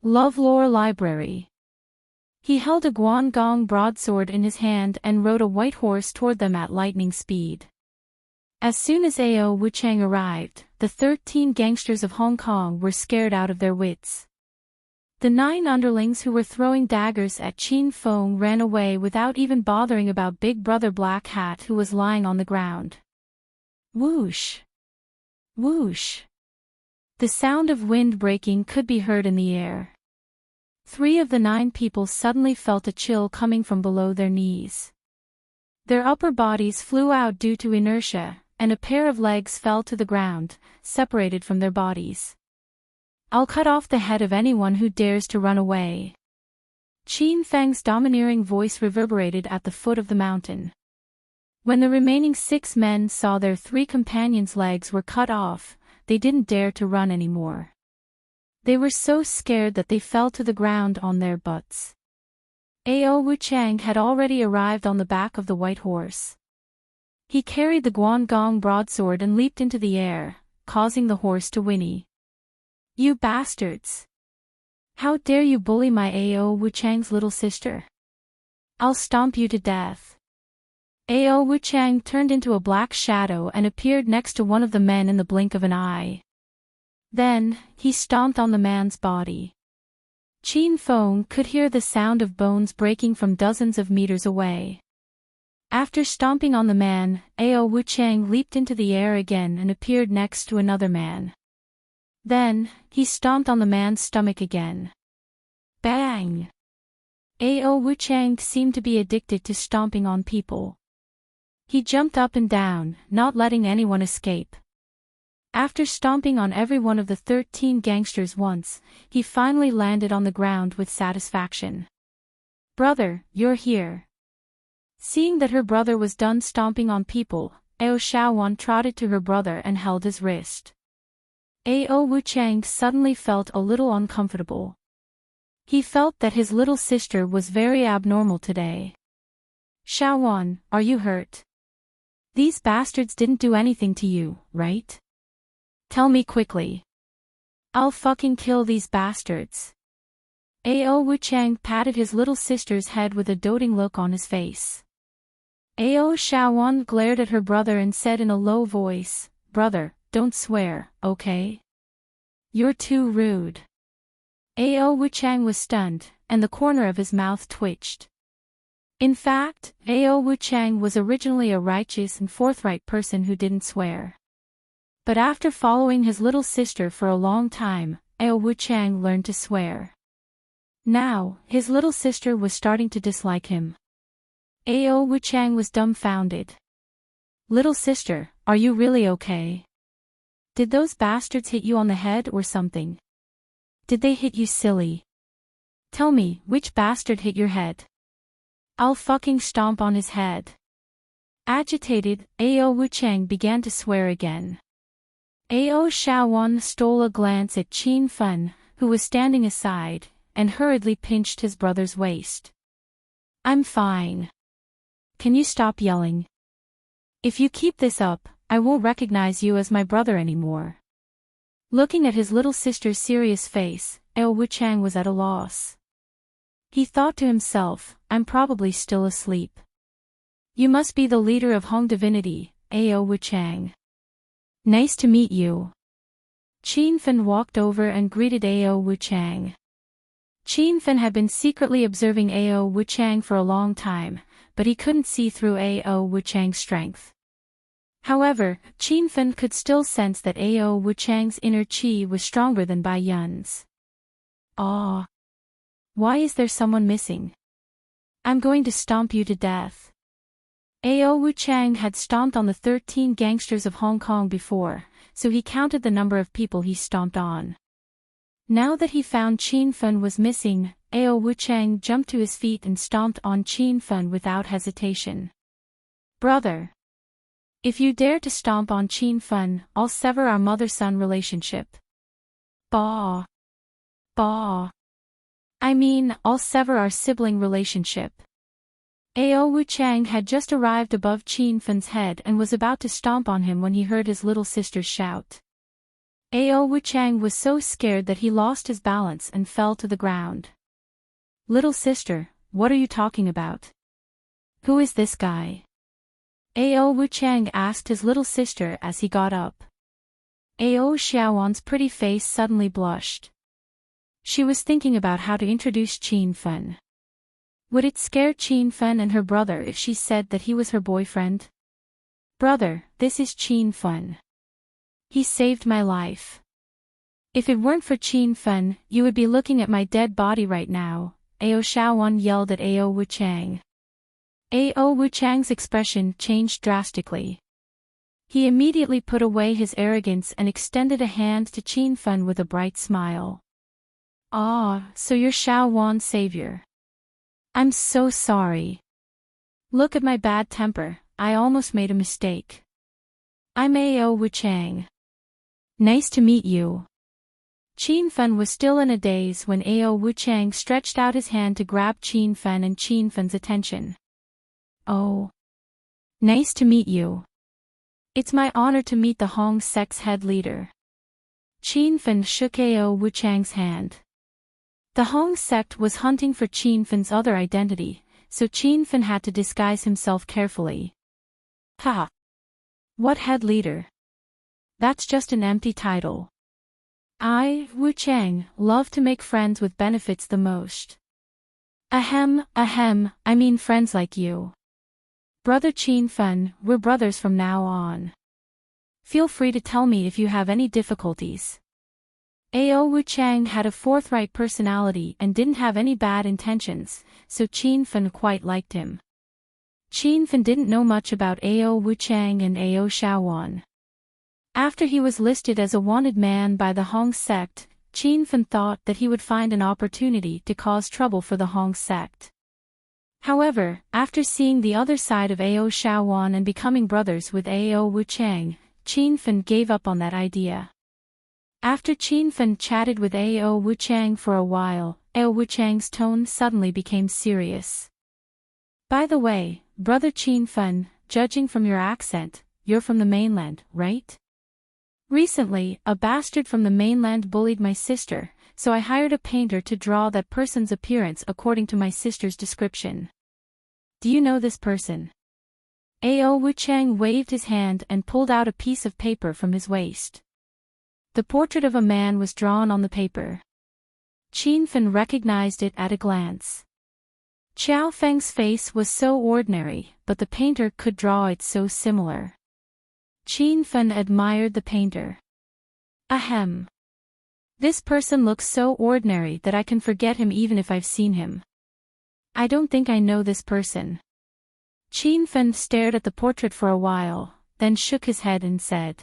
LoveLore Library. He held a guangong broadsword in his hand and rode a white horse toward them at lightning speed. As soon as Ao Wuchang arrived, the 13 gangsters of Hong Kong were scared out of their wits. The 9 underlings who were throwing daggers at Chin Feng ran away without even bothering about Big Brother Black Hat, who was lying on the ground. Whoosh! Whoosh! The sound of wind breaking could be heard in the air. 3 of the 9 people suddenly felt a chill coming from below their knees. Their upper bodies flew out due to inertia, and a pair of legs fell to the ground, separated from their bodies. "I'll cut off the head of anyone who dares to run away." Chin Feng's domineering voice reverberated at the foot of the mountain. When the remaining 6 men saw their 3 companions' legs were cut off, they didn't dare to run anymore. They were so scared that they fell to the ground on their butts. Ao Wuchang had already arrived on the back of the white horse. He carried the guangong broadsword and leaped into the air, causing the horse to whinny. "You bastards! How dare you bully my Ao Wuchang's little sister? I'll stomp you to death." Ao Wuchang turned into a black shadow and appeared next to one of the men in the blink of an eye. Then, he stomped on the man's body. Chin Feng could hear the sound of bones breaking from dozens of meters away. After stomping on the man, Ao Wuchang leaped into the air again and appeared next to another man. Then, he stomped on the man's stomach again. Bang! Ao Wuchang seemed to be addicted to stomping on people. He jumped up and down, not letting anyone escape. After stomping on every one of the 13 gangsters once, he finally landed on the ground with satisfaction. "Brother, you're here." Seeing that her brother was done stomping on people, Ao Shaowan trotted to her brother and held his wrist. Ao Wuchang suddenly felt a little uncomfortable. He felt that his little sister was very abnormal today. "Shaowan, are you hurt? These bastards didn't do anything to you, right? Tell me quickly. I'll fucking kill these bastards." Ao Wuchang patted his little sister's head with a doting look on his face. Ao Shaowan glared at her brother and said in a low voice, "Brother, don't swear, okay? You're too rude." Ao Wuchang was stunned, and the corner of his mouth twitched. In fact, Ao Wuchang was originally a righteous and forthright person who didn't swear. But after following his little sister for a long time, Ao Wuchang learned to swear. Now, his little sister was starting to dislike him. Ao Wuchang was dumbfounded. "Little sister, are you really okay? Did those bastards hit you on the head or something? Did they hit you silly? Tell me, which bastard hit your head? I'll fucking stomp on his head." Agitated, Ao Wuchang began to swear again. Ao Shaowan stole a glance at Chin Feng, who was standing aside, and hurriedly pinched his brother's waist. "I'm fine. Can you stop yelling? If you keep this up, I won't recognize you as my brother anymore." Looking at his little sister's serious face, Ao Wuchang was at a loss. He thought to himself, "I'm probably still asleep. You must be the leader of Hong Divinity, Ao Wuchang. Nice to meet you." Chin Feng walked over and greeted Ao Wuchang. Chin Feng had been secretly observing Ao Wuchang for a long time, but he couldn't see through Ao Wuchang's strength. However, Chin Feng could still sense that Ao Wuchang's inner chi was stronger than Bai Yun's. "Aw! Why is there someone missing? I'm going to stomp you to death." Ao Wuchang had stomped on the 13 gangsters of Hong Kong before, so he counted the number of people he stomped on. Now that he found Chin Feng was missing, Ao Wuchang jumped to his feet and stomped on Chin Feng without hesitation. "Brother! If you dare to stomp on Chin Feng, I'll sever our mother-son relationship." "Bah! Bah! I mean, I'll sever our sibling relationship." Ao Wuchang had just arrived above Chin Feng's head and was about to stomp on him when he heard his little sister shout. Ao Wuchang was so scared that he lost his balance and fell to the ground. Little sister, what are you talking about? Who is this guy? Ao Wuchang asked his little sister as he got up. Ao Xiaowan's pretty face suddenly blushed. She was thinking about how to introduce Qin Fen. Would it scare Qin Fen and her brother if she said that he was her boyfriend? Brother, this is Qin Fen. He saved my life. If it weren't for Qin Fen, you would be looking at my dead body right now, Ao Xiaowan yelled at Ao Wuchang. Ao Wuchang's expression changed drastically. He immediately put away his arrogance and extended a hand to Qin Fen with a bright smile. Ah, so you're Xiaowan's savior. I'm so sorry. Look at my bad temper, I almost made a mistake. I'm Ao Wuchang. Nice to meet you. Qin Fen was still in a daze when Ao Wuchang stretched out his hand to grab Qin Fen and Qin Fen's attention. Oh. Nice to meet you. It's my honor to meet the Hong sect's head leader. Qin Fen shook Ao Wuchang's hand. The Hong sect was hunting for Qin Fen's other identity, so Qin Fen had to disguise himself carefully. Ha! What head leader? That's just an empty title. I, Wuchang, love to make friends with benefits the most. Ahem, I mean friends like you. Brother Qin Fen, we're brothers from now on. Feel free to tell me if you have any difficulties. Ao Wuchang had a forthright personality and didn't have any bad intentions, so Qin Fen quite liked him. Qin Fen didn't know much about Ao Wuchang and Ao Xiaowan. After he was listed as a wanted man by the Hong sect, Qin Fen thought that he would find an opportunity to cause trouble for the Hong sect. However, after seeing the other side of Ao Xiaowan and becoming brothers with Ao Wuchang, Qin Fen gave up on that idea. After Qin Fen chatted with Ao Wuchang for a while, Ao Wuchang's tone suddenly became serious. By the way, brother Qin Fen, judging from your accent, you're from the mainland, right? Recently, a bastard from the mainland bullied my sister, so I hired a painter to draw that person's appearance according to my sister's description. Do you know this person? Ao Wuchang waved his hand and pulled out a piece of paper from his waist. The portrait of a man was drawn on the paper. Qin Fen recognized it at a glance. Qiao Feng's face was so ordinary, but the painter could draw it so similar. Qin Fen admired the painter. Ahem. This person looks so ordinary that I can forget him even if I've seen him. I don't think I know this person. Qin Fen stared at the portrait for a while, then shook his head and said.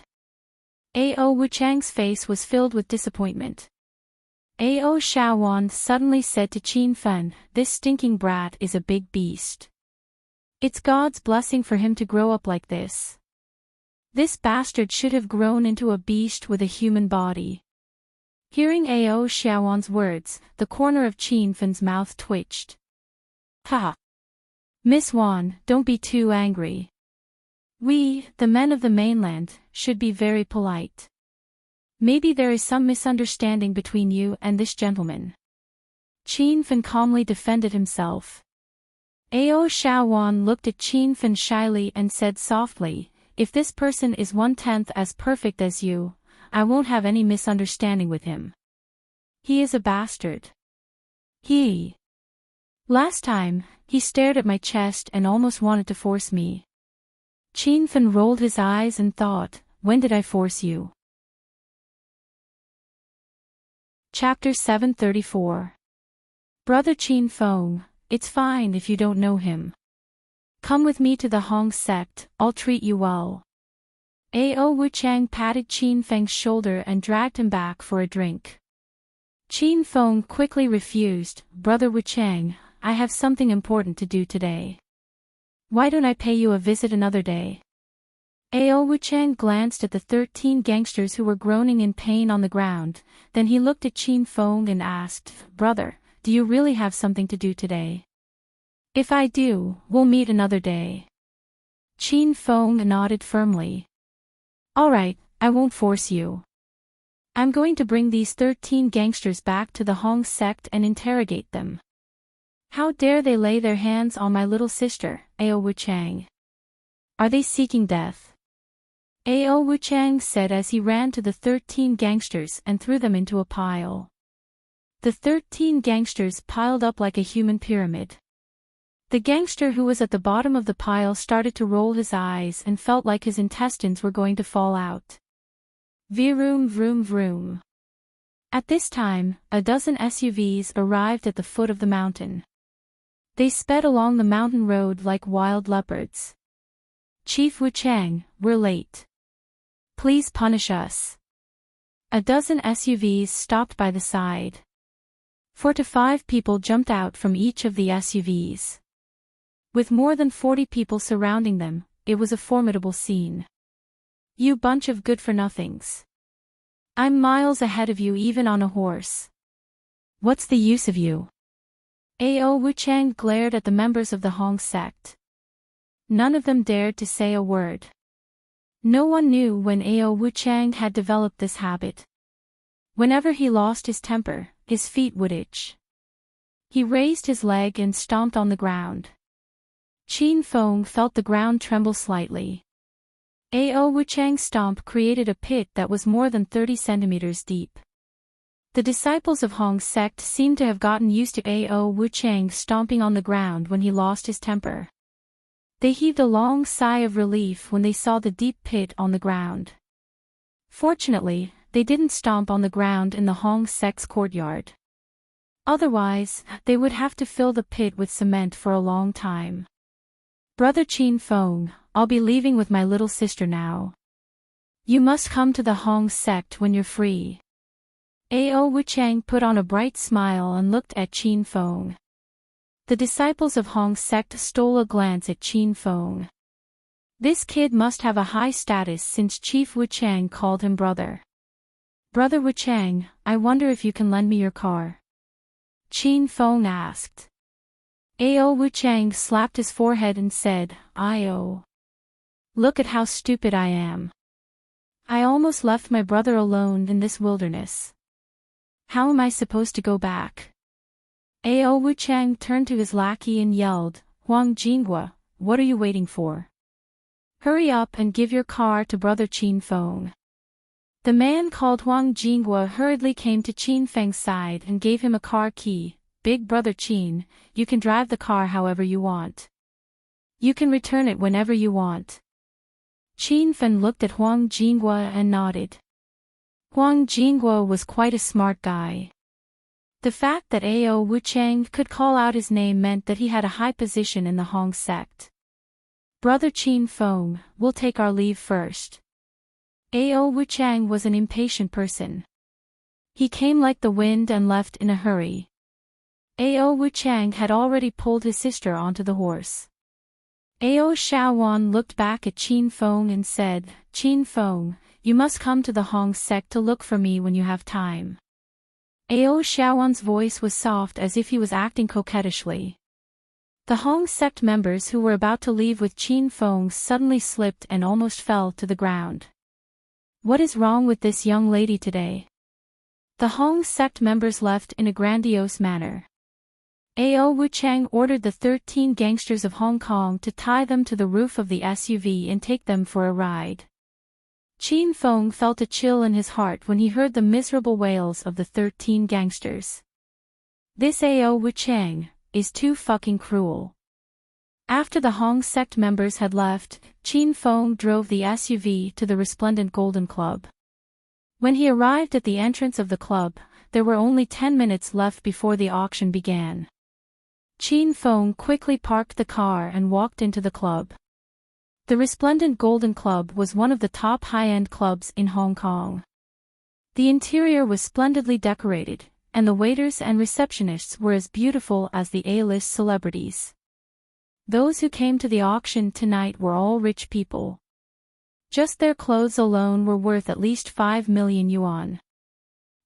Ao Wuchang's face was filled with disappointment. Ao Xiaowan suddenly said to Qin Fen, this stinking brat is a big beast. It's God's blessing for him to grow up like this. This bastard should have grown into a beast with a human body. Hearing Ao Xiaowan's words, the corner of Qin Fen's mouth twitched. Ha! Miss Wan, don't be too angry. We, the men of the mainland, should be very polite. Maybe there is some misunderstanding between you and this gentleman. Qin Fen calmly defended himself. Ao Xiaowan looked at Qin Fen shyly and said softly, if this person is 1/10 as perfect as you, I won't have any misunderstanding with him. He is a bastard. Last time, he stared at my chest and almost wanted to force me. Qin Fen rolled his eyes and thought, when did I force you? Chapter 734. Brother Qin Feng, it's fine if you don't know him. Come with me to the Hong sect, I'll treat you well. Ao Wuchang patted Qin Feng's shoulder and dragged him back for a drink. Qin Feng quickly refused, Brother Wuchang, I have something important to do today. Why don't I pay you a visit another day? Ao Wuchang glanced at the 13 gangsters who were groaning in pain on the ground, then he looked at Qin Feng and asked, Brother, do you really have something to do today? If I do, we'll meet another day. Qin Feng nodded firmly. Alright, I won't force you. I'm going to bring these 13 gangsters back to the Hong sect and interrogate them. How dare they lay their hands on my little sister, Ao Wuchang? Are they seeking death? Ao Wuchang said as he ran to the 13 gangsters and threw them into a pile. The 13 gangsters piled up like a human pyramid. The gangster who was at the bottom of the pile started to roll his eyes and felt like his intestines were going to fall out. Vroom vroom vroom. At this time, a dozen SUVs arrived at the foot of the mountain. They sped along the mountain road like wild leopards. Chief Wuchang, we're late. Please punish us. A dozen SUVs stopped by the side. 4 to 5 people jumped out from each of the SUVs. With more than 40 people surrounding them, it was a formidable scene. You bunch of good-for-nothings. I'm miles ahead of you even on a horse. What's the use of you? Ao Wuchang glared at the members of the Hong sect. None of them dared to say a word. No one knew when Ao Wuchang had developed this habit. Whenever he lost his temper, his feet would itch. He raised his leg and stomped on the ground. Qin Feng felt the ground tremble slightly. Ao Wuchang's stomp created a pit that was more than 30 centimeters deep. The disciples of Hong's sect seemed to have gotten used to Ao Wuchang stomping on the ground when he lost his temper. They heaved a long sigh of relief when they saw the deep pit on the ground. Fortunately, they didn't stomp on the ground in the Hong sect's courtyard. Otherwise, they would have to fill the pit with cement for a long time. Brother Qin Feng, I'll be leaving with my little sister now. You must come to the Hong sect when you're free. Ao Wuchang put on a bright smile and looked at Qin Feng. The disciples of Hong sect stole a glance at Qin Feng. This kid must have a high status since Chief Wuchang called him brother. Brother Wuchang, I wonder if you can lend me your car? Qin Feng asked. Ao Wuchang slapped his forehead and said, "Io. Look at how stupid I am. I almost left my brother alone in this wilderness. How am I supposed to go back?" Ao Wuchang turned to his lackey and yelled, "Huang Jinghua, what are you waiting for? Hurry up and give your car to brother Qin Feng." The man called Huang Jinghua hurriedly came to Qin Feng's side and gave him a car key. "Big brother Qin, you can drive the car however you want. You can return it whenever you want." Qin Feng looked at Huang Jinghua and nodded. Huang Jinghua was quite a smart guy. The fact that Ao Wuchang could call out his name meant that he had a high position in the Hong sect. "Brother Qin Feng, we'll take our leave first." Ao Wuchang was an impatient person. He came like the wind and left in a hurry. Ao Wuchang had already pulled his sister onto the horse. Ao Shaowan looked back at Qin Feng and said, "Qin Feng, you must come to the Hong sect to look for me when you have time." Ao Shaowan's voice was soft as if he was acting coquettishly. The Hong sect members who were about to leave with Qin Feng suddenly slipped and almost fell to the ground. What is wrong with this young lady today? The Hong sect members left in a grandiose manner. Ao Wuchang ordered the 13 gangsters of Hong Kong to tie them to the roof of the SUV and take them for a ride. Qin Feng felt a chill in his heart when he heard the miserable wails of the 13 gangsters. This Ao Wuchang is too fucking cruel. After the Hong sect members had left, Qin Feng drove the SUV to the Resplendent Golden Club. When he arrived at the entrance of the club, there were only 10 minutes left before the auction began. Qin Feng quickly parked the car and walked into the club. The Resplendent Golden Club was one of the top high-end clubs in Hong Kong. The interior was splendidly decorated, and the waiters and receptionists were as beautiful as the A-list celebrities. Those who came to the auction tonight were all rich people. Just their clothes alone were worth at least 5 million yuan.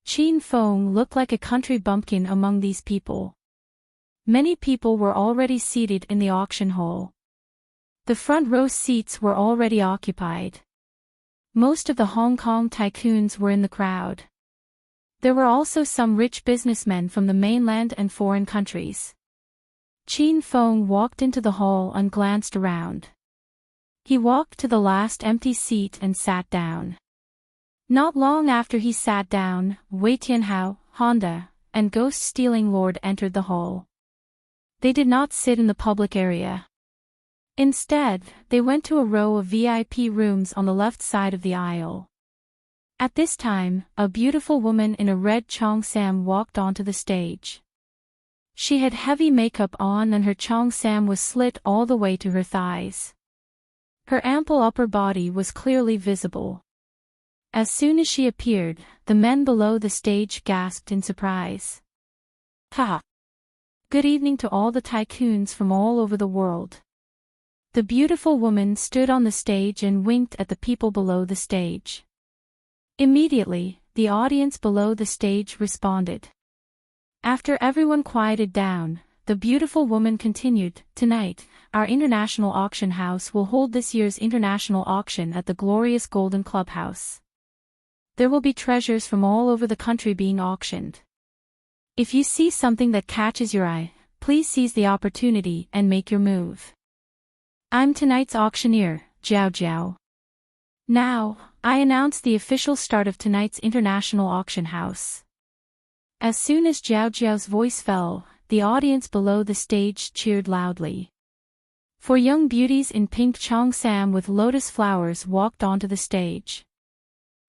Qin Feng looked like a country bumpkin among these people. Many people were already seated in the auction hall. The front row seats were already occupied. Most of the Hong Kong tycoons were in the crowd. There were also some rich businessmen from the mainland and foreign countries. Qin Feng walked into the hall and glanced around. He walked to the last empty seat and sat down. Not long after he sat down, Wei Tianhao, Honda, and ghost-stealing lord entered the hall. They did not sit in the public area. Instead, they went to a row of VIP rooms on the left side of the aisle. At this time, a beautiful woman in a red cheongsam walked onto the stage. She had heavy makeup on and her cheongsam was slit all the way to her thighs. Her ample upper body was clearly visible. As soon as she appeared, the men below the stage gasped in surprise. Ha! Good evening to all the tycoons from all over the world. The beautiful woman stood on the stage and winked at the people below the stage. Immediately, the audience below the stage responded. After everyone quieted down, the beautiful woman continued, "Tonight, our international auction house will hold this year's international auction at the glorious Golden Clubhouse. There will be treasures from all over the country being auctioned. If you see something that catches your eye, please seize the opportunity and make your move. I'm tonight's auctioneer, Jiao Jiao. Now, I announce the official start of tonight's international auction house." As soon as Jiao Jiao's voice fell, the audience below the stage cheered loudly. Four young beauties in pink cheongsam with lotus flowers walked onto the stage.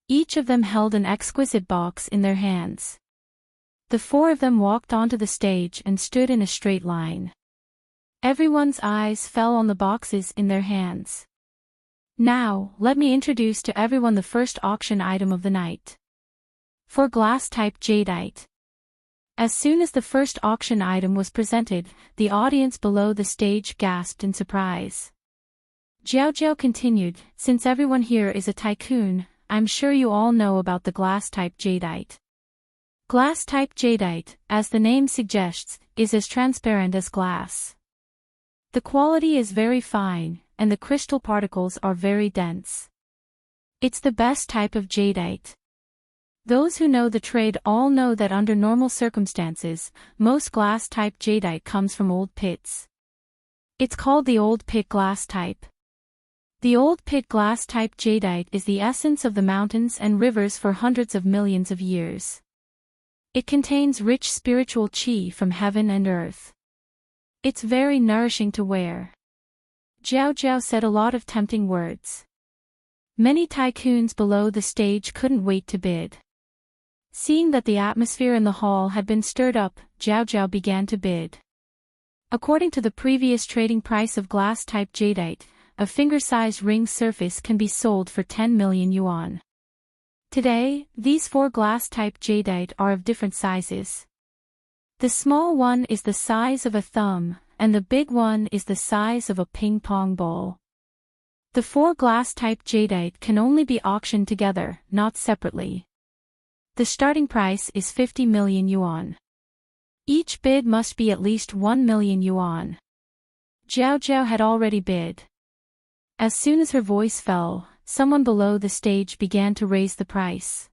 Each of them held an exquisite box in their hands. The four of them walked onto the stage and stood in a straight line. Everyone's eyes fell on the boxes in their hands. Now, let me introduce to everyone the first auction item of the night. For glass-type jadeite. As soon as the first auction item was presented, the audience below the stage gasped in surprise. Jiao Jiao continued, "Since everyone here is a tycoon, I'm sure you all know about the glass-type jadeite. Glass-type jadeite, as the name suggests, is as transparent as glass. The quality is very fine, and the crystal particles are very dense. It's the best type of jadeite. Those who know the trade all know that under normal circumstances, most glass-type jadeite comes from old pits. It's called the old pit glass type. The old pit glass-type jadeite is the essence of the mountains and rivers for hundreds of millions of years. It contains rich spiritual qi from heaven and earth. It's very nourishing to wear." Jiao Jiao said a lot of tempting words. Many tycoons below the stage couldn't wait to bid. Seeing that the atmosphere in the hall had been stirred up, Jiao Jiao began to bid. According to the previous trading price of glass-type jadeite, a finger-sized ring surface can be sold for 10 million yuan. Today, these four glass-type jadeite are of different sizes. The small one is the size of a thumb, and the big one is the size of a ping-pong ball. The four glass-type jadeite can only be auctioned together, not separately. The starting price is 50 million yuan. Each bid must be at least 1 million yuan. Jiao Jiao had already bid. As soon as her voice fell, someone below the stage began to raise the price.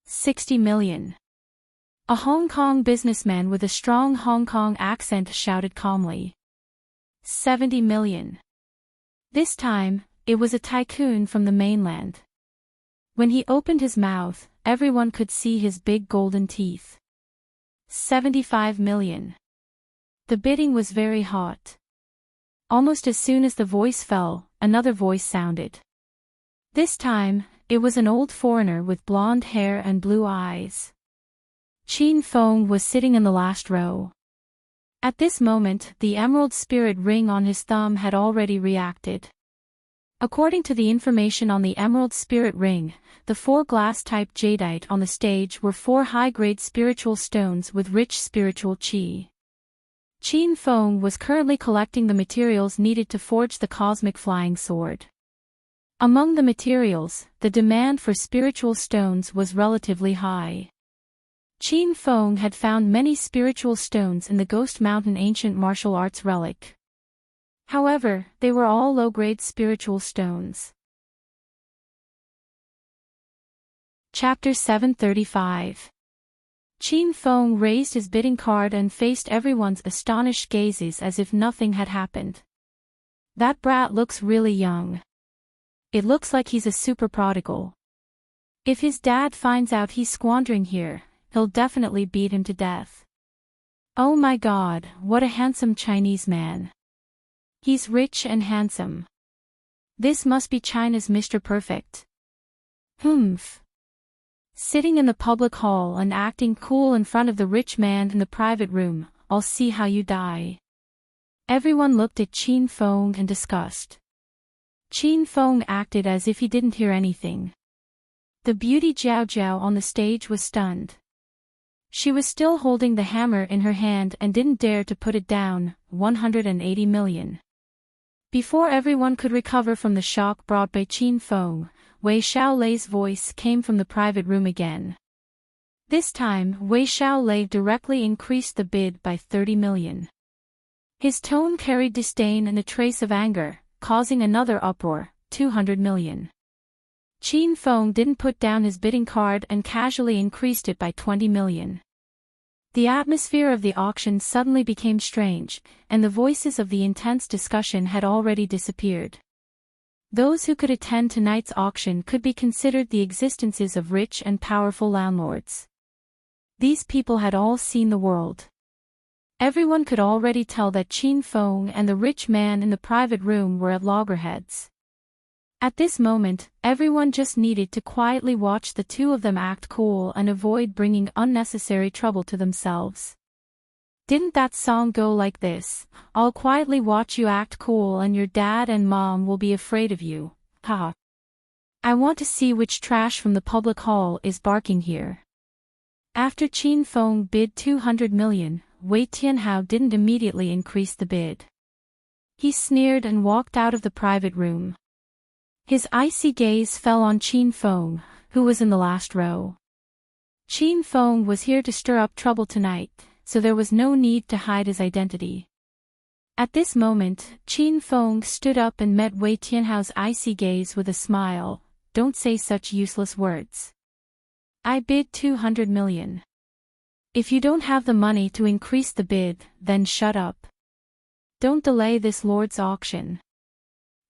60 million. A Hong Kong businessman with a strong Hong Kong accent shouted calmly. 70 million. This time, it was a tycoon from the mainland. When he opened his mouth, everyone could see his big golden teeth. 75 million. The bidding was very hot. Almost as soon as the voice fell, another voice sounded. This time, it was an old foreigner with blonde hair and blue eyes. Qin Feng was sitting in the last row. At this moment, the emerald spirit ring on his thumb had already reacted. According to the information on the emerald spirit ring, the four glass-type jadeite on the stage were four high-grade spiritual stones with rich spiritual qi. Qin Feng was currently collecting the materials needed to forge the cosmic flying sword. Among the materials, the demand for spiritual stones was relatively high. Qin Feng had found many spiritual stones in the Ghost Mountain ancient martial arts relic. However, they were all low-grade spiritual stones. Chapter 735. Qin Feng raised his bidding card and faced everyone's astonished gazes as if nothing had happened. That brat looks really young. It looks like he's a super prodigal. If his dad finds out he's squandering here, he'll definitely beat him to death. Oh my god, what a handsome Chinese man. He's rich and handsome. This must be China's Mr. Perfect. Humph. Sitting in the public hall and acting cool in front of the rich man in the private room, I'll see how you die. Everyone looked at Qin Feng in disgust. Qin Feng acted as if he didn't hear anything. The beauty Jiao Jiao on the stage was stunned. She was still holding the hammer in her hand and didn't dare to put it down. 180 million. Before everyone could recover from the shock brought by Qin Feng, Wei Xiaolei's voice came from the private room again. This time, Wei Xiaolei directly increased the bid by 30 million. His tone carried disdain and a trace of anger, causing another uproar. 200 million. Qin Feng didn't put down his bidding card and casually increased it by 20 million. The atmosphere of the auction suddenly became strange, and the voices of the intense discussion had already disappeared. Those who could attend tonight's auction could be considered the existences of rich and powerful landlords. These people had all seen the world. Everyone could already tell that Qin Feng and the rich man in the private room were at loggerheads. At this moment, everyone just needed to quietly watch the two of them act cool and avoid bringing unnecessary trouble to themselves. Didn't that song go like this? I'll quietly watch you act cool and your dad and mom will be afraid of you. Haha. I want to see which trash from the public hall is barking here. After Qin Feng bid 200 million, Wei Tianhao didn't immediately increase the bid. He sneered and walked out of the private room. His icy gaze fell on Qin Feng, who was in the last row. Qin Feng was here to stir up trouble tonight, so there was no need to hide his identity. At this moment, Qin Feng stood up and met Wei Tianhao's icy gaze with a smile. Don't say such useless words. I bid 200 million. If you don't have the money to increase the bid, then shut up. Don't delay this lord's auction.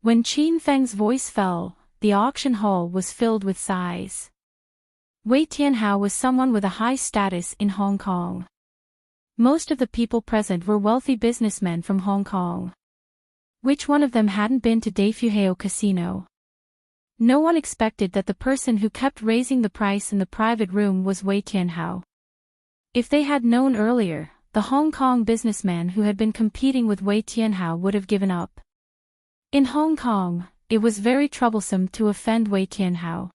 When Qin Feng's voice fell, the auction hall was filled with sighs. Wei Tianhao was someone with a high status in Hong Kong. Most of the people present were wealthy businessmen from Hong Kong. Which one of them hadn't been to Daifuheo Casino? No one expected that the person who kept raising the price in the private room was Wei Tianhao. If they had known earlier, the Hong Kong businessman who had been competing with Wei Tianhao would have given up. In Hong Kong, it was very troublesome to offend Wei Tianhao.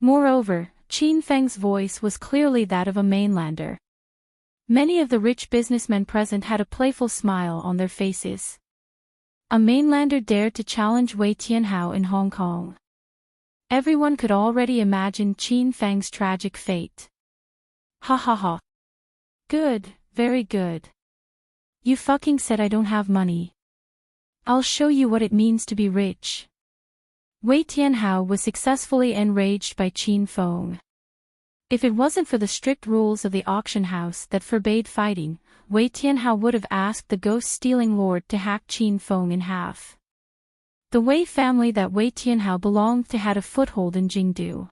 Moreover, Qin Feng's voice was clearly that of a mainlander. Many of the rich businessmen present had a playful smile on their faces. A mainlander dared to challenge Wei Tianhao in Hong Kong. Everyone could already imagine Qin Feng's tragic fate. Ha ha ha. Good, very good. You fucking said I don't have money. I'll show you what it means to be rich. Wei Tianhao was successfully enraged by Qin Feng. If it wasn't for the strict rules of the auction house that forbade fighting, Wei Tianhao would have asked the ghost-stealing lord to hack Qin Feng in half. The Wei family that Wei Tianhao belonged to had a foothold in Jingdu.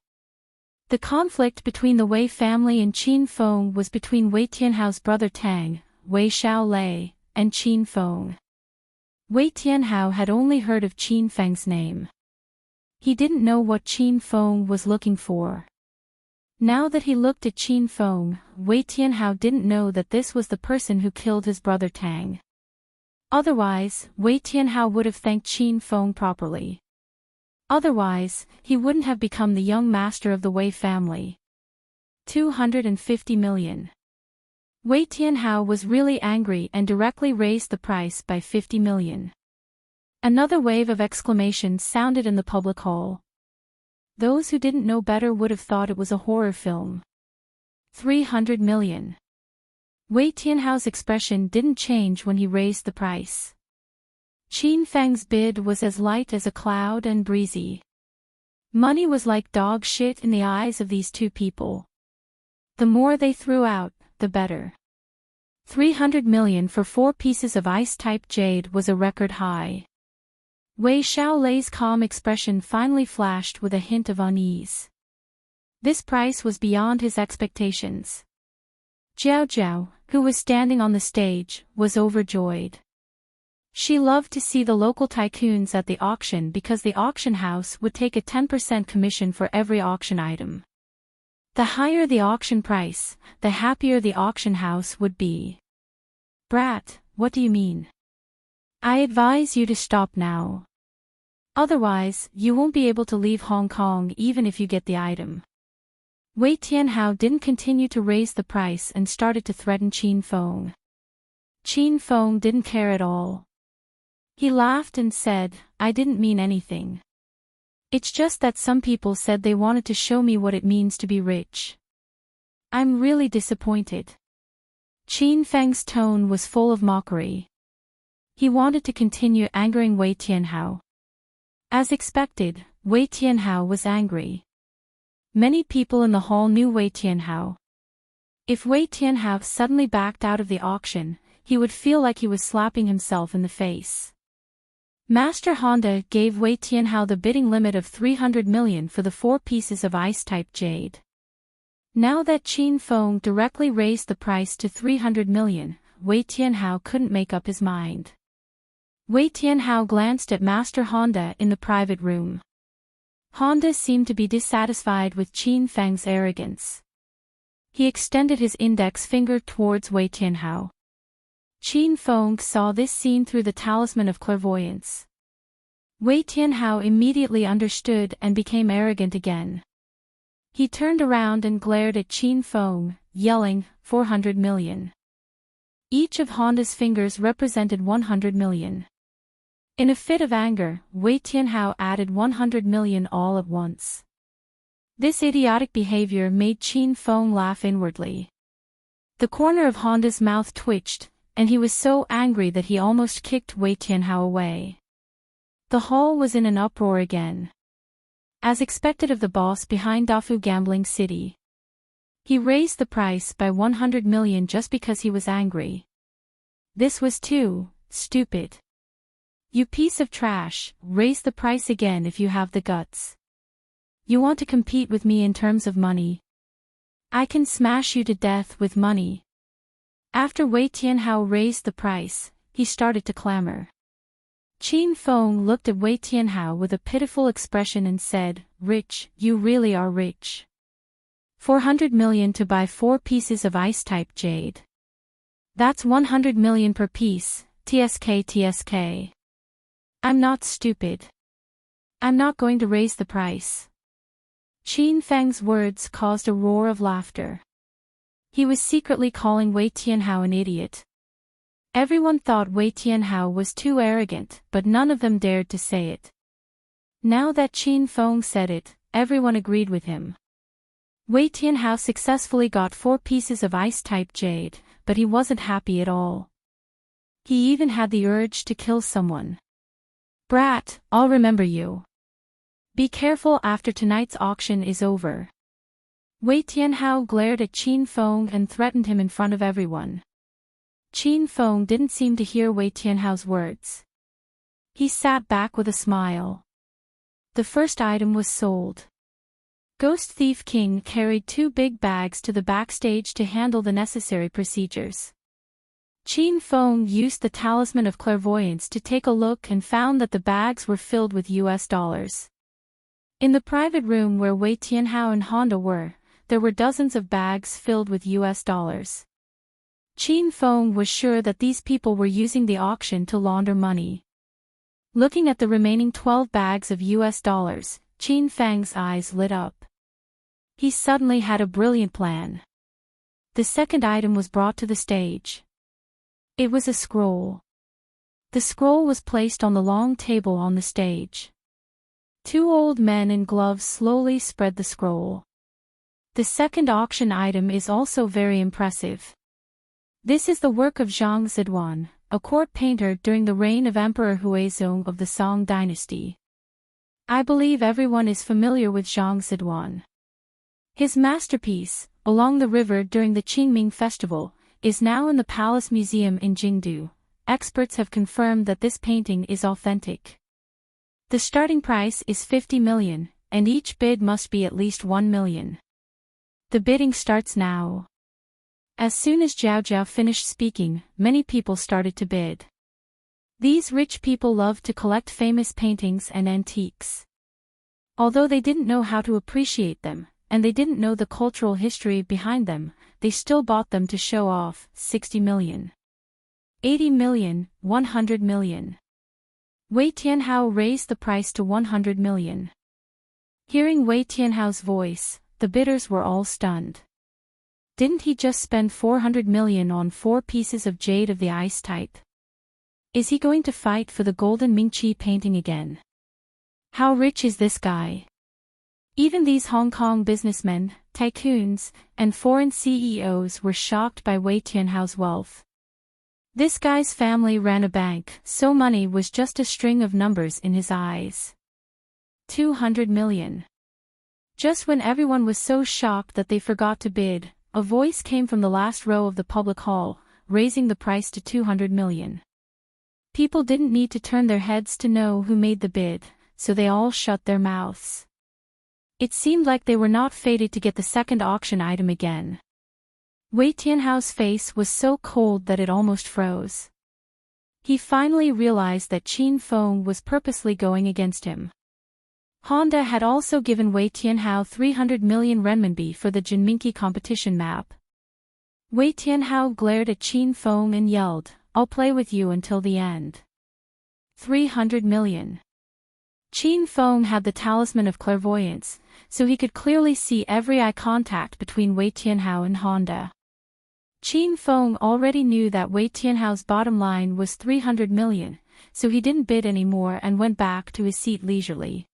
The conflict between the Wei family and Qin Feng was between Wei Tianhao's brother Tang, Wei Xiaolei, and Qin Feng. Wei Tianhao had only heard of Qin Feng's name. He didn't know what Qin Feng was looking for. Now that he looked at Qin Feng, Wei Tianhao didn't know that this was the person who killed his brother Tang. Otherwise, Wei Tianhao would have thanked Qin Feng properly. Otherwise, he wouldn't have become the young master of the Wei family. 250 million. Wei Tianhao was really angry and directly raised the price by 50 million. Another wave of exclamations sounded in the public hall. Those who didn't know better would have thought it was a horror film. 300 million. Wei Tianhao's expression didn't change when he raised the price. Qin Feng's bid was as light as a cloud and breezy. Money was like dog shit in the eyes of these two people. The more they threw out, the better. 300 million for 4 pieces of ice-type jade was a record high. Wei Xiaolei's calm expression finally flashed with a hint of unease. This price was beyond his expectations. Jiao Jiao, who was standing on the stage, was overjoyed. She loved to see the local tycoons at the auction because the auction house would take a 10% commission for every auction item. The higher the auction price, the happier the auction house would be. Brat, what do you mean? I advise you to stop now. Otherwise, you won't be able to leave Hong Kong even if you get the item. Wei Tianhao didn't continue to raise the price and started to threaten Qin Feng. Qin Feng didn't care at all. He laughed and said, I didn't mean anything. It's just that some people said they wanted to show me what it means to be rich. I'm really disappointed. Qin Feng's tone was full of mockery. He wanted to continue angering Wei Tianhao. As expected, Wei Tianhao was angry. Many people in the hall knew Wei Tianhao. If Wei Tianhao suddenly backed out of the auction, he would feel like he was slapping himself in the face. Master Honda gave Wei Tianhao the bidding limit of 300 million for the 4 pieces of ice-type jade. Now that Qin Feng directly raised the price to 300 million, Wei Tianhao couldn't make up his mind. Wei Tianhao glanced at Master Honda in the private room. Honda seemed to be dissatisfied with Qin Feng's arrogance. He extended his index finger towards Wei Tianhao. Qin Feng saw this scene through the talisman of clairvoyance. Wei Tianhao immediately understood and became arrogant again. He turned around and glared at Qin Feng, yelling, 400 million. Each of Honda's fingers represented 100 million. In a fit of anger, Wei Tianhao added 100 million all at once. This idiotic behavior made Qin Feng laugh inwardly. The corner of Honda's mouth twitched, and he was so angry that he almost kicked Wei Tianhao away. The hall was in an uproar again. As expected of the boss behind Dafu Gambling City. He raised the price by 100 million just because he was angry. This was too stupid. You piece of trash, raise the price again if you have the guts. You want to compete with me in terms of money? I can smash you to death with money. After Wei Tianhao raised the price, he started to clamor. Qin Feng looked at Wei Tianhao with a pitiful expression and said, Rich, you really are rich. 400 million to buy 4 pieces of ice-type jade. That's 100 million per piece, TSK. I'm not stupid. I'm not going to raise the price. Qin Feng's words caused a roar of laughter. He was secretly calling Wei Tianhao an idiot. Everyone thought Wei Tianhao was too arrogant, but none of them dared to say it. Now that Qin Feng said it, everyone agreed with him. Wei Tianhao successfully got 4 pieces of ice-type jade, but he wasn't happy at all. He even had the urge to kill someone. Brat, I'll remember you. Be careful after tonight's auction is over. Wei Tianhao glared at Qin Feng and threatened him in front of everyone. Qin Feng didn't seem to hear Wei Tianhao's words. He sat back with a smile. The first item was sold. Ghost Thief King carried 2 big bags to the backstage to handle the necessary procedures. Qin Feng used the talisman of clairvoyance to take a look and found that the bags were filled with US dollars. In the private room where Wei Tianhao and Honda were, there were dozens of bags filled with US dollars. Qin Feng was sure that these people were using the auction to launder money. Looking at the remaining 12 bags of US dollars, Qin Feng's eyes lit up. He suddenly had a brilliant plan. The second item was brought to the stage. It was a scroll. The scroll was placed on the long table on the stage. 2 old men in gloves slowly spread the scroll. The second auction item is also very impressive. This is the work of Zhang Zidwan, a court painter during the reign of Emperor Huizong of the Song dynasty. I believe everyone is familiar with Zhang Zidwan. His masterpiece, along the river during the Qingming festival, is now in the Palace Museum in Jingdu. Experts have confirmed that this painting is authentic. The starting price is 50 million, and each bid must be at least 1 million. The bidding starts now. As soon as Zhao Zhao finished speaking, many people started to bid. These rich people love to collect famous paintings and antiques. Although they didn't know how to appreciate them, and they didn't know the cultural history behind them, they still bought them to show off. 60 million. 80 million, 100 million. Wei Tianhao raised the price to 100 million. Hearing Wei Tianhao's voice, the bidders were all stunned. Didn't he just spend 400 million on 4 pieces of jade of the ice type? Is he going to fight for the golden Mingqi painting again? How rich is this guy? Even these Hong Kong businessmen, tycoons, and foreign CEOs were shocked by Wei Tianhao's wealth. This guy's family ran a bank, so money was just a string of numbers in his eyes. 200 million. Just when everyone was so shocked that they forgot to bid, a voice came from the last row of the public hall, raising the price to 200 million. People didn't need to turn their heads to know who made the bid, so they all shut their mouths. It seemed like they were not fated to get the second auction item again. Wei Tianhao's face was so cold that it almost froze. He finally realized that Qin Feng was purposely going against him. Honda had also given Wei Tianhao 300 million renminbi for the Jinminqi competition map. Wei Tianhao glared at Qin Feng and yelled, "I'll play with you until the end." 300 million. Qin Feng had the talisman of clairvoyance, so he could clearly see every eye contact between Wei Tianhao and Honda. Qin Feng already knew that Wei Tianhao's bottom line was 300 million, so he didn't bid anymore and went back to his seat leisurely.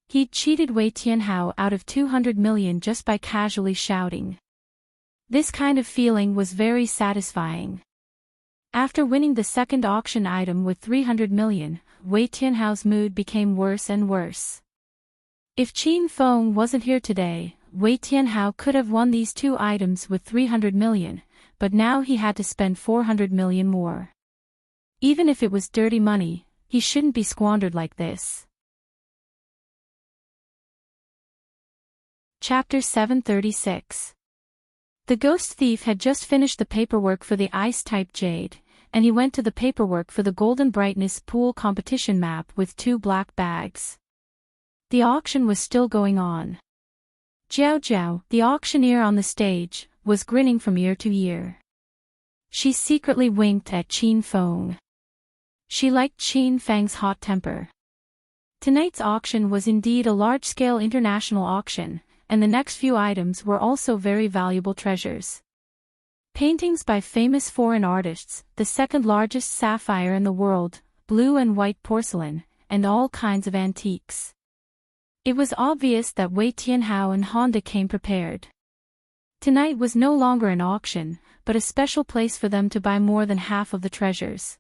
He'd cheated Wei Tianhao out of 200 million just by casually shouting. This kind of feeling was very satisfying. After winning the second auction item with 300 million, Wei Tianhao's mood became worse and worse. If Qin Feng wasn't here today, Wei Tianhao could have won these 2 items with 300 million, but now he had to spend 400 million more. Even if it was dirty money, he shouldn't be squandered like this. Chapter 736. The ghost thief had just finished the paperwork for the ice-type jade, and he went to the paperwork for the golden brightness pool competition map with 2 black bags. The auction was still going on. Jiao Jiao, the auctioneer on the stage, was grinning from ear to ear. She secretly winked at Qin Feng. She liked Qin Feng's hot temper. Tonight's auction was indeed a large-scale international auction, and the next few items were also very valuable treasures. Paintings by famous foreign artists, the second largest sapphire in the world, blue and white porcelain, and all kinds of antiques. It was obvious that Wei Tianhao and Honda came prepared. Tonight was no longer an auction, but a special place for them to buy more than half of the treasures.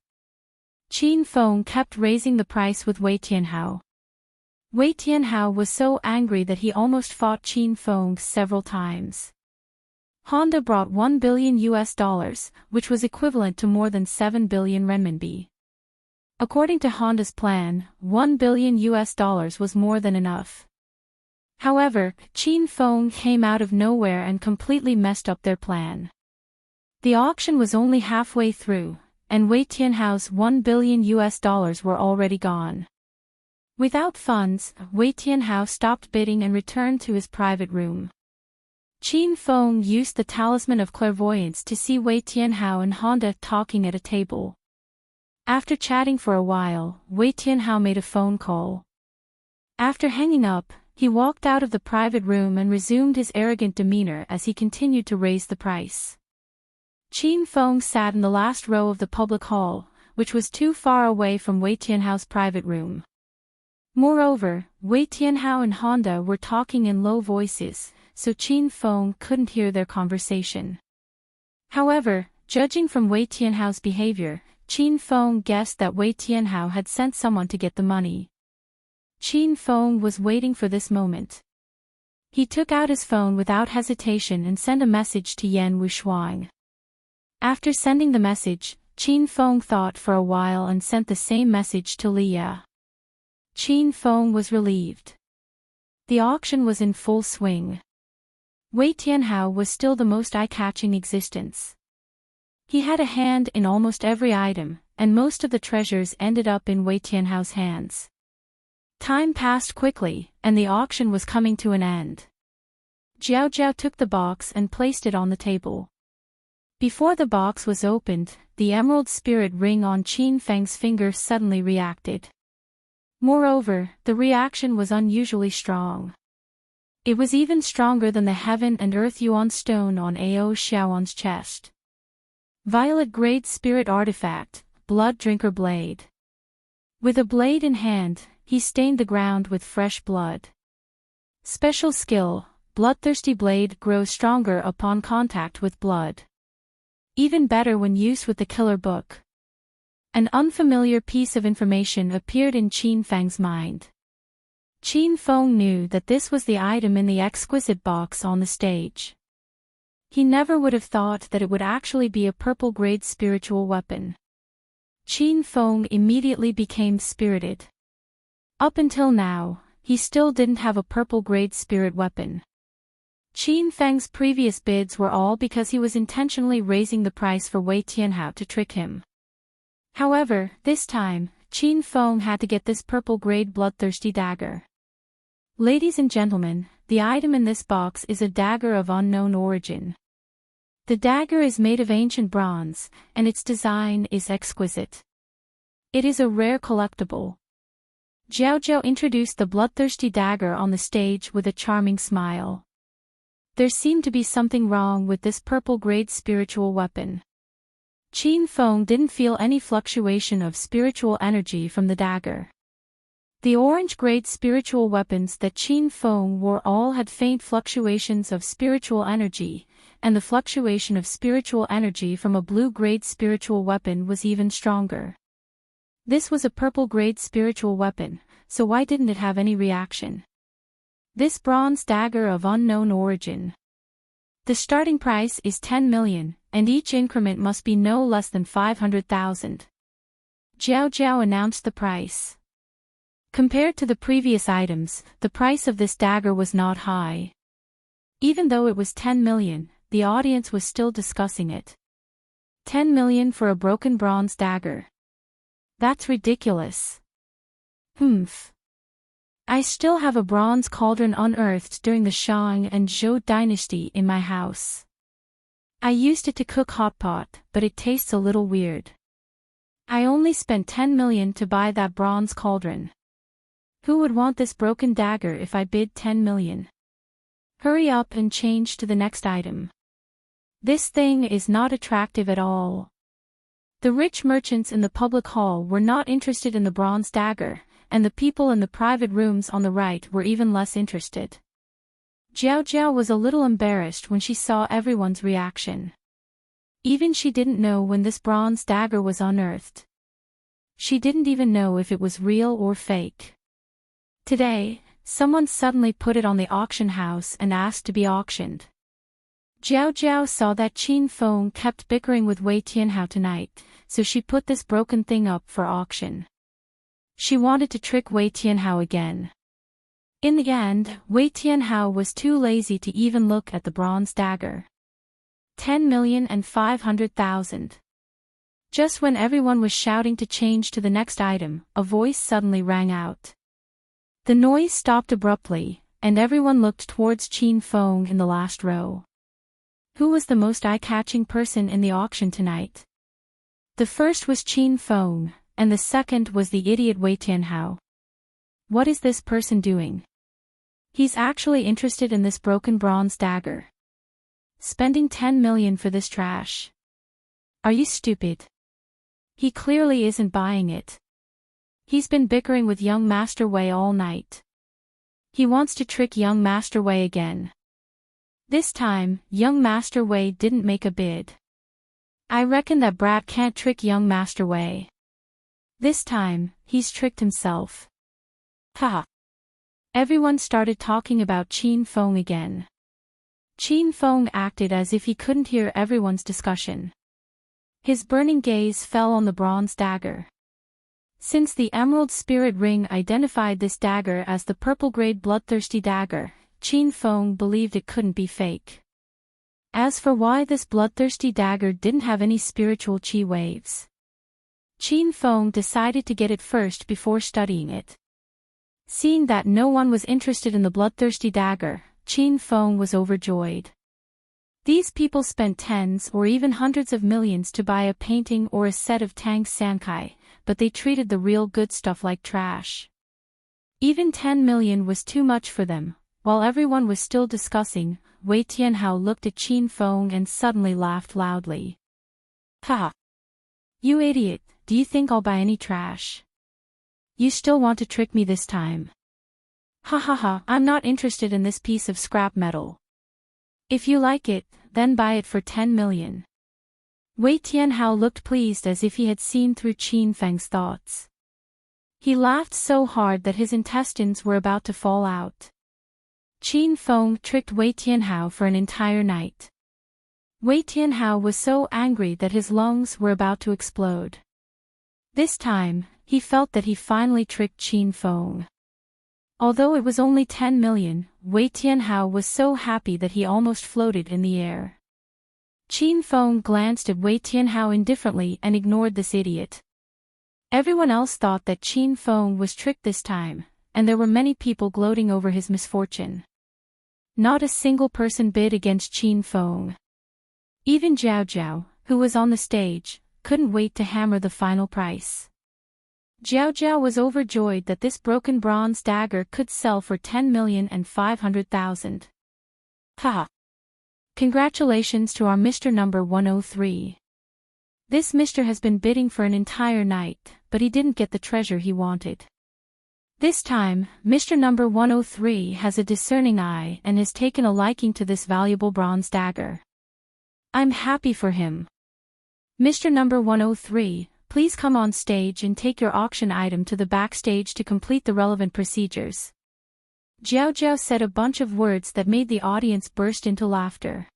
Qin Feng kept raising the price with Wei Tianhao. Wei Tianhao was so angry that he almost fought Qin Feng several times. Honda brought $1 billion, which was equivalent to more than 7 billion renminbi. According to Honda's plan, $1 billion was more than enough. However, Qin Feng came out of nowhere and completely messed up their plan. The auction was only halfway through, and Wei Tianhao's $1 billion were already gone. Without funds, Wei Tianhao stopped bidding and returned to his private room. Qin Feng used the talisman of clairvoyance to see Wei Tianhao and Honda talking at a table. After chatting for a while, Wei Tianhao made a phone call. After hanging up, he walked out of the private room and resumed his arrogant demeanor as he continued to raise the price. Qin Feng sat in the last row of the public hall, which was too far away from Wei Tianhao's private room. Moreover, Wei Tianhao and Honda were talking in low voices, so Qin Feng couldn't hear their conversation. However, judging from Wei Tianhao's behavior, Qin Feng guessed that Wei Tianhao had sent someone to get the money. Qin Feng was waiting for this moment. He took out his phone without hesitation and sent a message to Yan Wushuang. After sending the message, Qin Feng thought for a while and sent the same message to Liya. Qin Feng was relieved. The auction was in full swing. Wei Tianhao was still the most eye-catching existence. He had a hand in almost every item, and most of the treasures ended up in Wei Tianhao's hands. Time passed quickly, and the auction was coming to an end. Jiao Jiao took the box and placed it on the table. Before the box was opened, the emerald spirit ring on Qin Feng's finger suddenly reacted. Moreover, the reaction was unusually strong. It was even stronger than the heaven and earth yuan stone on Ao Xiaoan's chest. Violet Grade Spirit Artifact, Blood Drinker Blade. With a blade in hand, he stained the ground with fresh blood. Special skill, Bloodthirsty Blade grows stronger upon contact with blood. Even better when used with the killer book. An unfamiliar piece of information appeared in Qin Feng's mind. Qin Feng knew that this was the item in the exquisite box on the stage. He never would have thought that it would actually be a purple-grade spiritual weapon. Qin Feng immediately became spirited. Up until now, he still didn't have a purple-grade spirit weapon. Qin Feng's previous bids were all because he was intentionally raising the price for Wei Tianhao to trick him. However, this time, Qin Feng had to get this purple-grade bloodthirsty dagger. Ladies and gentlemen, the item in this box is a dagger of unknown origin. The dagger is made of ancient bronze, and its design is exquisite. It is a rare collectible. Jiao Jiao introduced the bloodthirsty dagger on the stage with a charming smile. There seemed to be something wrong with this purple-grade spiritual weapon. Qin Feng didn't feel any fluctuation of spiritual energy from the dagger. The orange-grade spiritual weapons that Qin Feng wore all had faint fluctuations of spiritual energy, and the fluctuation of spiritual energy from a blue-grade spiritual weapon was even stronger. This was a purple-grade spiritual weapon, so why didn't it have any reaction? This bronze dagger of unknown origin. The starting price is 10 million, and each increment must be no less than 500,000. Jiao Jiao announced the price. Compared to the previous items, the price of this dagger was not high. Even though it was 10 million, the audience was still discussing it. 10 million for a broken bronze dagger. That's ridiculous. Humph. I still have a bronze cauldron unearthed during the Shang and Zhou dynasty in my house. I used it to cook hot pot, but it tastes a little weird. I only spent 10 million to buy that bronze cauldron. Who would want this broken dagger if I bid 10 million? Hurry up and change to the next item. This thing is not attractive at all. The rich merchants in the public hall were not interested in the bronze dagger, and the people in the private rooms on the right were even less interested. Jiao Jiao was a little embarrassed when she saw everyone's reaction. Even she didn't know when this bronze dagger was unearthed. She didn't even know if it was real or fake. Today, someone suddenly put it on the auction house and asked to be auctioned. Jiao Jiao saw that Qin Feng kept bickering with Wei Tianhao tonight, so she put this broken thing up for auction. She wanted to trick Wei Tianhao again. In the end, Wei Tianhao was too lazy to even look at the bronze dagger. 10,500,000. Just when everyone was shouting to change to the next item, a voice suddenly rang out. The noise stopped abruptly, and everyone looked towards Qin Feng in the last row. Who was the most eye-catching person in the auction tonight? The first was Qin Feng, and the second was the idiot Wei Tianhao. What is this person doing? He's actually interested in this broken bronze dagger. Spending 10 million for this trash. Are you stupid? He clearly isn't buying it. He's been bickering with young Master Wei all night. He wants to trick young Master Wei again. This time, young Master Wei didn't make a bid. I reckon that brat can't trick young Master Wei. This time, he's tricked himself. Haha. Everyone started talking about Qin Feng again. Qin Feng acted as if he couldn't hear everyone's discussion. His burning gaze fell on the bronze dagger. Since the Emerald Spirit Ring identified this dagger as the purple-grade bloodthirsty dagger, Qin Feng believed it couldn't be fake. As for why this bloodthirsty dagger didn't have any spiritual qi waves, Qin Feng decided to get it first before studying it. Seeing that no one was interested in the bloodthirsty dagger, Qin Feng was overjoyed. These people spent tens or even hundreds of millions to buy a painting or a set of Tang's Sankai, but they treated the real good stuff like trash. Even 10 million was too much for them. While everyone was still discussing, Wei Tianhao looked at Qin Feng and suddenly laughed loudly. Ha! You idiot, do you think I'll buy any trash? You still want to trick me this time? Ha ha ha, I'm not interested in this piece of scrap metal. If you like it, then buy it for 10 million. Wei Tianhao looked pleased as if he had seen through Qin Feng's thoughts. He laughed so hard that his intestines were about to fall out. Qin Feng tricked Wei Tianhao for an entire night. Wei Tianhao was so angry that his lungs were about to explode. This time, he felt that he finally tricked Qin Feng. Although it was only 10 million, Wei Tianhao was so happy that he almost floated in the air. Qin Feng glanced at Wei Tianhao indifferently and ignored this idiot. Everyone else thought that Qin Feng was tricked this time, and there were many people gloating over his misfortune. Not a single person bid against Qin Feng. Even Jiao Jiao, who was on the stage, couldn't wait to hammer the final price. Jiao Jiao was overjoyed that this broken bronze dagger could sell for 10,500,000. Haha! Congratulations to our Mr. Number 103. This Mr. has been bidding for an entire night, but he didn't get the treasure he wanted. This time, Mr. Number 103 has a discerning eye and has taken a liking to this valuable bronze dagger. I'm happy for him. Mr. Number 103, please come on stage and take your auction item to the backstage to complete the relevant procedures. Jiao Jiao said a bunch of words that made the audience burst into laughter.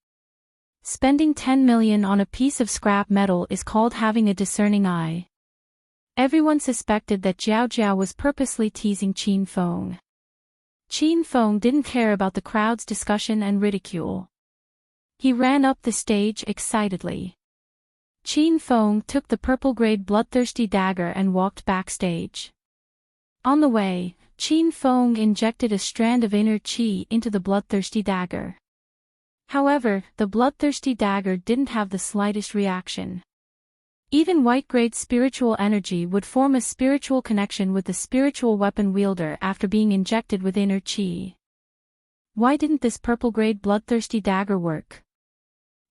Spending 10 million on a piece of scrap metal is called having a discerning eye. Everyone suspected that Jiao Jiao was purposely teasing Qin Feng. Qin Feng didn't care about the crowd's discussion and ridicule. He ran up the stage excitedly. Qin Feng took the purple-grade bloodthirsty dagger and walked backstage. On the way, Qin Feng injected a strand of inner qi into the bloodthirsty dagger. However, the bloodthirsty dagger didn't have the slightest reaction. Even white-grade spiritual energy would form a spiritual connection with the spiritual weapon wielder after being injected with inner qi. Why didn't this purple-grade bloodthirsty dagger work?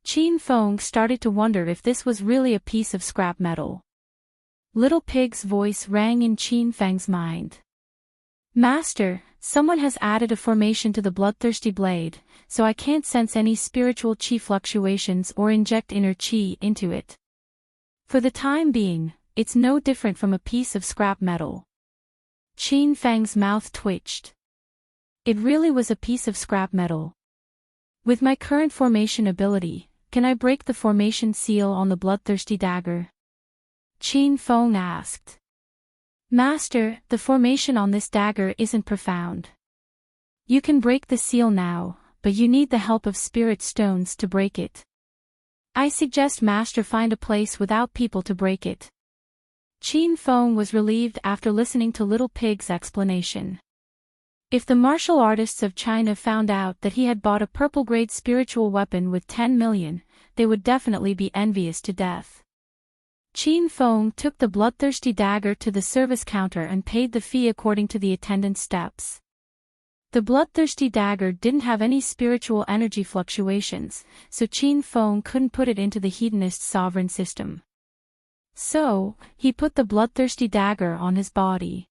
Qin Feng started to wonder if this was really a piece of scrap metal. Little Pig's voice rang in Qin Feng's mind. Master, someone has added a formation to the bloodthirsty blade, so I can't sense any spiritual qi fluctuations or inject inner qi into it. For the time being, it's no different from a piece of scrap metal. Qin Feng's mouth twitched. It really was a piece of scrap metal. With my current formation ability, can I break the formation seal on the bloodthirsty dagger? Qin Feng asked. Master, the formation on this dagger isn't profound. You can break the seal now, but you need the help of spirit stones to break it. I suggest Master find a place without people to break it. Qin Feng was relieved after listening to Little Pig's explanation. If the martial artists of China found out that he had bought a purple-grade spiritual weapon with 10 million, they would definitely be envious to death. Qin Feng took the bloodthirsty dagger to the service counter and paid the fee according to the attendant's steps. The bloodthirsty dagger didn't have any spiritual energy fluctuations, so Qin Feng couldn't put it into the Hedonist sovereign system. So, he put the bloodthirsty dagger on his body.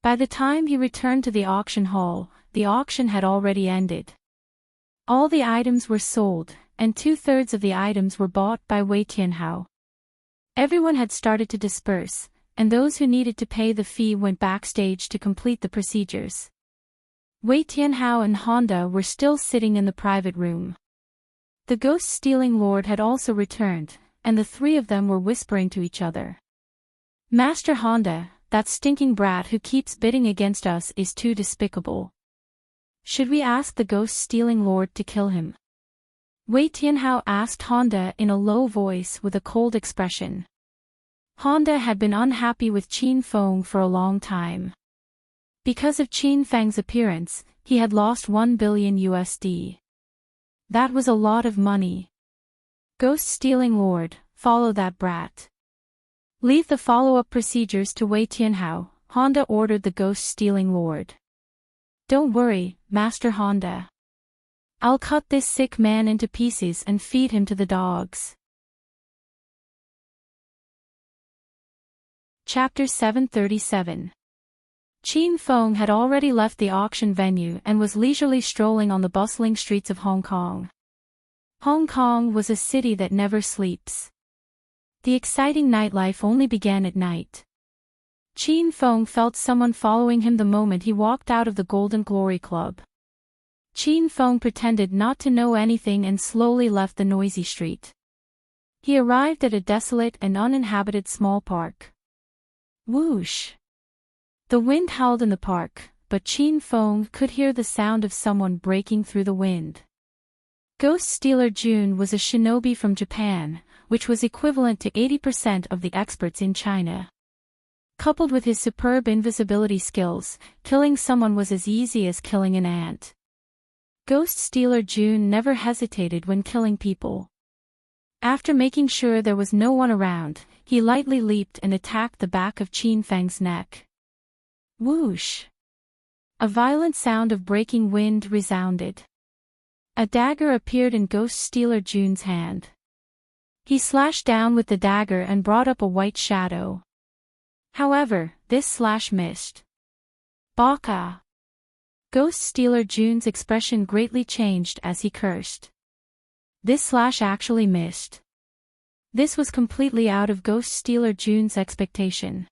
By the time he returned to the auction hall, the auction had already ended. All the items were sold, and 2/3 of the items were bought by Wei Tianhao. Everyone had started to disperse, and those who needed to pay the fee went backstage to complete the procedures. Wei Tianhao and Honda were still sitting in the private room. The ghost-stealing lord had also returned, and the three of them were whispering to each other. Master Honda, that stinking brat who keeps bidding against us is too despicable. Should we ask the ghost-stealing lord to kill him? Wei Tianhao asked Honda in a low voice with a cold expression. Honda had been unhappy with Qin Feng for a long time. Because of Qin Feng's appearance, he had lost 1 billion USD. That was a lot of money. Ghost-stealing lord, follow that brat. Leave the follow-up procedures to Wei Tianhao, Honda ordered the ghost-stealing lord. Don't worry, Master Honda. I'll cut this sick man into pieces and feed him to the dogs. Chapter 737. Qin Feng had already left the auction venue and was leisurely strolling on the bustling streets of Hong Kong. Hong Kong was a city that never sleeps. The exciting nightlife only began at night. Qin Feng felt someone following him the moment he walked out of the Golden Glory Club. Qin Feng pretended not to know anything and slowly left the noisy street. He arrived at a desolate and uninhabited small park. Whoosh! The wind howled in the park, but Qin Feng could hear the sound of someone breaking through the wind. Ghost Stealer Jun was a shinobi from Japan, which was equivalent to 80% of the experts in China. Coupled with his superb invisibility skills, killing someone was as easy as killing an ant. Ghost Stealer Jun never hesitated when killing people. After making sure there was no one around, he lightly leaped and attacked the back of Qin Feng's neck. Whoosh! A violent sound of breaking wind resounded. A dagger appeared in Ghost Stealer Jun's hand. He slashed down with the dagger and brought up a white shadow. However, this slash missed. Baka! Ghost Stealer Jun's expression greatly changed as he cursed. This slash actually missed. This was completely out of Ghost Stealer Jun's expectation.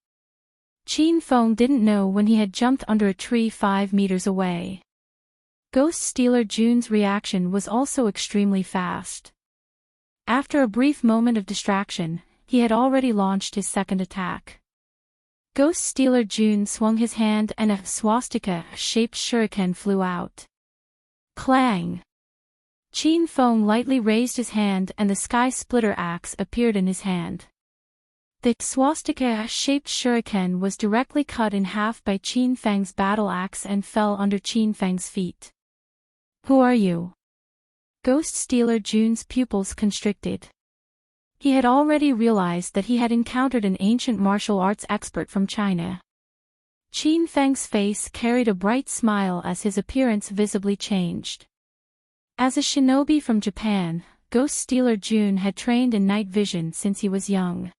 Qin Feng didn't know when he had jumped under a tree 5 meters away. Ghost Stealer Jun's reaction was also extremely fast. After a brief moment of distraction, he had already launched his second attack. Ghost Stealer Jun swung his hand and a swastika-shaped shuriken flew out. Clang! Qin Feng lightly raised his hand and the Sky Splitter axe appeared in his hand. The swastika-shaped shuriken was directly cut in half by Qin Feng's battle axe and fell under Qin Feng's feet. Who are you? Ghost Stealer Jun's pupils constricted. He had already realized that he had encountered an ancient martial arts expert from China. Qin Feng's face carried a bright smile as his appearance visibly changed. As a shinobi from Japan, Ghost Stealer Jun had trained in night vision since he was young.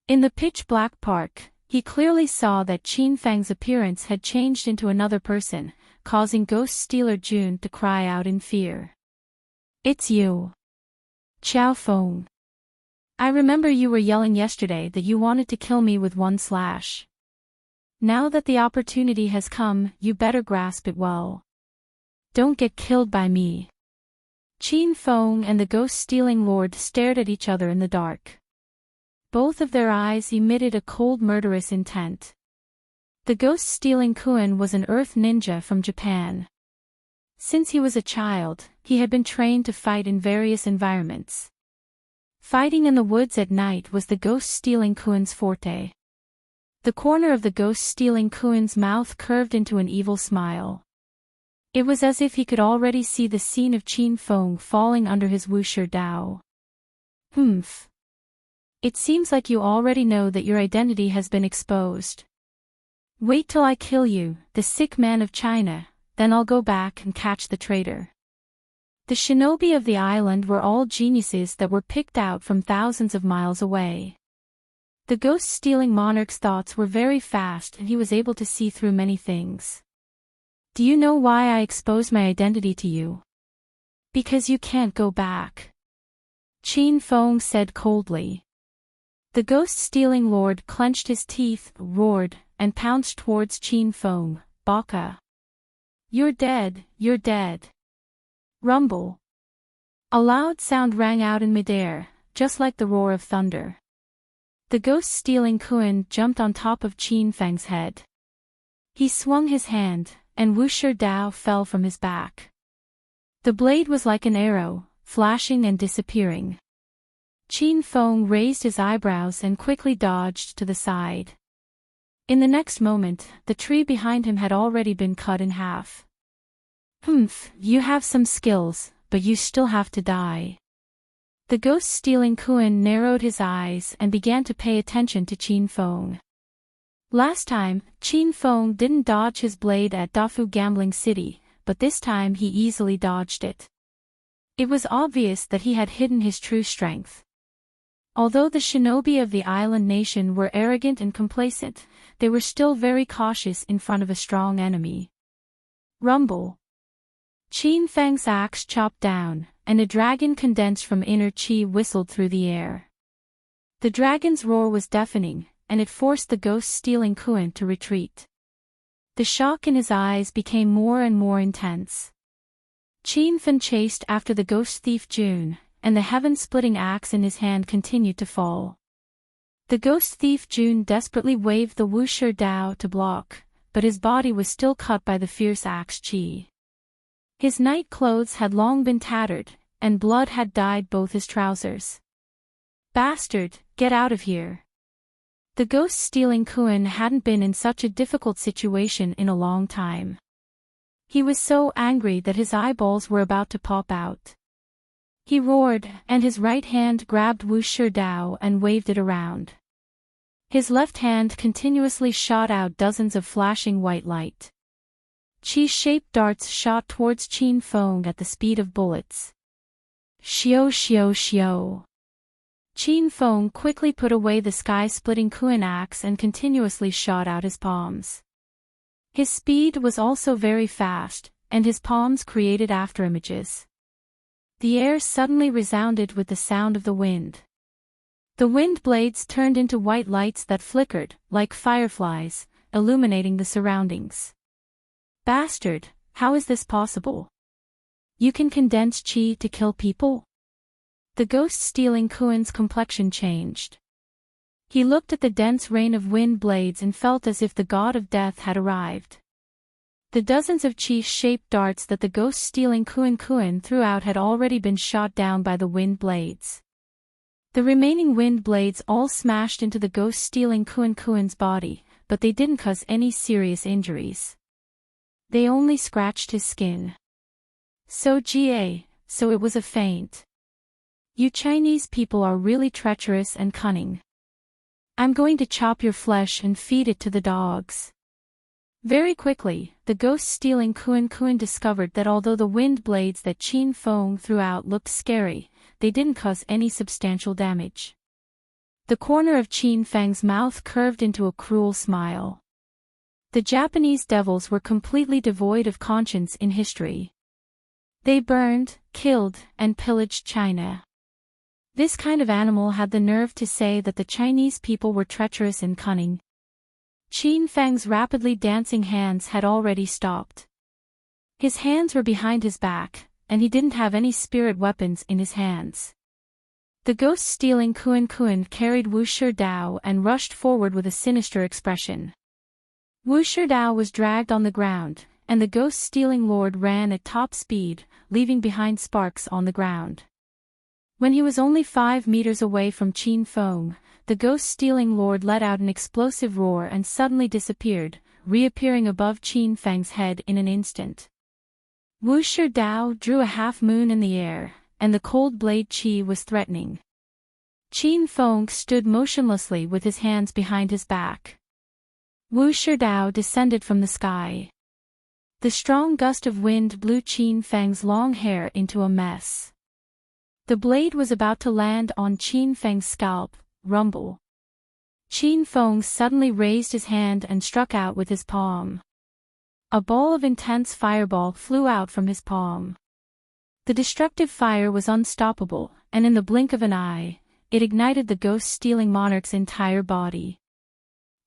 In the pitch-black park, he clearly saw that Qin Feng's appearance had changed into another person, causing Ghost Stealer Jun to cry out in fear. It's you. Qiao Feng. I remember you were yelling yesterday that you wanted to kill me with one slash. Now that the opportunity has come, you better grasp it well. Don't get killed by me. Qin Feng and the ghost-stealing lord stared at each other in the dark. Both of their eyes emitted a cold murderous intent. The ghost-stealing Kun was an earth ninja from Japan. Since he was a child, he had been trained to fight in various environments. Fighting in the woods at night was the ghost-stealing Kun's forte. The corner of the ghost-stealing Kun's mouth curved into an evil smile. It was as if he could already see the scene of Qin Feng falling under his Wushi Dao. Humph. It seems like you already know that your identity has been exposed. Wait till I kill you, the sick man of China, then I'll go back and catch the traitor. The shinobi of the island were all geniuses that were picked out from thousands of miles away. The ghost-stealing monarch's thoughts were very fast and he was able to see through many things. Do you know why I exposed my identity to you? Because you can't go back. Qin Feng said coldly. The ghost-stealing lord clenched his teeth, roared, and pounced towards Qin Feng. Baka. You're dead, you're dead. Rumble. A loud sound rang out in midair, just like the roar of thunder. The ghost-stealing Kuan jumped on top of Qin Feng's head. He swung his hand, and Wushi Dao fell from his back. The blade was like an arrow, flashing and disappearing. Qin Feng raised his eyebrows and quickly dodged to the side. In the next moment, the tree behind him had already been cut in half. "Humph, you have some skills, but you still have to die." The ghost-stealing Kuan narrowed his eyes and began to pay attention to Qin Feng. Last time, Qin Feng didn't dodge his blade at Dafu Gambling City, but this time he easily dodged it. It was obvious that he had hidden his true strength. Although the shinobi of the island nation were arrogant and complacent, they were still very cautious in front of a strong enemy. Rumble. Qin Feng's axe chopped down, and a dragon condensed from inner chi whistled through the air. The dragon's roar was deafening, and it forced the ghost-stealing Kuan to retreat. The shock in his eyes became more and more intense. Qin Feng chased after the ghost thief Jun, and the heaven-splitting axe in his hand continued to fall. The ghost thief Jun desperately waved the Wushi Dao to block, but his body was still cut by the fierce axe chi. His night clothes had long been tattered, and blood had dyed both his trousers. "Bastard, get out of here." The ghost-stealing Kuan hadn't been in such a difficult situation in a long time. He was so angry that his eyeballs were about to pop out. He roared, and his right hand grabbed Wushi Dao and waved it around. His left hand continuously shot out dozens of flashing white light. Chi-shaped darts shot towards Qin Feng at the speed of bullets. Xiao xiao xiao. Qin Feng quickly put away the sky-splitting Kuan axe and continuously shot out his palms. His speed was also very fast, and his palms created afterimages. The air suddenly resounded with the sound of the wind. The wind blades turned into white lights that flickered, like fireflies, illuminating the surroundings. "Bastard, how is this possible? You can condense chi to kill people?" The ghost-stealing Kuan's complexion changed. He looked at the dense rain of wind blades and felt as if the god of death had arrived. The dozens of chi-shaped darts that the ghost-stealing Kuan threw out had already been shot down by the wind blades. The remaining wind blades all smashed into the ghost-stealing Kuan's body, but they didn't cause any serious injuries. They only scratched his skin. So it was a feint. You Chinese people are really treacherous and cunning. I'm going to chop your flesh and feed it to the dogs. Very quickly, the ghost-stealing Kuan discovered that although the wind blades that Qin Feng threw out looked scary, they didn't cause any substantial damage. The corner of Qin Feng's mouth curved into a cruel smile. The Japanese devils were completely devoid of conscience in history. They burned, killed, and pillaged China. This kind of animal had the nerve to say that the Chinese people were treacherous and cunning. Qin Feng's rapidly dancing hands had already stopped. His hands were behind his back, and he didn't have any spirit weapons in his hands. The ghost-stealing Kuan carried Wushi Dao and rushed forward with a sinister expression. Wushi Dao was dragged on the ground, and the ghost-stealing lord ran at top speed, leaving behind sparks on the ground. When he was only 5 meters away from Qin Feng, the ghost-stealing lord let out an explosive roar and suddenly disappeared, reappearing above Qin Feng's head in an instant. Wushi Dao drew a half-moon in the air, and the cold blade chi was threatening. Qin Feng stood motionlessly with his hands behind his back. Wushi Dao descended from the sky. The strong gust of wind blew Qin Feng's long hair into a mess. The blade was about to land on Qin Feng's scalp. Rumble. Qin Feng suddenly raised his hand and struck out with his palm. A ball of intense fireball flew out from his palm. The destructive fire was unstoppable, and in the blink of an eye, it ignited the ghost-stealing monarch's entire body.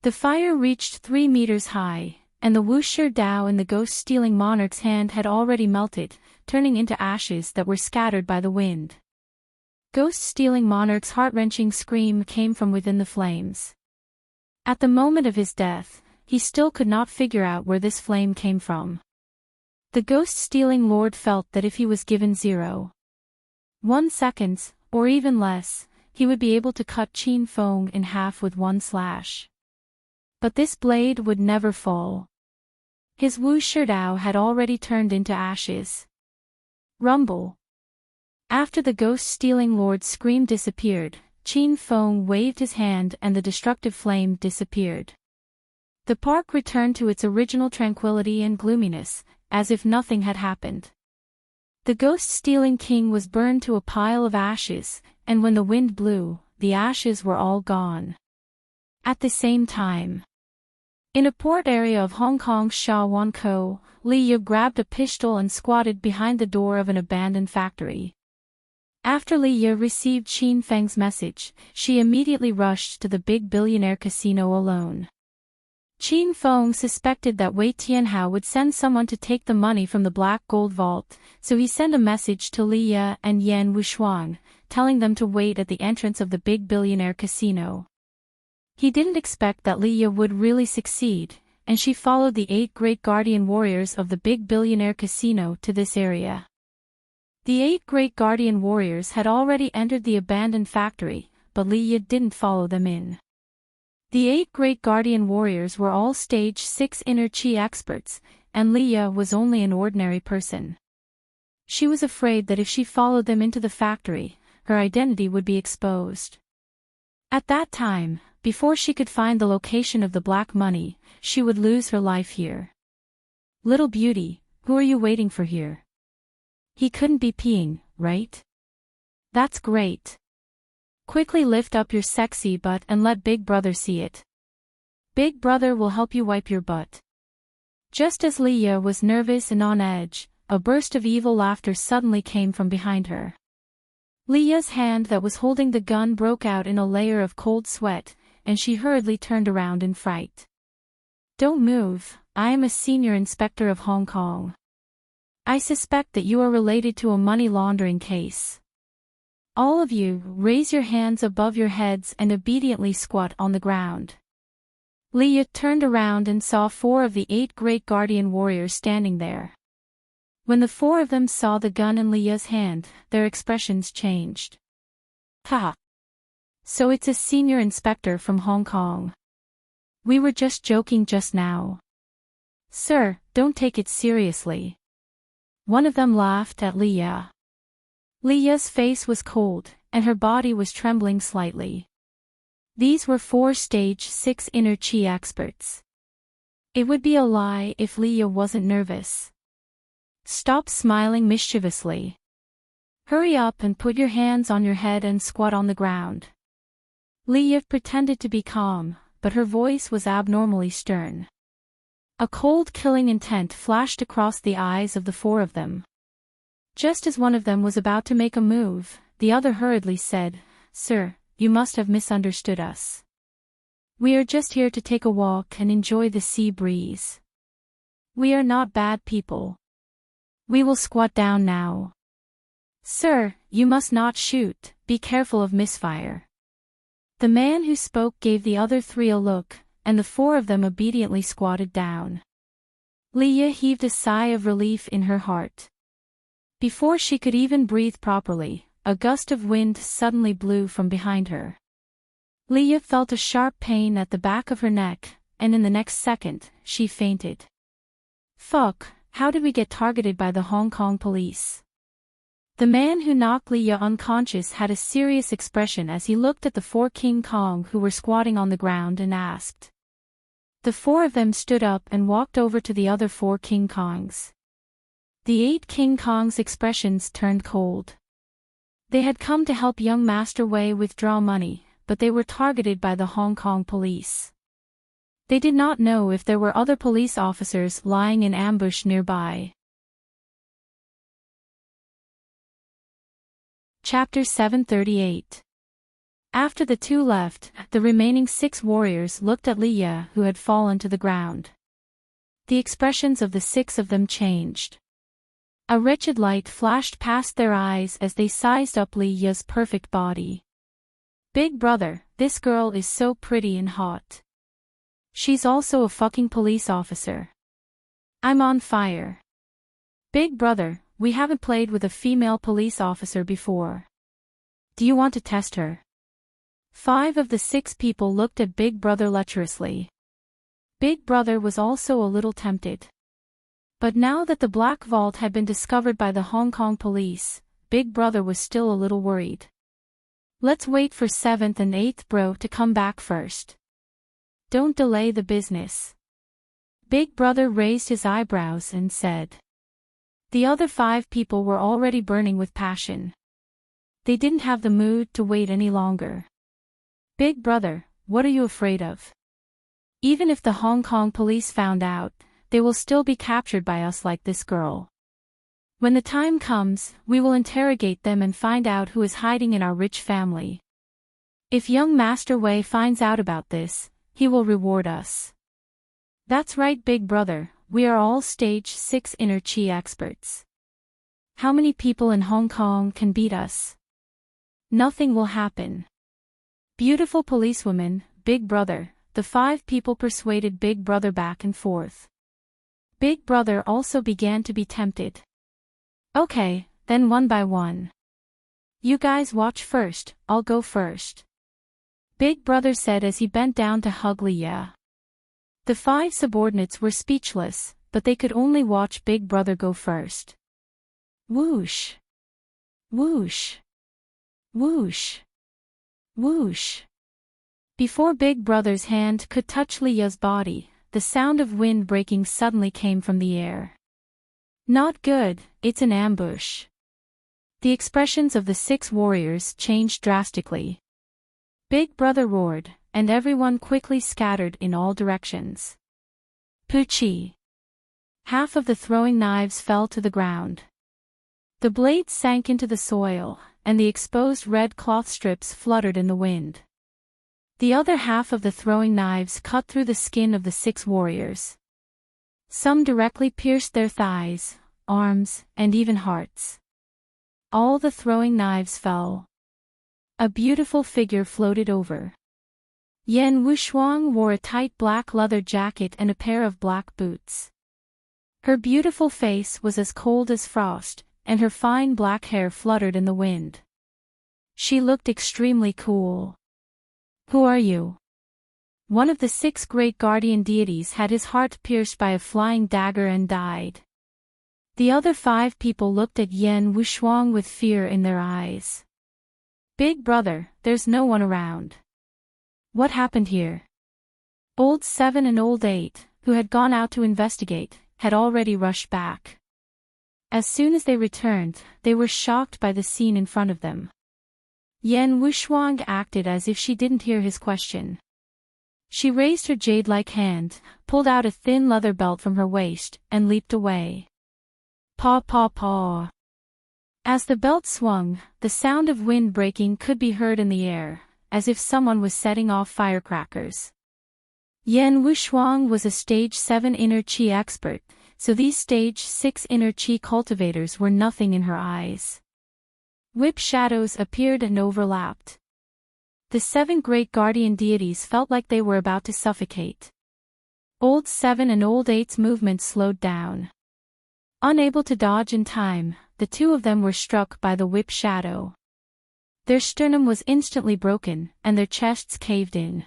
The fire reached 3 meters high, and the Wuxia Dao in the ghost-stealing monarch's hand had already melted, turning into ashes that were scattered by the wind. Ghost-stealing monarch's heart-wrenching scream came from within the flames. At the moment of his death, he still could not figure out where this flame came from. The ghost-stealing lord felt that if he was given 0.1 seconds, or even less, he would be able to cut Qin Feng in half with one slash. But this blade would never fall. His Wuxia Dao had already turned into ashes. Rumble. After the ghost-stealing lord's scream disappeared, Qin Feng waved his hand and the destructive flame disappeared. The park returned to its original tranquility and gloominess, as if nothing had happened. The ghost-stealing king was burned to a pile of ashes, and when the wind blew, the ashes were all gone. At the same time, in a port area of Hong Kong's Sha Wan Ko, Li Yu grabbed a pistol and squatted behind the door of an abandoned factory. After Li Yu received Qin Feng's message, she immediately rushed to the big billionaire casino alone. Qin Feng suspected that Wei Tianhao would send someone to take the money from the black gold vault, so he sent a message to Li Yu and Yan Wushuang, telling them to wait at the entrance of the big billionaire casino. He didn't expect that Li Yu would really succeed, and she followed the 8 great guardian warriors of the big billionaire casino to this area. The 8 great guardian warriors had already entered the abandoned factory, but Li Yu didn't follow them in. The 8 great guardian warriors were all stage 6 inner chi experts, and Li Yu was only an ordinary person. She was afraid that if she followed them into the factory, her identity would be exposed. At that time, before she could find the location of the black money, she would lose her life here. Little beauty, who are you waiting for here? He couldn't be peeing, right? That's great. Quickly lift up your sexy butt and let Big Brother see it. Big Brother will help you wipe your butt. Just as Li Yu was nervous and on edge, a burst of evil laughter suddenly came from behind her. Li Yu's hand that was holding the gun broke out in a layer of cold sweat, and she hurriedly turned around in fright. Don't move, I am a senior inspector of Hong Kong. I suspect that you are related to a money laundering case. All of you, raise your hands above your heads and obediently squat on the ground. Li Yu turned around and saw 4 of the 8 great guardian warriors standing there. When the 4 of them saw the gun in Li Yu's hand, their expressions changed. Ha! So it's a senior inspector from Hong Kong. We were just joking just now. Sir, don't take it seriously. One of them laughed at Li Yu. Li Yu's face was cold, and her body was trembling slightly. These were 4 stage 6 inner chi experts. It would be a lie if Li Yu wasn't nervous. Stop smiling mischievously. Hurry up and put your hands on your head and squat on the ground. Li Yu pretended to be calm, but her voice was abnormally stern. A cold killing intent flashed across the eyes of the 4 of them. Just as one of them was about to make a move, the other hurriedly said, Sir, you must have misunderstood us. We are just here to take a walk and enjoy the sea breeze. We are not bad people. We will squat down now. Sir, you must not shoot, be careful of misfire. The man who spoke gave the other 3 a look, and the 4 of them obediently squatted down. Li Yu heaved a sigh of relief in her heart. Before she could even breathe properly, a gust of wind suddenly blew from behind her. Li Yu felt a sharp pain at the back of her neck, and in the next second, she fainted. Fuck, how did we get targeted by the Hong Kong police? The man who knocked Li Yu unconscious had a serious expression as he looked at the 4 King Kong who were squatting on the ground and asked. The 4 of them stood up and walked over to the other 4 King Kongs. The 8 King Kong's expressions turned cold. They had come to help young Master Wei withdraw money, but they were targeted by the Hong Kong police. They did not know if there were other police officers lying in ambush nearby. Chapter 738. After the 2 left, the remaining 6 warriors looked at Li Yu who had fallen to the ground. The expressions of the six of them changed. A wretched light flashed past their eyes as they sized up Leah's perfect body. Big brother, this girl is so pretty and hot. She's also a fucking police officer. I'm on fire. Big brother, we haven't played with a female police officer before. Do you want to test her? 5 of the 6 people looked at Big Brother lecherously. Big Brother was also a little tempted. But now that the Black Vault had been discovered by the Hong Kong police, Big Brother was still a little worried. Let's wait for 7th and 8th bro to come back first. Don't delay the business. Big Brother raised his eyebrows and said. The other 5 people were already burning with passion. They didn't have the mood to wait any longer. Big brother, what are you afraid of? Even if the Hong Kong police found out, they will still be captured by us like this girl. When the time comes, we will interrogate them and find out who is hiding in our rich family. If young Master Wei finds out about this, he will reward us. That's right, big brother, we are all stage 6 inner chi experts. How many people in Hong Kong can beat us? Nothing will happen. Beautiful policewoman, Big Brother, the 5 people persuaded Big Brother back and forth. Big Brother also began to be tempted. Okay, then one by one. You guys watch first, I'll go first. Big Brother said as he bent down to hug Leah. The 5 subordinates were speechless, but they could only watch Big Brother go first. Whoosh! Whoosh! Whoosh! Whoosh! Before Big Brother's hand could touch Leah's body, the sound of wind breaking suddenly came from the air. Not good, it's an ambush. The expressions of the 6 warriors changed drastically. Big Brother roared, and everyone quickly scattered in all directions. Poochie! Half of the throwing knives fell to the ground. The blades sank into the soil, and the exposed red cloth strips fluttered in the wind. The other half of the throwing knives cut through the skin of the 6 warriors. Some directly pierced their thighs, arms, and even hearts. All the throwing knives fell. A beautiful figure floated over. Yan Wushuang wore a tight black leather jacket and a pair of black boots. Her beautiful face was as cold as frost, and her fine black hair fluttered in the wind. She looked extremely cool. Who are you? One of the 6 great guardian deities had his heart pierced by a flying dagger and died. The other 5 people looked at Yan Wushuang with fear in their eyes. Big brother, there's no one around. What happened here? Old 7 and Old 8, who had gone out to investigate, had already rushed back. As soon as they returned, they were shocked by the scene in front of them. Yan Wushuang acted as if she didn't hear his question. She raised her jade-like hand, pulled out a thin leather belt from her waist, and leaped away. Paw paw paw. As the belt swung, the sound of wind breaking could be heard in the air, as if someone was setting off firecrackers. Yan Wushuang was a stage 7 inner chi expert, so these stage 6 inner chi cultivators were nothing in her eyes. Whip shadows appeared and overlapped. The 7 great guardian deities felt like they were about to suffocate. Old 7 and Old 8's movement slowed down. Unable to dodge in time, the 2 of them were struck by the whip shadow. Their sternum was instantly broken, and their chests caved in.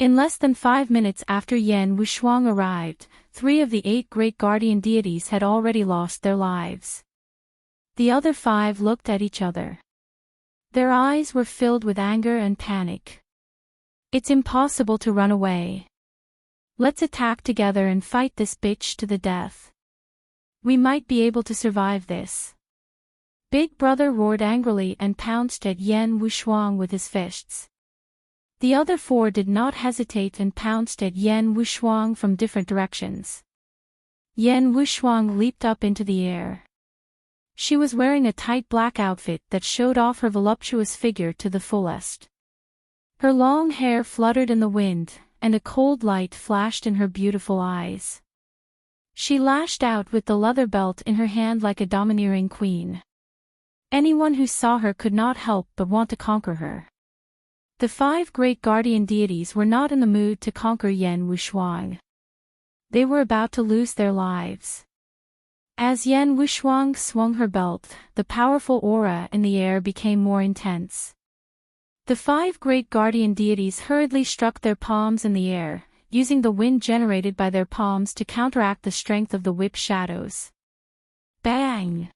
In less than 5 minutes after Yan Wushuang arrived, 3 of the 8 great guardian deities had already lost their lives. The other 5 looked at each other. Their eyes were filled with anger and panic. It's impossible to run away. Let's attack together and fight this bitch to the death. We might be able to survive this. Big Brother roared angrily and pounced at Yan Wushuang with his fists. The other 4 did not hesitate and pounced at Yan Wushuang from different directions. Yan Wushuang leaped up into the air. She was wearing a tight black outfit that showed off her voluptuous figure to the fullest. Her long hair fluttered in the wind, and a cold light flashed in her beautiful eyes. She lashed out with the leather belt in her hand like a domineering queen. Anyone who saw her could not help but want to conquer her. The 5 great guardian deities were not in the mood to conquer Yan Wushuang. They were about to lose their lives. As Yan Wushuang swung her belt, the powerful aura in the air became more intense. The 5 great guardian deities hurriedly struck their palms in the air, using the wind generated by their palms to counteract the strength of the whip shadows. Bang!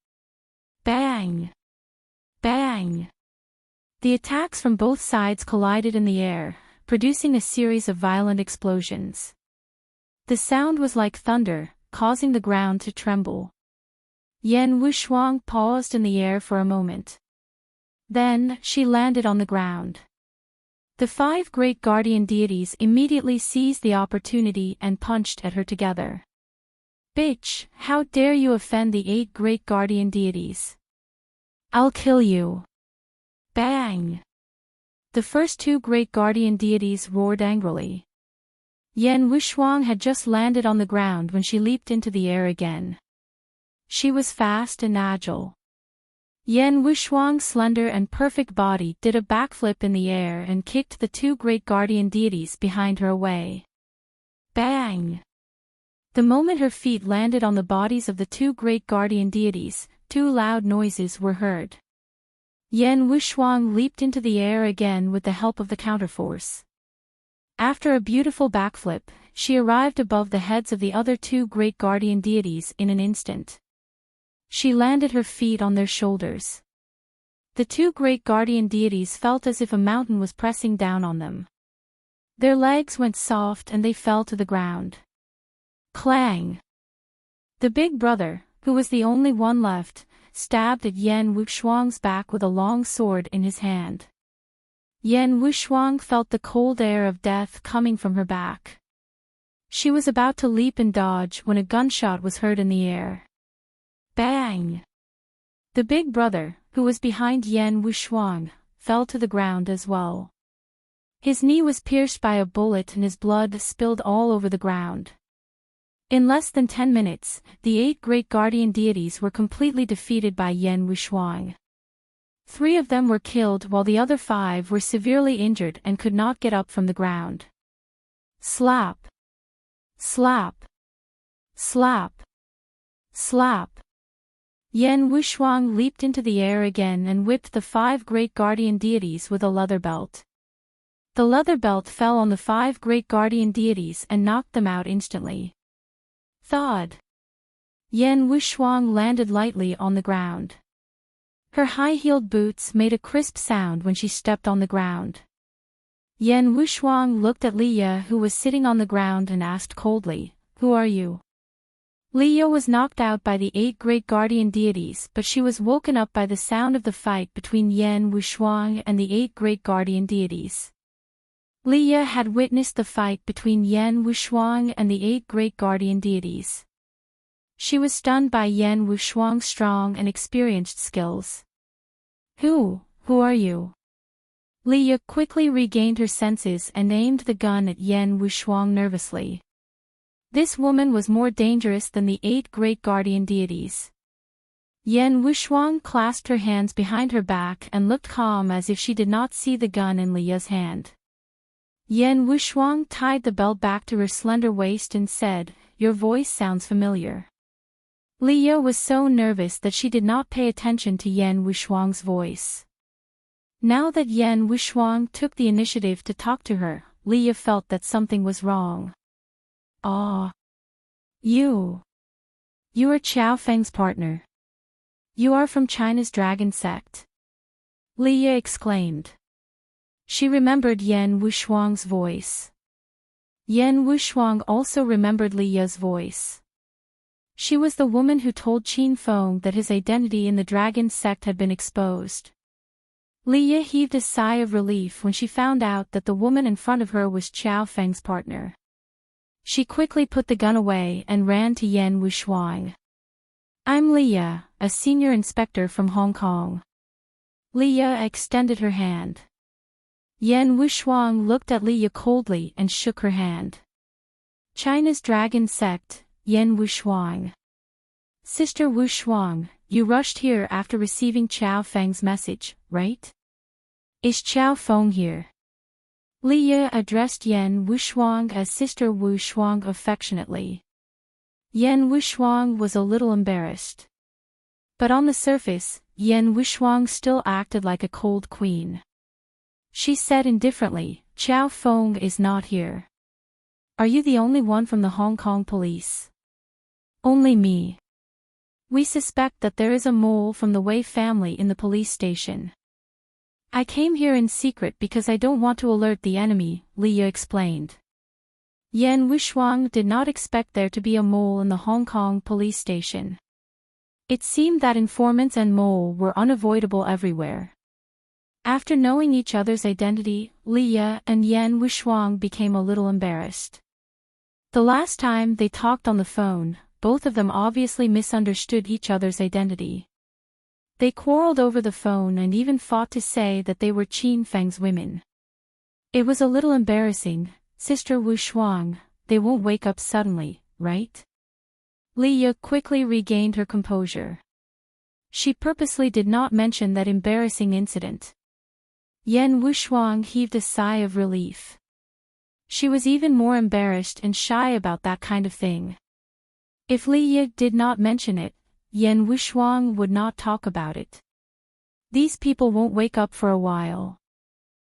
Bang! Bang! The attacks from both sides collided in the air, producing a series of violent explosions. The sound was like thunder, causing the ground to tremble. Yan Wushuang paused in the air for a moment. Then, she landed on the ground. The 5 great guardian deities immediately seized the opportunity and punched at her together. Bitch, how dare you offend the 8 great guardian deities? I'll kill you. Bang! The first 2 great guardian deities roared angrily. Yan Wushuang had just landed on the ground when she leaped into the air again. She was fast and agile. Yan Wushuang's slender and perfect body did a backflip in the air and kicked the 2 great guardian deities behind her away. Bang! The moment her feet landed on the bodies of the 2 great guardian deities, 2 loud noises were heard. Yan Wushuang leaped into the air again with the help of the counterforce. After a beautiful backflip, she arrived above the heads of the other 2 great guardian deities in an instant. She landed her feet on their shoulders. The 2 great guardian deities felt as if a mountain was pressing down on them. Their legs went soft and they fell to the ground. Clang! The big brother, who was the only one left, stabbed at Yan Wushuang's back with a long sword in his hand. Yan Wushuang felt the cold air of death coming from her back. She was about to leap and dodge when a gunshot was heard in the air. Bang! The big brother, who was behind Yan Wushuang, fell to the ground as well. His knee was pierced by a bullet and his blood spilled all over the ground. In less than 10 minutes, the 8 great guardian deities were completely defeated by Yan Wushuang. 3 of them were killed while the other 5 were severely injured and could not get up from the ground. Slap! Slap! Slap! Slap! Yan Wushuang leaped into the air again and whipped the 5 great guardian deities with a leather belt. The leather belt fell on the 5 great guardian deities and knocked them out instantly. Thud! Yan Wushuang landed lightly on the ground. Her high-heeled boots made a crisp sound when she stepped on the ground. Yan Wushuang looked at Liya, who was sitting on the ground, and asked coldly, "Who are you?" Liya was knocked out by the 8 great guardian deities, but she was woken up by the sound of the fight between Yan Wushuang and the 8 great guardian deities. Liya had witnessed the fight between Yan Wushuang and the 8 great guardian deities. She was stunned by Yan Wushuang's strong and experienced skills. Who are you?" Liya quickly regained her senses and aimed the gun at Yan Wushuang nervously. This woman was more dangerous than the 8 great guardian deities. Yan Wushuang clasped her hands behind her back and looked calm as if she did not see the gun in Liya's hand. Yan Wushuang tied the belt back to her slender waist and said, "Your voice sounds familiar." Liya was so nervous that she did not pay attention to Yan Wushuang's voice. Now that Yan Wushuang took the initiative to talk to her, Liya felt that something was wrong. "Ah! You are Qiao Feng's partner. You are from China's dragon sect," Liya exclaimed. She remembered Yan Wushuang's voice. Yan Wushuang also remembered Liya's voice. She was the woman who told Qin Feng that his identity in the dragon sect had been exposed. Liya heaved a sigh of relief when she found out that the woman in front of her was Qiao Feng's partner. She quickly put the gun away and ran to Yan Wushuang. "I'm Liya, a senior inspector from Hong Kong." Liya extended her hand. Yan Wushuang looked at Liya coldly and shook her hand. "China's dragon sect, Yen Wushuang. Sister Wushuang, you rushed here after receiving Qiao Feng's message, right? Is Qiao Feng here? Li Ye addressed Yen Wushuang as Sister Wushuang affectionately. Yen Wushuang was a little embarrassed. But on the surface, Yen Wushuang still acted like a cold queen. She said indifferently, Qiao Feng is not here. Are you the only one from the Hong Kong police? Only me. We suspect that there is a mole from the Wei family in the police station. I came here in secret because I don't want to alert the enemy, Li Ye explained. Yen Wushuang did not expect there to be a mole in the Hong Kong police station. It seemed that informants and mole were unavoidable everywhere. After knowing each other's identity, Li Ye and Yen Wushuang became a little embarrassed. The last time they talked on the phone, both of them obviously misunderstood each other's identity. They quarreled over the phone and even fought to say that they were Qin Feng's women. It was a little embarrassing. Sister Wushuang, they won't wake up suddenly, right? Li Ye quickly regained her composure. She purposely did not mention that embarrassing incident. Yen Wushuang heaved a sigh of relief. She was even more embarrassed and shy about that kind of thing. If Li Ye did not mention it, Yen Wushuang would not talk about it. These people won't wake up for a while.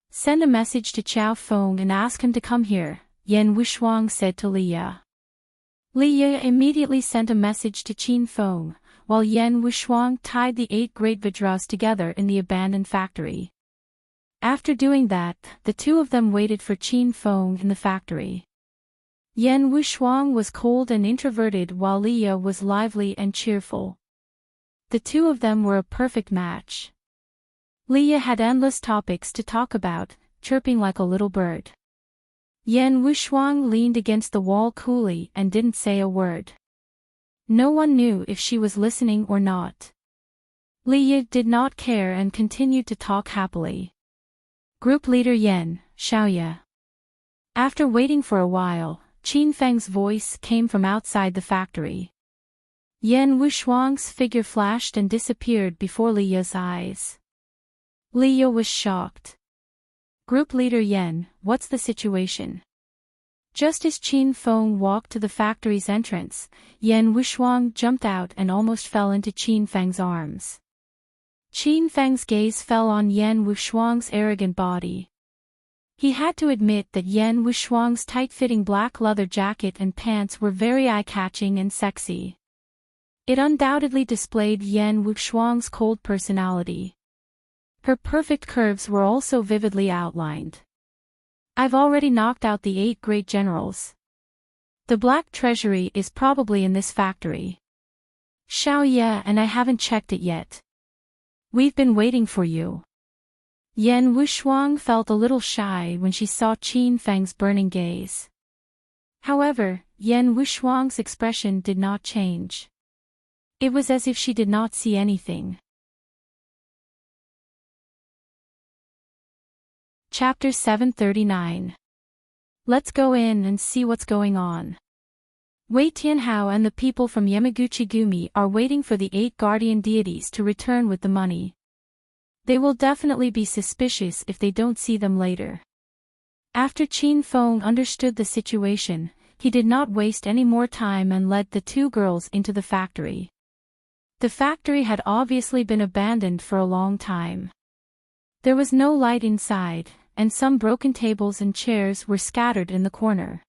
Send a message to Qiao Feng and ask him to come here, Yen Wushuang said to Li Ye. Li Ye immediately sent a message to Qin Feng, while Yen Wushuang tied the 8 great Vajras together in the abandoned factory. After doing that, the two of them waited for Qin Feng in the factory. Yen Wushuang was cold and introverted while Li Ye was lively and cheerful. The two of them were a perfect match. Li Ye had endless topics to talk about, chirping like a little bird. Yen Wushuang leaned against the wall coolly and didn't say a word. No one knew if she was listening or not. Li Ye did not care and continued to talk happily. Group leader Yen, Xiaoye. After waiting for a while, Qin Feng's voice came from outside the factory. Yen Wushuang's figure flashed and disappeared before Li Ye's eyes. Li Ye was shocked. Group leader Yen, what's the situation? Just as Qin Feng walked to the factory's entrance, Yen Wushuang jumped out and almost fell into Qin Feng's arms. Qin Feng's gaze fell on Yen Wushuang's arrogant body. He had to admit that Yen Wushuang's tight-fitting black leather jacket and pants were very eye-catching and sexy. It undoubtedly displayed Yen Wushuang's cold personality. Her perfect curves were also vividly outlined. I've already knocked out the 8 great generals. The Black Treasury is probably in this factory. Xiaoye and I haven't checked it yet. We've been waiting for you. Yen Wushuang felt a little shy when she saw Qin Feng's burning gaze. However, Yen Wushuang's expression did not change. It was as if she did not see anything. Chapter 739. Let's go in and see what's going on. Wei Tianhao and the people from Yamaguchi-gumi are waiting for the 8 guardian deities to return with the money. They will definitely be suspicious if they don't see them later. After Qin Feng understood the situation, he did not waste any more time and led the 2 girls into the factory. The factory had obviously been abandoned for a long time. There was no light inside, and some broken tables and chairs were scattered in the corner.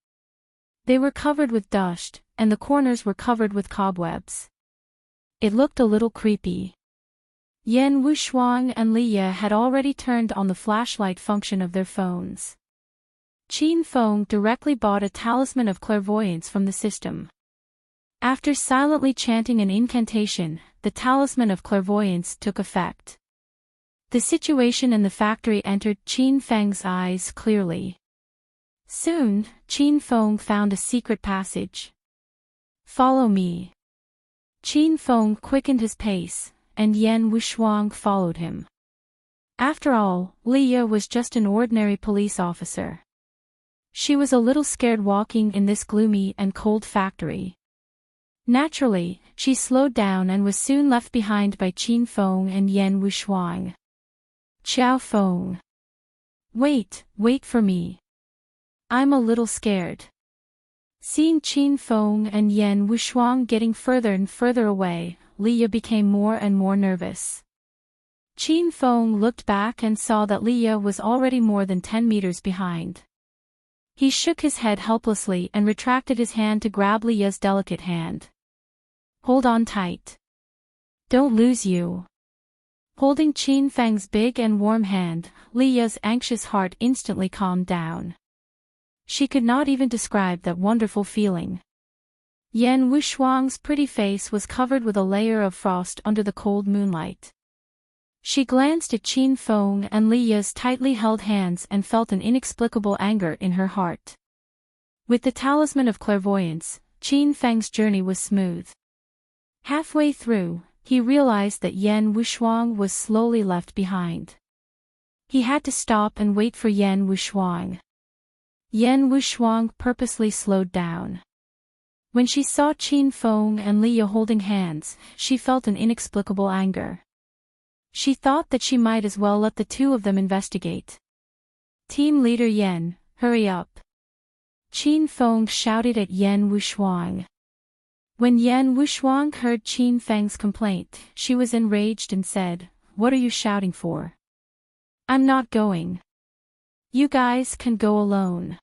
They were covered with dust, and the corners were covered with cobwebs. It looked a little creepy. Yen Wushuang and Li Ye had already turned on the flashlight function of their phones. Qin Feng directly bought a talisman of clairvoyance from the system. After silently chanting an incantation, the talisman of clairvoyance took effect. The situation in the factory entered Qin Feng's eyes clearly. Soon, Qin Feng found a secret passage. Follow me. Qin Feng quickened his pace, and Yen Wushuang followed him. After all, Li Ye was just an ordinary police officer. She was a little scared walking in this gloomy and cold factory. Naturally, she slowed down and was soon left behind by Qin Feng and Yan Wushuang. Xiao Feng. Wait for me. I'm a little scared. Seeing Qin Feng and Yan Wushuang getting further and further away, Leah became more and more nervous. Qin Feng looked back and saw that Leah was already more than 10 meters behind. He shook his head helplessly and retracted his hand to grab Leah's delicate hand. Hold on tight. Don't lose you. Holding Qin Feng's big and warm hand, Leah's anxious heart instantly calmed down. She could not even describe that wonderful feeling. Yan Wushuang's pretty face was covered with a layer of frost under the cold moonlight. She glanced at Qin Feng and Leah's tightly held hands and felt an inexplicable anger in her heart. With the talisman of clairvoyance, Qin Feng's journey was smooth. Halfway through, he realized that Yan Wushuang was slowly left behind. He had to stop and wait for Yan Wushuang. Yan Wushuang purposely slowed down. When she saw Qin Feng and Leah holding hands, she felt an inexplicable anger. She thought that she might as well let the two of them investigate. Team leader Yan, hurry up. Qin Feng shouted at Yan Wushuang. When Yan Wushuang heard Qin Feng's complaint, she was enraged and said, "What are you shouting for? I'm not going. You guys can go alone."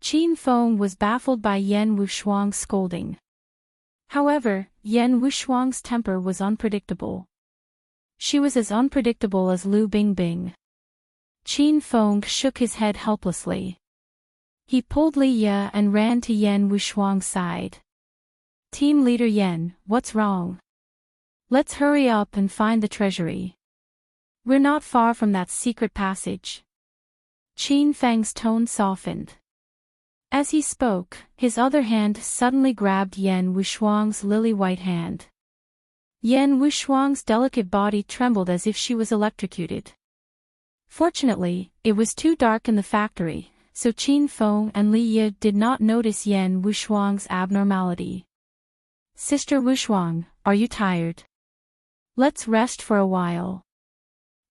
Qin Feng was baffled by Yan Wushuang's scolding. However, Yan Wushuang's temper was unpredictable. She was as unpredictable as Lu Bingbing. Qin Feng shook his head helplessly. He pulled Leah and ran to Yan Wushuang's side. Team leader Yan, what's wrong? Let's hurry up and find the treasury. We're not far from that secret passage. Qin Feng's tone softened. As he spoke, his other hand suddenly grabbed Yan Wushuang's lily-white hand. Yan Wushuang's delicate body trembled as if she was electrocuted. Fortunately, it was too dark in the factory, so Qin Feng and Leah did not notice Yan Wushuang's abnormality. Sister Wushuang, are you tired? Let's rest for a while.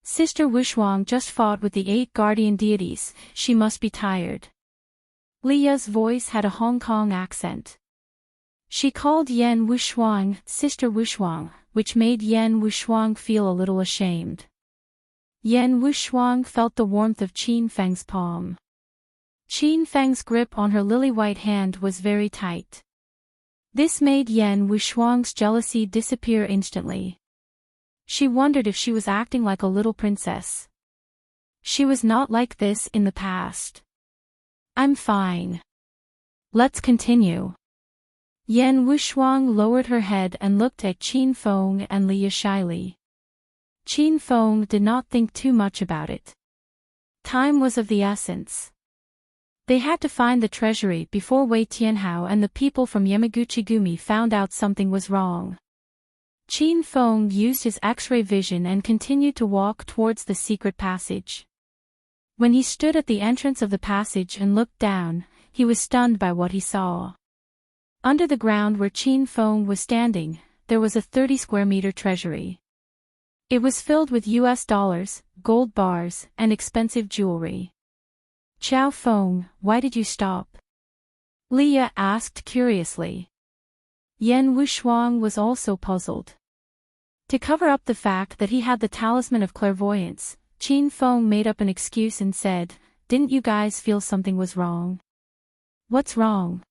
Sister Wushuang just fought with the 8 guardian deities, she must be tired. Leah's voice had a Hong Kong accent. She called Yan Wushuang Sister Wushuang, which made Yan Wushuang feel a little ashamed. Yan Wushuang felt the warmth of Qin Feng's palm. Qin Feng's grip on her lily-white hand was very tight. This made Yan Wushuang's jealousy disappear instantly. She wondered if she was acting like a little princess. She was not like this in the past. I'm fine. Let's continue. Yan Wushuang lowered her head and looked at Qin Feng and Leah shyly. Qin Feng did not think too much about it. Time was of the essence. They had to find the treasury before Wei Tianhao and the people from Yamaguchi-gumi found out something was wrong. Qin Feng used his X-ray vision and continued to walk towards the secret passage. When he stood at the entrance of the passage and looked down, he was stunned by what he saw. Under the ground where Qin Feng was standing, there was a 30 square meter treasury. It was filled with US dollars, gold bars, and expensive jewelry. Xiao Feng, why did you stop? Leah asked curiously. Yan Wushuang was also puzzled. To cover up the fact that he had the talisman of clairvoyance, Qin Feng made up an excuse and said, "Didn't you guys feel something was wrong?" "What's wrong?"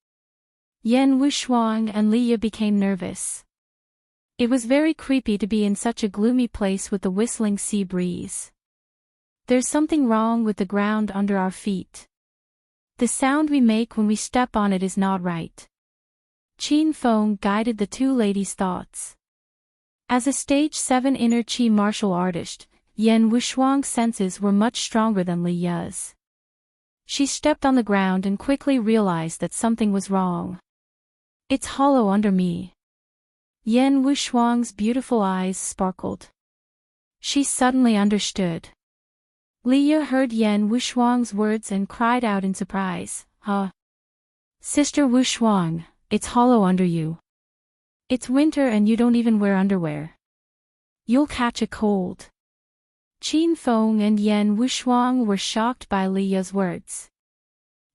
Yan Wushuang and Leah became nervous. It was very creepy to be in such a gloomy place with the whistling sea breeze. There's something wrong with the ground under our feet. The sound we make when we step on it is not right. Qin Feng guided the two ladies' thoughts. As a stage 7 inner chi martial artist, Yan Wushuang's senses were much stronger than Leah's. She stepped on the ground and quickly realized that something was wrong. It's hollow under me. Yan Wushuang's beautiful eyes sparkled. She suddenly understood. Leah heard Yan Wushuang's words and cried out in surprise, "Huh? Sister Wushuang, it's hollow under you." It's winter and you don't even wear underwear. You'll catch a cold. Qin Feng and Yan Wushuang were shocked by Li Ya's words.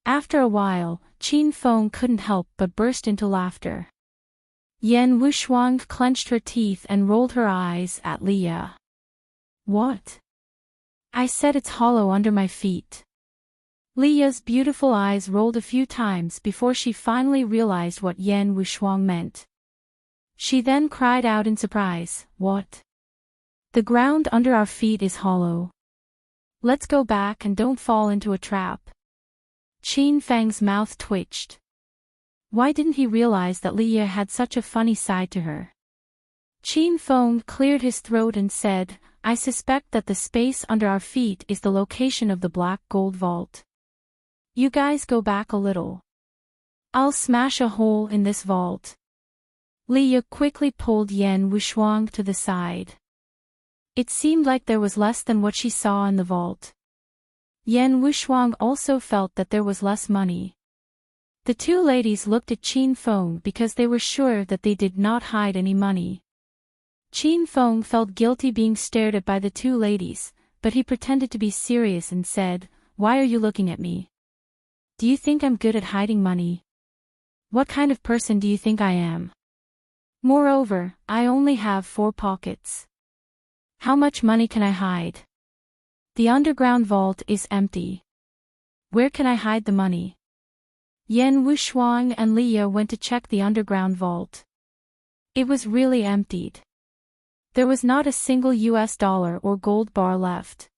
After a while, Qin Feng couldn't help but burst into laughter. Yan Wushuang clenched her teeth and rolled her eyes at Li Ya. What? I said it's hollow under my feet. Li Ya's beautiful eyes rolled a few times before she finally realized what Yan Wushuang meant. She then cried out in surprise, What? The ground under our feet is hollow. Let's go back and don't fall into a trap. Qin Feng's mouth twitched. Why didn't he realize that Li Ya had such a funny side to her? Qin Feng cleared his throat and said, I suspect that the space under our feet is the location of the black gold vault. You guys go back a little. I'll smash a hole in this vault. Li Ya quickly pulled Yan Wushuang to the side. It seemed like there was less than what she saw in the vault. Yan Wushuang also felt that there was less money. The two ladies looked at Qin Feng because they were sure that they did not hide any money. Qin Feng felt guilty being stared at by the two ladies, but he pretended to be serious and said, Why are you looking at me? Do you think I'm good at hiding money? What kind of person do you think I am? Moreover, I only have 4 pockets. How much money can I hide? The underground vault is empty. Where can I hide the money? Yan Wushuang and Li Ya went to check the underground vault. It was really emptied. There was not a single US dollar or gold bar left.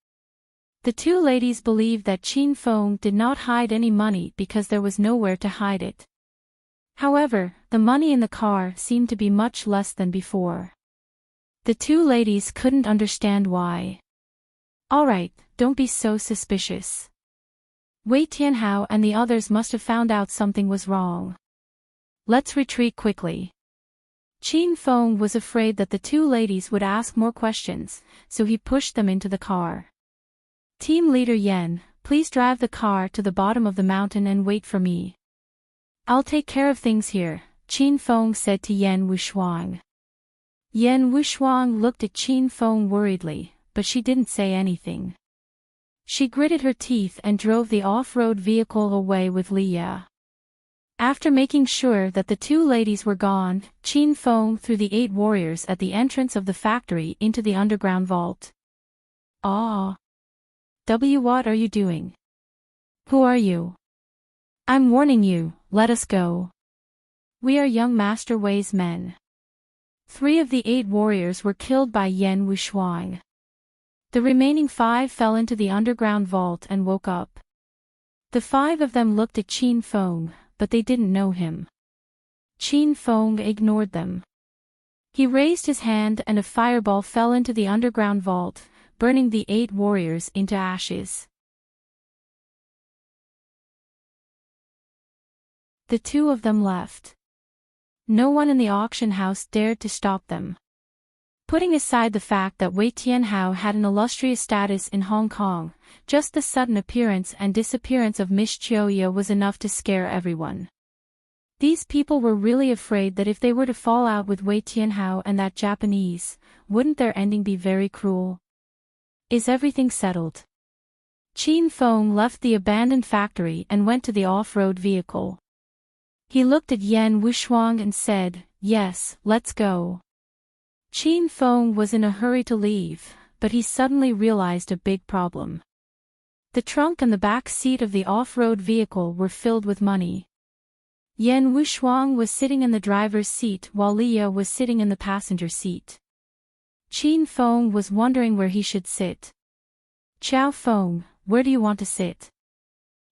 The two ladies believed that Qin Feng did not hide any money because there was nowhere to hide it. However, the money in the car seemed to be much less than before. The two ladies couldn't understand why. Alright, don't be so suspicious. Wei Tianhao and the others must have found out something was wrong. Let's retreat quickly. Qin Feng was afraid that the two ladies would ask more questions, so he pushed them into the car. Team leader Yan, please drive the car to the bottom of the mountain and wait for me. I'll take care of things here, Qin Feng said to Yan Wushuang. Yan Wushuang looked at Qin Feng worriedly, but she didn't say anything. She gritted her teeth and drove the off-road vehicle away with Li Ya. After making sure that the two ladies were gone, Qin Feng threw the 8 warriors at the entrance of the factory into the underground vault. Ah! What are you doing? Who are you? I'm warning you, let us go. We are young Master Wei's men. 3 of the 8 warriors were killed by Yan Wushuang. The remaining 5 fell into the underground vault and woke up. The 5 of them looked at Qin Feng, but they didn't know him. Qin Feng ignored them. He raised his hand and a fireball fell into the underground vault, burning the 8 warriors into ashes. The 2 of them left. No one in the auction house dared to stop them. Putting aside the fact that Wei Tianhao had an illustrious status in Hong Kong, just the sudden appearance and disappearance of Miss Chioya was enough to scare everyone. These people were really afraid that if they were to fall out with Wei Tianhao and that Japanese, wouldn't their ending be very cruel? Is everything settled? Qin Feng left the abandoned factory and went to the off-road vehicle. He looked at Yan Wushuang and said, Yes, let's go. Qin Feng was in a hurry to leave, but he suddenly realized a big problem. The trunk and the back seat of the off-road vehicle were filled with money. Yan Wushuang was sitting in the driver's seat while Li Ya was sitting in the passenger seat. Qin Feng was wondering where he should sit. Qiao Feng, where do you want to sit?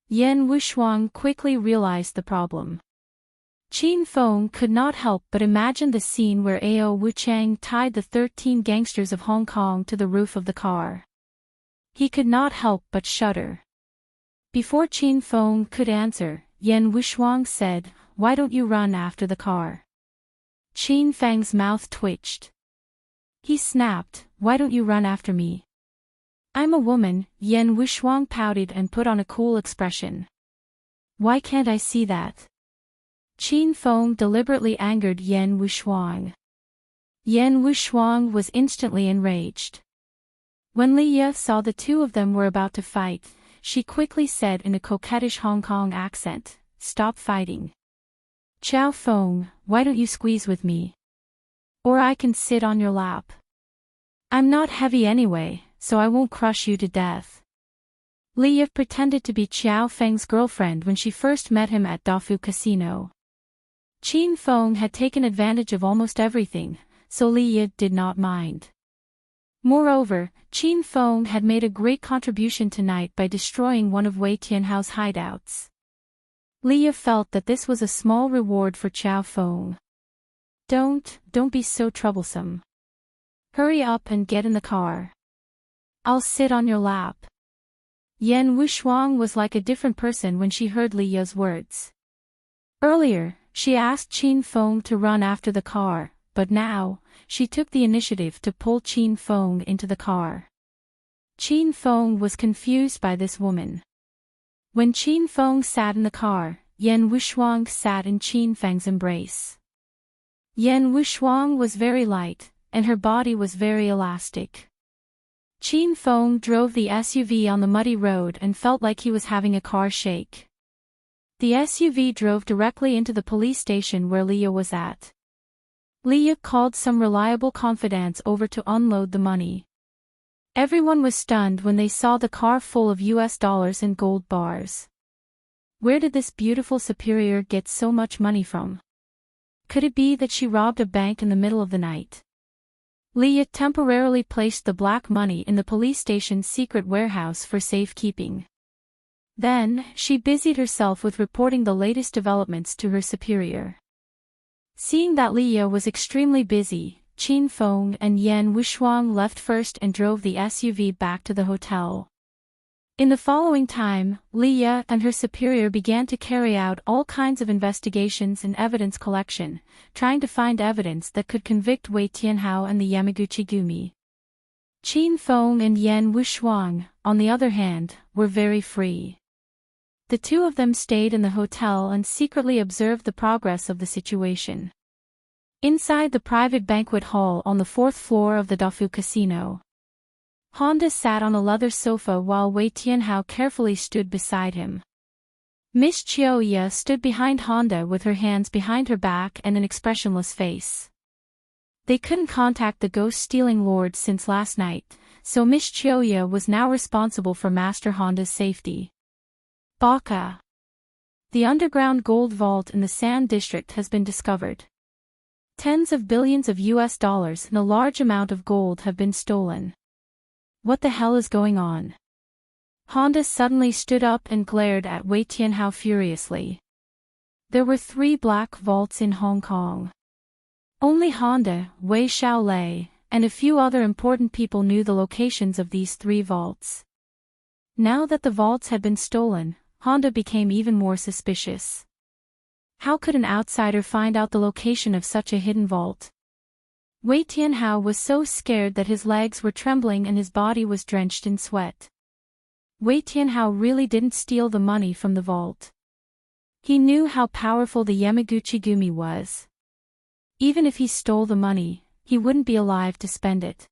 Yan Wushuang quickly realized the problem. Qin Feng could not help but imagine the scene where Ao Wuchang tied the 13 gangsters of Hong Kong to the roof of the car. He could not help but shudder. Before Qin Feng could answer, Yan Wushuang said, Why don't you run after the car? Qin Feng's mouth twitched. He snapped, Why don't you run after me? I'm a woman, Yan Wushuang pouted and put on a cool expression. Why can't I see that? Qin Feng deliberately angered Yan Wushuang. Yan Wushuang was instantly enraged. When Li Ye saw the two of them were about to fight, she quickly said in a coquettish Hong Kong accent, "Stop fighting. Chow Feng, why don't you squeeze with me? Or I can sit on your lap. I'm not heavy anyway, so I won't crush you to death." Li Ye pretended to be Xiao Feng's girlfriend when she first met him at Dafu Casino. Qin Feng had taken advantage of almost everything, so Li Ye did not mind. Moreover, Qin Feng had made a great contribution tonight by destroying one of Wei Tianhao's hideouts. Li Ye felt that this was a small reward for Chow Feng. Don't be so troublesome. Hurry up and get in the car. I'll sit on your lap." Yan Wushuang was like a different person when she heard Li Ye's words. Earlier, she asked Qin Feng to run after the car, but now, she took the initiative to pull Qin Feng into the car. Qin Feng was confused by this woman. When Qin Feng sat in the car, Yan Wushuang sat in Qin Feng's embrace. Yan Wushuang was very light, and her body was very elastic. Qin Feng drove the SUV on the muddy road and felt like he was having a car shake. The SUV drove directly into the police station where Li Ye was at. Li Ye called some reliable confidants over to unload the money. Everyone was stunned when they saw the car full of US dollars and gold bars. Where did this beautiful superior get so much money from? Could it be that she robbed a bank in the middle of the night? Li Ye temporarily placed the black money in the police station's secret warehouse for safekeeping. Then, she busied herself with reporting the latest developments to her superior. Seeing that Li Ye was extremely busy, Qin Feng and Yan Wushuang left first and drove the SUV back to the hotel. In the following time, Li Ye and her superior began to carry out all kinds of investigations and evidence collection, trying to find evidence that could convict Wei Tianhao and the Yamaguchi-gumi. Qin Feng and Yan Wushuang, on the other hand, were very free. The two of them stayed in the hotel and secretly observed the progress of the situation. Inside the private banquet hall on the 4th floor of the Dafu Casino, Honda sat on a leather sofa while Wei Tianhao carefully stood beside him. Miss Chiu stood behind Honda with her hands behind her back and an expressionless face. They couldn't contact the ghost-stealing lord since last night, so Miss Chiu was now responsible for Master Honda's safety. Baka. The underground gold vault in the Sand District has been discovered. Tens of billions of US dollars and a large amount of gold have been stolen. What the hell is going on? Honda suddenly stood up and glared at Wei Tianhao furiously. There were 3 black vaults in Hong Kong. Only Honda, Wei Xiaolei, and a few other important people knew the locations of these 3 vaults. Now that the vaults had been stolen, Honda became even more suspicious. How could an outsider find out the location of such a hidden vault? Wei Tianhao was so scared that his legs were trembling and his body was drenched in sweat. Wei Tianhao really didn't steal the money from the vault. He knew how powerful the Yamaguchi-gumi was. Even if he stole the money, he wouldn't be alive to spend it.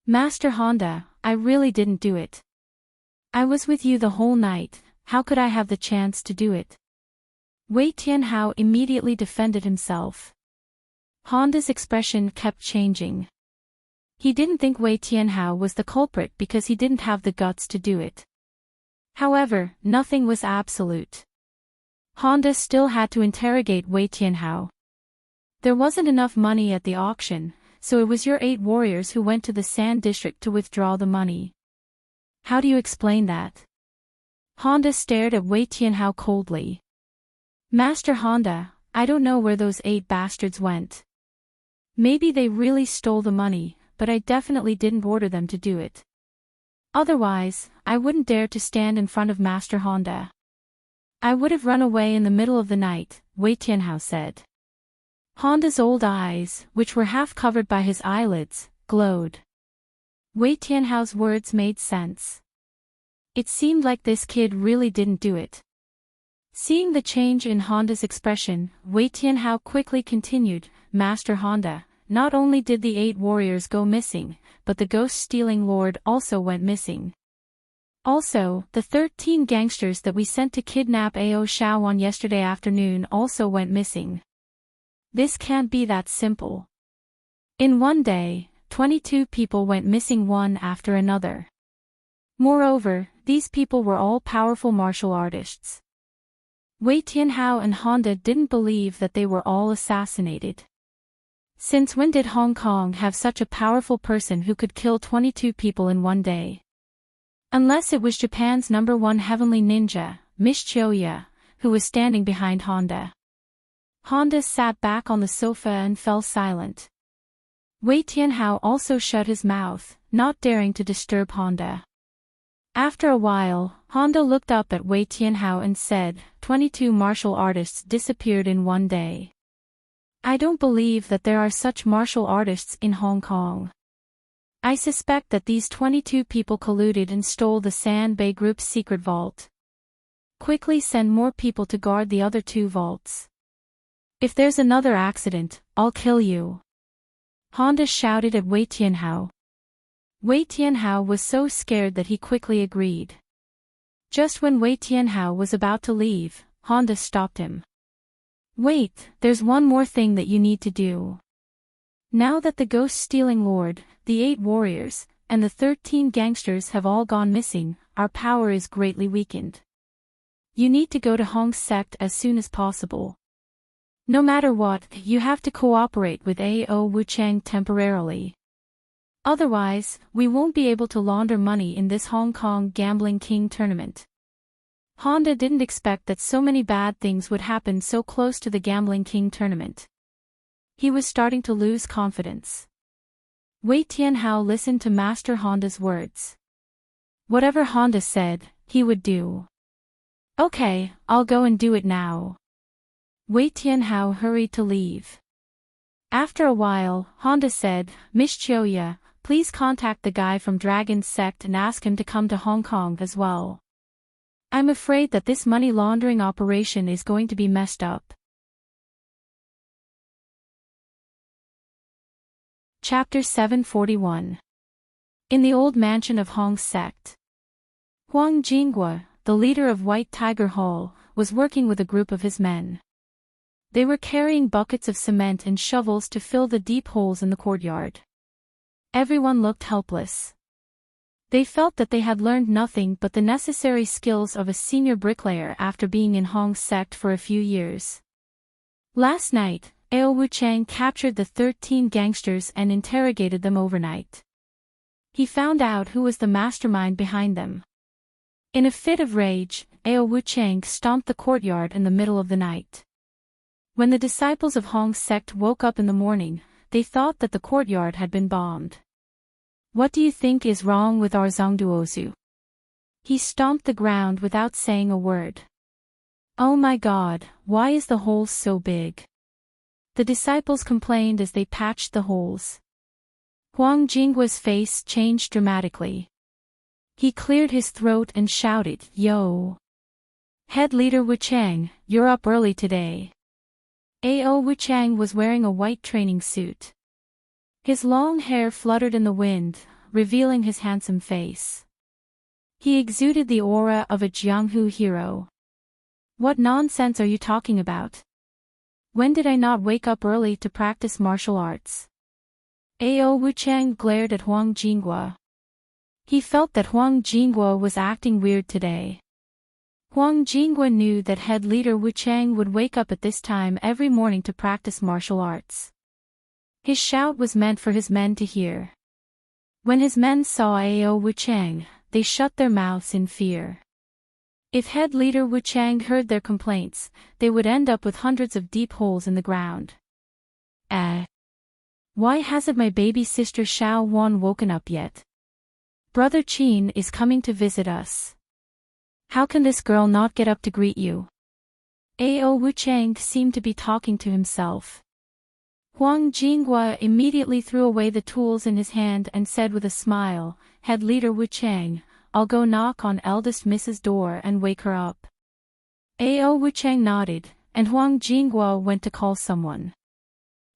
Master Honda, I really didn't do it. I was with you the whole night, how could I have the chance to do it? Wei Tianhao immediately defended himself. Honda's expression kept changing. He didn't think Wei Tianhao was the culprit because he didn't have the guts to do it. However, nothing was absolute. Honda still had to interrogate Wei Tianhao. There wasn't enough money at the auction, so it was your 8 warriors who went to the Sand District to withdraw the money. How do you explain that? Honda stared at Wei Tianhao coldly. Master Honda, I don't know where those 8 bastards went. Maybe they really stole the money, but I definitely didn't order them to do it. Otherwise, I wouldn't dare to stand in front of Master Honda. I would have run away in the middle of the night, Wei Tianhao said. Honda's old eyes, which were half covered by his eyelids, glowed. Wei Tianhao's words made sense. It seemed like this kid really didn't do it. Seeing the change in Honda's expression, Wei Tianhao quickly continued, Master Honda, not only did the 8 warriors go missing, but the ghost-stealing lord also went missing. Also, the 13 gangsters that we sent to kidnap Ao Shaowan yesterday afternoon also went missing. This can't be that simple. In one day, 22 people went missing one after another. Moreover, these people were all powerful martial artists. Wei Tianhao and Honda didn't believe that they were all assassinated. Since when did Hong Kong have such a powerful person who could kill 22 people in one day? Unless it was Japan's #1 heavenly ninja, Miss Chioya, who was standing behind Honda. Honda sat back on the sofa and fell silent. Wei Tianhao also shut his mouth, not daring to disturb Honda. After a while, Honda looked up at Wei Tianhao and said, 22 martial artists disappeared in one day. I don't believe that there are such martial artists in Hong Kong. I suspect that these 22 people colluded and stole the San Bei Group's secret vault. Quickly send more people to guard the other 2 vaults. If there's another accident, I'll kill you. Honda shouted at Wei Tianhao. Wei Tianhao was so scared that he quickly agreed. Just when Wei Tianhao was about to leave, Honda stopped him. Wait, there's one more thing that you need to do. Now that the ghost-stealing lord, the 8 warriors, and the 13 gangsters have all gone missing, our power is greatly weakened. You need to go to Hong's sect as soon as possible. No matter what, you have to cooperate with Ao Wuchang temporarily. Otherwise, we won't be able to launder money in this Hong Kong Gambling King tournament. Honda didn't expect that so many bad things would happen so close to the Gambling King tournament. He was starting to lose confidence. Wei Tianhao listened to Master Honda's words. Whatever Honda said, he would do. Okay, I'll go and do it now. Wei Tianhao hurried to leave. After a while, Honda said, Miss Chioya, please contact the guy from Dragon's sect and ask him to come to Hong Kong as well. I'm afraid that this money laundering operation is going to be messed up. Chapter 741. In the old mansion of Hong's sect. Huang Jinghua, the leader of White Tiger Hall, was working with a group of his men. They were carrying buckets of cement and shovels to fill the deep holes in the courtyard. Everyone looked helpless. They felt that they had learned nothing but the necessary skills of a senior bricklayer after being in Hong's sect for a few years. Last night, Ao Wuchang captured the 13 gangsters and interrogated them overnight. He found out who was the mastermind behind them. In a fit of rage, Ao Wuchang stomped the courtyard in the middle of the night. When the disciples of Hong's sect woke up in the morning, they thought that the courtyard had been bombed. What do you think is wrong with our Zhongduozu? He stomped the ground without saying a word. Oh my God, why is the hole so big? The disciples complained as they patched the holes. Huang Jinghua's face changed dramatically. He cleared his throat and shouted, Yo! Head leader Wuchang, you're up early today. Ao Wuchang was wearing a white training suit. His long hair fluttered in the wind, revealing his handsome face. He exuded the aura of a Jianghu hero. What nonsense are you talking about? When did I not wake up early to practice martial arts? Ao Wuchang glared at Huang Jinghua. He felt that Huang Jinghua was acting weird today. Huang Jinghua knew that head leader Wuchang would wake up at this time every morning to practice martial arts. His shout was meant for his men to hear. When his men saw Ao Wuchang, they shut their mouths in fear. If head leader Wuchang heard their complaints, they would end up with hundreds of deep holes in the ground. Why hasn't my baby sister Xiao Wan woken up yet? Brother Qin is coming to visit us. How can this girl not get up to greet you? Ao Wuchang seemed to be talking to himself. Huang Jinghua immediately threw away the tools in his hand and said with a smile, Head leader Wuchang, I'll go knock on eldest Mrs. door and wake her up. Ao Wuchang nodded, and Huang Jinghua went to call someone.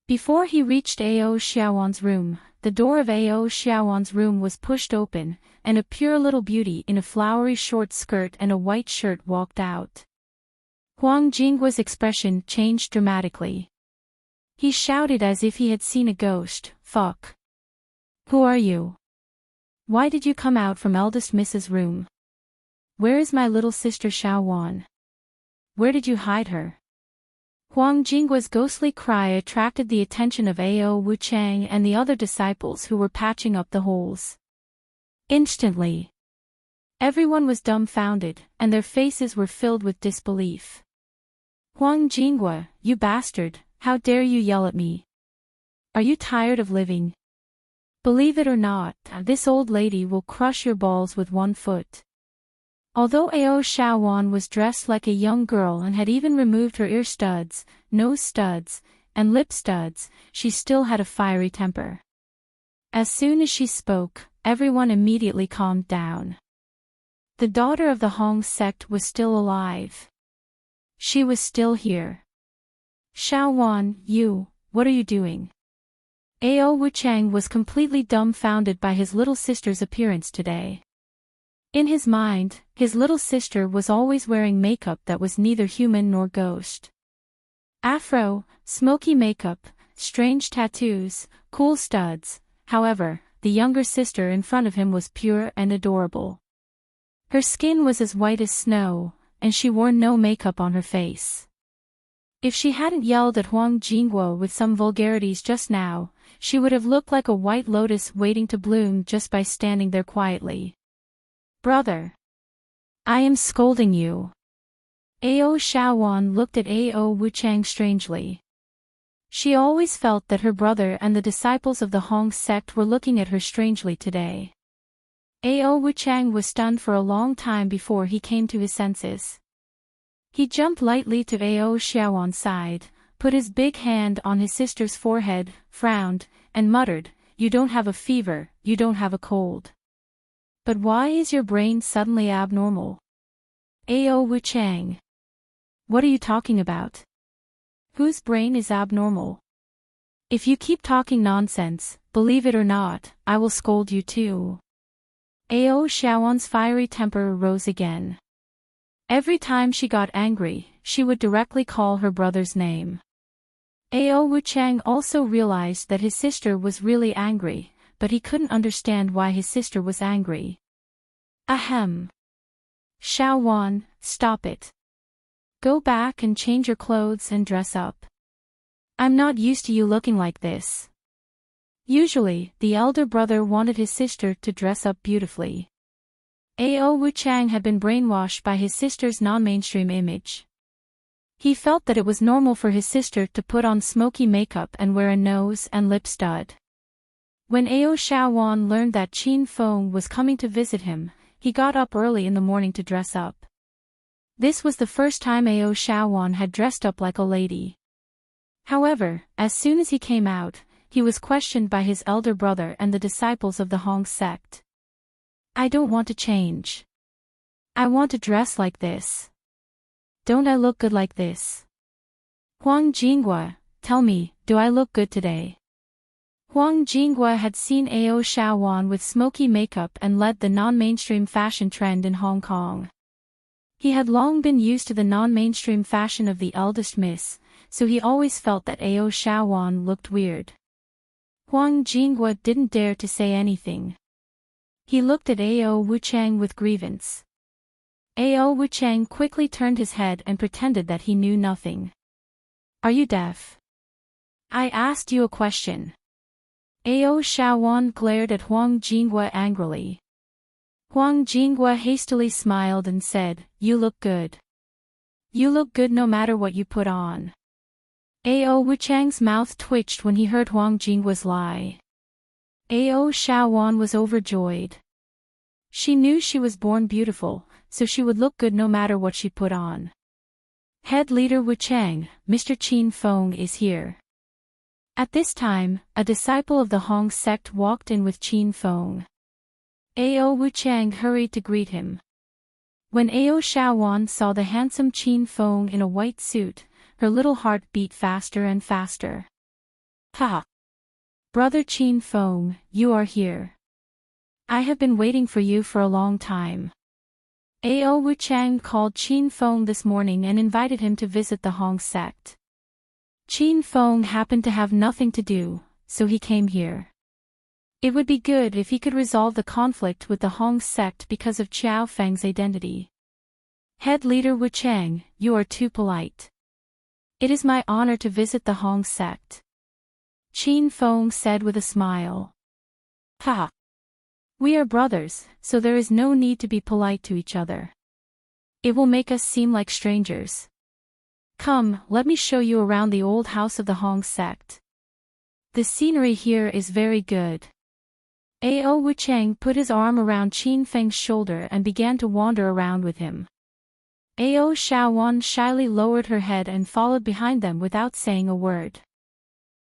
Before he reached Ao Xiaowan's room, the door of Ao Xiaowan's room was pushed open, and a pure little beauty in a flowery short skirt and a white shirt walked out. Huang Jinghua's expression changed dramatically. He shouted as if he had seen a ghost, "Fuck! Who are you? Why did you come out from eldest Mrs. room? Where is my little sister Xiaowan? Where did you hide her?" Huang Jinghua's ghostly cry attracted the attention of Ao Wuchang and the other disciples who were patching up the holes. Instantly, everyone was dumbfounded, and their faces were filled with disbelief. "Huang Jinghua, you bastard, how dare you yell at me? Are you tired of living? Believe it or not, this old lady will crush your balls with one foot." Although Ao Xiaowan was dressed like a young girl and had even removed her ear studs, nose studs, and lip studs, she still had a fiery temper. As soon as she spoke, everyone immediately calmed down. The daughter of the Hong sect was still alive. She was still here. "Xiaowan, what are you doing?" Ao Wuchang was completely dumbfounded by his little sister's appearance today. In his mind, his little sister was always wearing makeup that was neither human nor ghost. Afro, smoky makeup, strange tattoos, cool studs. However, the younger sister in front of him was pure and adorable. Her skin was as white as snow, and she wore no makeup on her face. If she hadn't yelled at Huang Jinghua with some vulgarities just now, she would have looked like a white lotus waiting to bloom just by standing there quietly. "Brother, I am scolding you." Ao Xiaowan looked at Ao Wuchang strangely. She always felt that her brother and the disciples of the Hong sect were looking at her strangely today. Ao Wuchang was stunned for a long time before he came to his senses. He jumped lightly to Ao Xiaowan's side, put his big hand on his sister's forehead, frowned, and muttered, "You don't have a fever, you don't have a cold. But why is your brain suddenly abnormal?" "Ao Wuchang. What are you talking about? Whose brain is abnormal? If you keep talking nonsense, believe it or not, I will scold you too." Ao Xiaowan's fiery temper rose again. Every time she got angry, she would directly call her brother's name. Ao Wuchang also realized that his sister was really angry, but he couldn't understand why his sister was angry. "Ahem. Xiaowan, stop it. Go back and change your clothes and dress up. I'm not used to you looking like this." Usually, the elder brother wanted his sister to dress up beautifully. Ao Wuchang had been brainwashed by his sister's non-mainstream image. He felt that it was normal for his sister to put on smoky makeup and wear a nose and lip stud. When Ao Xiaowan learned that Qin Feng was coming to visit him, he got up early in the morning to dress up. This was the first time Ao Xiaowan had dressed up like a lady. However, as soon as he came out, he was questioned by his elder brother and the disciples of the Hong sect. "I don't want to change. I want to dress like this. Don't I look good like this? Huang Jinghua, tell me, do I look good today?" Huang Jinghua had seen Ao Xiaowan with smoky makeup and led the non-mainstream fashion trend in Hong Kong. He had long been used to the non-mainstream fashion of the eldest miss, so he always felt that Ao Xiaowan looked weird. Huang Jinghua didn't dare to say anything. He looked at Ao Wuchang with grievance. Ao Wuchang quickly turned his head and pretended that he knew nothing. "Are you deaf? I asked you a question." Ao Xiaowan glared at Huang Jinghua angrily. Huang Jinghua hastily smiled and said, "You look good. You look good no matter what you put on." Ao Wuchang's mouth twitched when he heard Huang Jinghua's lie. Ao Xiaowan was overjoyed. She knew she was born beautiful, so she would look good no matter what she put on. "Head leader Wuchang, Mr. Qin Feng is here." At this time, a disciple of the Hong sect walked in with Qin Feng. Ao Wuchang hurried to greet him. When Ao Shawan saw the handsome Qin Feng in a white suit, her little heart beat faster and faster. Ha! Brother Qin Feng, you are here. I have been waiting for you for a long time. Ao Wuchang called Qin Feng this morning and invited him to visit the Hong sect. Qin Feng happened to have nothing to do, so he came here. It would be good if he could resolve the conflict with the Hong sect because of Qiao Feng's identity. Head leader Wuchang, you are too polite. It is my honor to visit the Hong sect. Qin Feng said with a smile. Ha! We are brothers, so there is no need to be polite to each other. It will make us seem like strangers. Come, let me show you around the old house of the Hong sect. The scenery here is very good. Ao Wuchang put his arm around Qin Feng's shoulder and began to wander around with him. Ao Shawan shyly lowered her head and followed behind them without saying a word.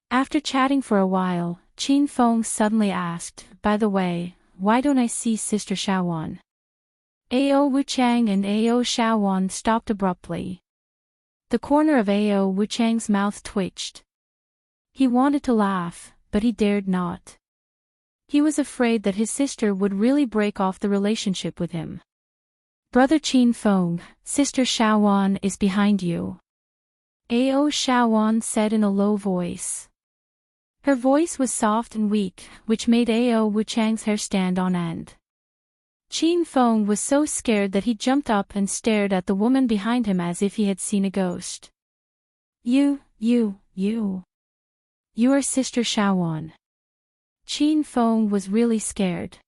After chatting for a while, Qin Feng suddenly asked, by the way, why don't I see Sister Shawan? Ao Wuchang and Ao Shawan stopped abruptly. The corner of Ao Wuchang's mouth twitched. He wanted to laugh, but he dared not. He was afraid that his sister would really break off the relationship with him. Brother Qin Feng, Sister Shawan is behind you. Ao Shawan said in a low voice. Her voice was soft and weak, which made Ao Wuchang's hair stand on end. Qin Feng was so scared that he jumped up and stared at the woman behind him as if he had seen a ghost. You are Sister Shawan. Qin Feng was really scared.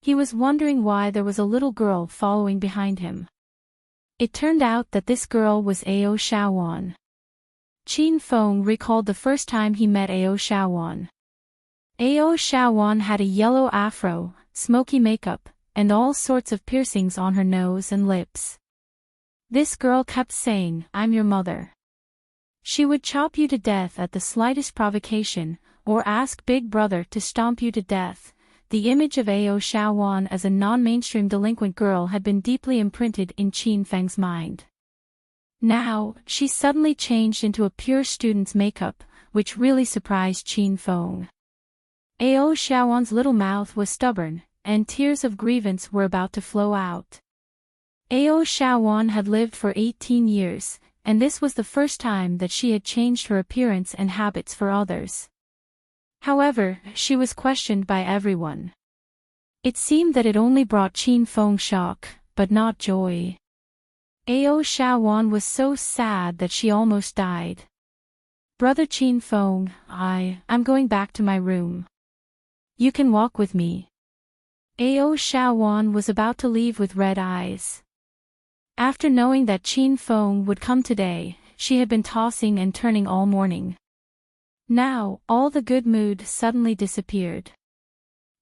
He was wondering why there was a little girl following behind him. It turned out that this girl was Ao Shawan. Qin Feng recalled the first time he met Ao Shawan. Ao Shawan had a yellow afro, smoky makeup, and all sorts of piercings on her nose and lips. This girl kept saying, "I'm your mother." She would chop you to death at the slightest provocation, or ask Big Brother to stomp you to death. The image of Ao Shawan as a non-mainstream delinquent girl had been deeply imprinted in Qin Feng's mind. Now, she suddenly changed into a pure student's makeup, which really surprised Qin Feng. Ao Shawan's little mouth was stubborn, and tears of grievance were about to flow out. Ao Shawan had lived for 18 years, and this was the first time that she had changed her appearance and habits for others. However, she was questioned by everyone. It seemed that it only brought Qin Feng shock, but not joy. Ao Shawan was so sad that she almost died. Brother Qin Feng, I'm going back to my room. You can walk with me. Ao Shawan was about to leave with red eyes. After knowing that Qin Feng would come today, she had been tossing and turning all morning. Now, all the good mood suddenly disappeared.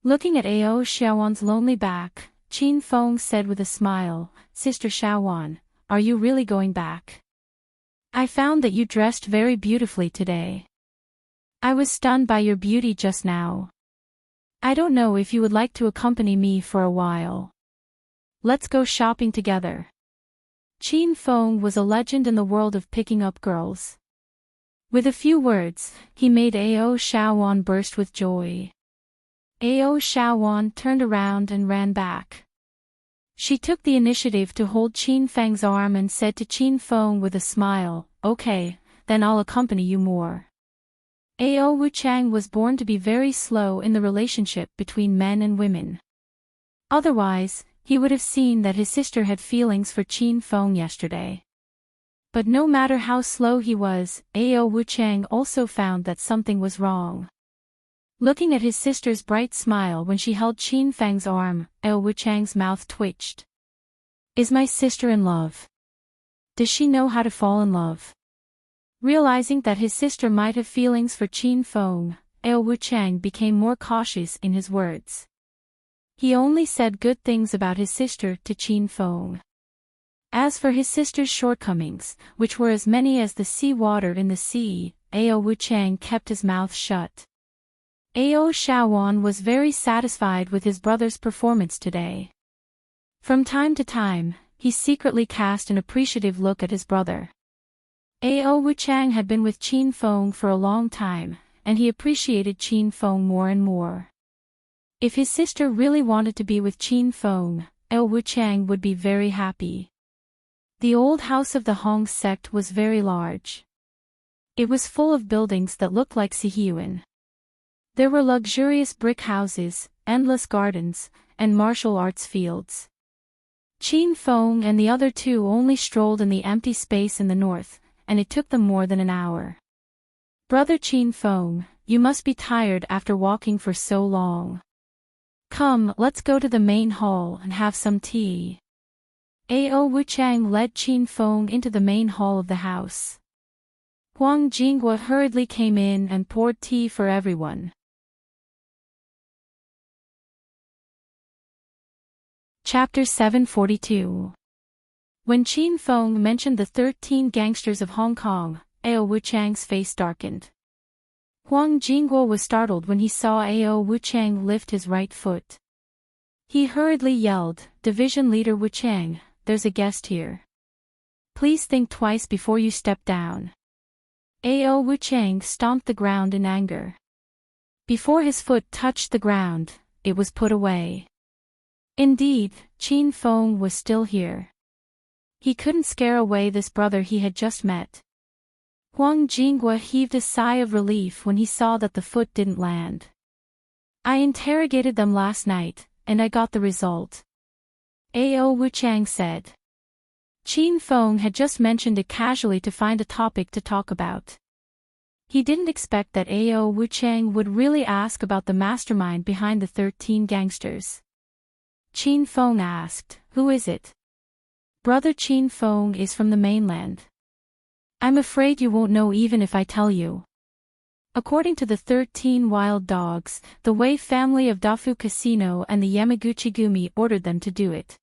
Looking at Ao Shawan's lonely back, Qin Feng said with a smile, Sister Shawan, are you really going back? I found that you dressed very beautifully today. I was stunned by your beauty just now. I don't know if you would like to accompany me for a while. Let's go shopping together. Qin Feng was a legend in the world of picking up girls. With a few words, he made Ao Shawan burst with joy. Ao Shawan turned around and ran back. She took the initiative to hold Qin Feng's arm and said to Qin Feng with a smile, okay, then I'll accompany you more. Ao Wuchang was born to be very slow in the relationship between men and women. Otherwise, he would have seen that his sister had feelings for Qin Feng yesterday. But no matter how slow he was, Ao Wuchang also found that something was wrong. Looking at his sister's bright smile when she held Qin Feng's arm, Ao Wuchang's mouth twitched. Is my sister in love? Does she know how to fall in love? Realizing that his sister might have feelings for Qin Feng, Ao Wuchang became more cautious in his words. He only said good things about his sister to Qin Feng. As for his sister's shortcomings, which were as many as the sea water in the sea, Ao Wuchang kept his mouth shut. Ao Shawan was very satisfied with his brother's performance today. From time to time, he secretly cast an appreciative look at his brother. Ao Wuchang had been with Qin Feng for a long time, and he appreciated Qin Feng more and more. If his sister really wanted to be with Qin Feng, Ao Wuchang would be very happy. The old house of the Hong sect was very large. It was full of buildings that looked like Sihyuan. There were luxurious brick houses, endless gardens, and martial arts fields. Qin Feng and the other two only strolled in the empty space in the north, and it took them more than an hour. "Brother Qin Feng, you must be tired after walking for so long. Come, let's go to the main hall and have some tea." Ao Wuchang led Qin Feng into the main hall of the house. Huang Jinghua hurriedly came in and poured tea for everyone. Chapter 742. When Qin Feng mentioned the 13 gangsters of Hong Kong, Ao Wuchang's face darkened. Huang Jinghua was startled when he saw Ao Wuchang lift his right foot. He hurriedly yelled, "Division Leader Wuchang, there's a guest here. Please think twice before you step down." Ao Wuchang stomped the ground in anger. Before his foot touched the ground, it was put away. Indeed, Qin Feng was still here. He couldn't scare away this brother he had just met. Huang Jinghua heaved a sigh of relief when he saw that the foot didn't land. "I interrogated them last night, and I got the result," Ao Wuchang said. Qin Feng had just mentioned it casually to find a topic to talk about. He didn't expect that Ao Wuchang would really ask about the mastermind behind the 13 gangsters. Qin Feng asked, "Who is it?" "Brother Qin Feng is from the mainland. I'm afraid you won't know even if I tell you." According to the 13 wild dogs, the Wei family of Dafu Casino and the Yamaguchi-gumi ordered them to do it.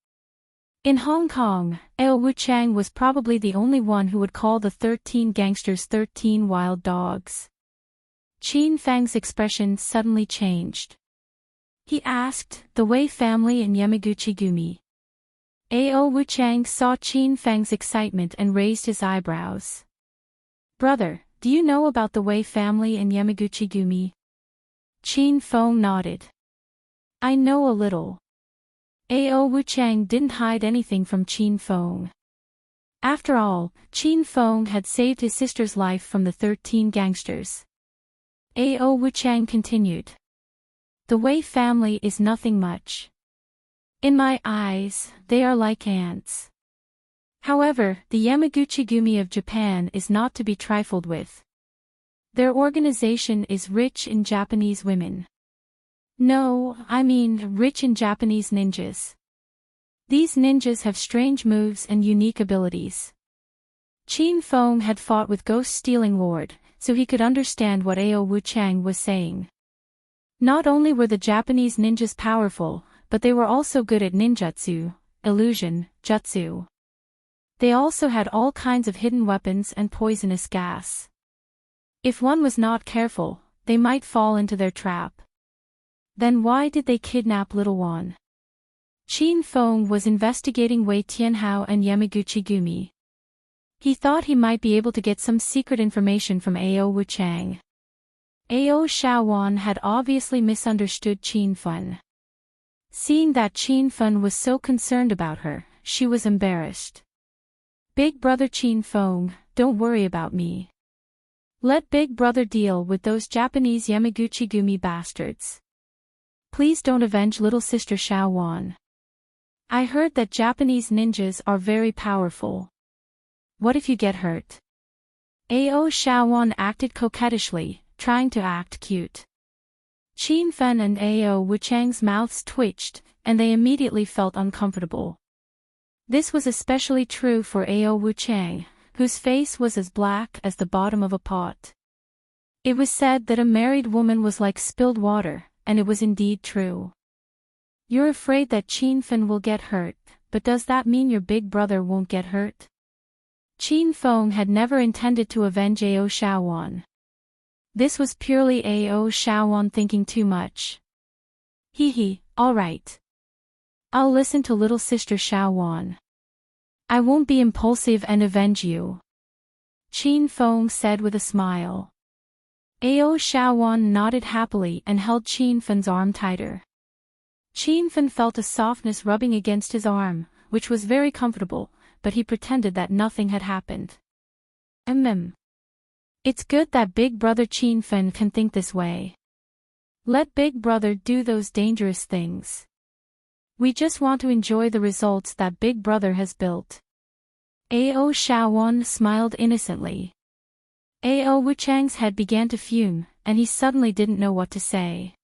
In Hong Kong, Ao Wuchang was probably the only one who would call the 13 gangsters 13 wild dogs. Qin Feng's expression suddenly changed. He asked, "The Wei family and Yamaguchi-gumi?" Ao Wuchang saw Qin Feng's excitement and raised his eyebrows. "Brother, do you know about the Wei family and Yamaguchi-gumi?" Qin Feng nodded. "I know a little." Ao Wuchang didn't hide anything from Qin Feng. After all, Qin Feng had saved his sister's life from the 13 gangsters. Ao Wuchang continued. "The Wei family is nothing much. In my eyes, they are like ants. However, the Yamaguchi-gumi of Japan is not to be trifled with. Their organization is rich in Japanese women. No, I mean rich in Japanese ninjas. These ninjas have strange moves and unique abilities." Qin Feng had fought with ghost-stealing lord, so he could understand what Ao Wuchang was saying. Not only were the Japanese ninjas powerful, but they were also good at ninjutsu, illusion, jutsu. They also had all kinds of hidden weapons and poisonous gas. If one was not careful, they might fall into their trap. Then why did they kidnap little one? Qin Feng was investigating Wei Tianhao and Yamaguchi-gumi. He thought he might be able to get some secret information from Ao Wuchang. Ao Shaowan had obviously misunderstood Qin Feng. Seeing that Qin Feng was so concerned about her, she was embarrassed. "Big brother Qin Feng, don't worry about me. Let big brother deal with those Japanese Yamaguchi-gumi bastards. Please don't avenge little sister Shaowan. I heard that Japanese ninjas are very powerful. What if you get hurt?" Ao Shaowan acted coquettishly, trying to act cute. Qin Feng and Ao Wuchang's mouths twitched, and they immediately felt uncomfortable. This was especially true for Ao Wuchang, whose face was as black as the bottom of a pot. It was said that a married woman was like spilled water, and it was indeed true. "You're afraid that Qin Feng will get hurt, but does that mean your big brother won't get hurt?" Qin Feng had never intended to avenge Ao Shaowan. This was purely Ao Shaowan thinking too much. All right. I'll listen to little sister Shaowan. I won't be impulsive and avenge you, Qin Feng said with a smile. Ao Shaowan nodded happily and held Qin Fen's arm tighter. Qin Fen felt a softness rubbing against his arm, which was very comfortable, but he pretended that nothing had happened. It's good that Big Brother Qin Fen can think this way. Let Big Brother do those dangerous things. We just want to enjoy the results that Big Brother has built. Ao Shaowan smiled innocently. Ao Wuchang's head began to fume, and he suddenly didn't know what to say.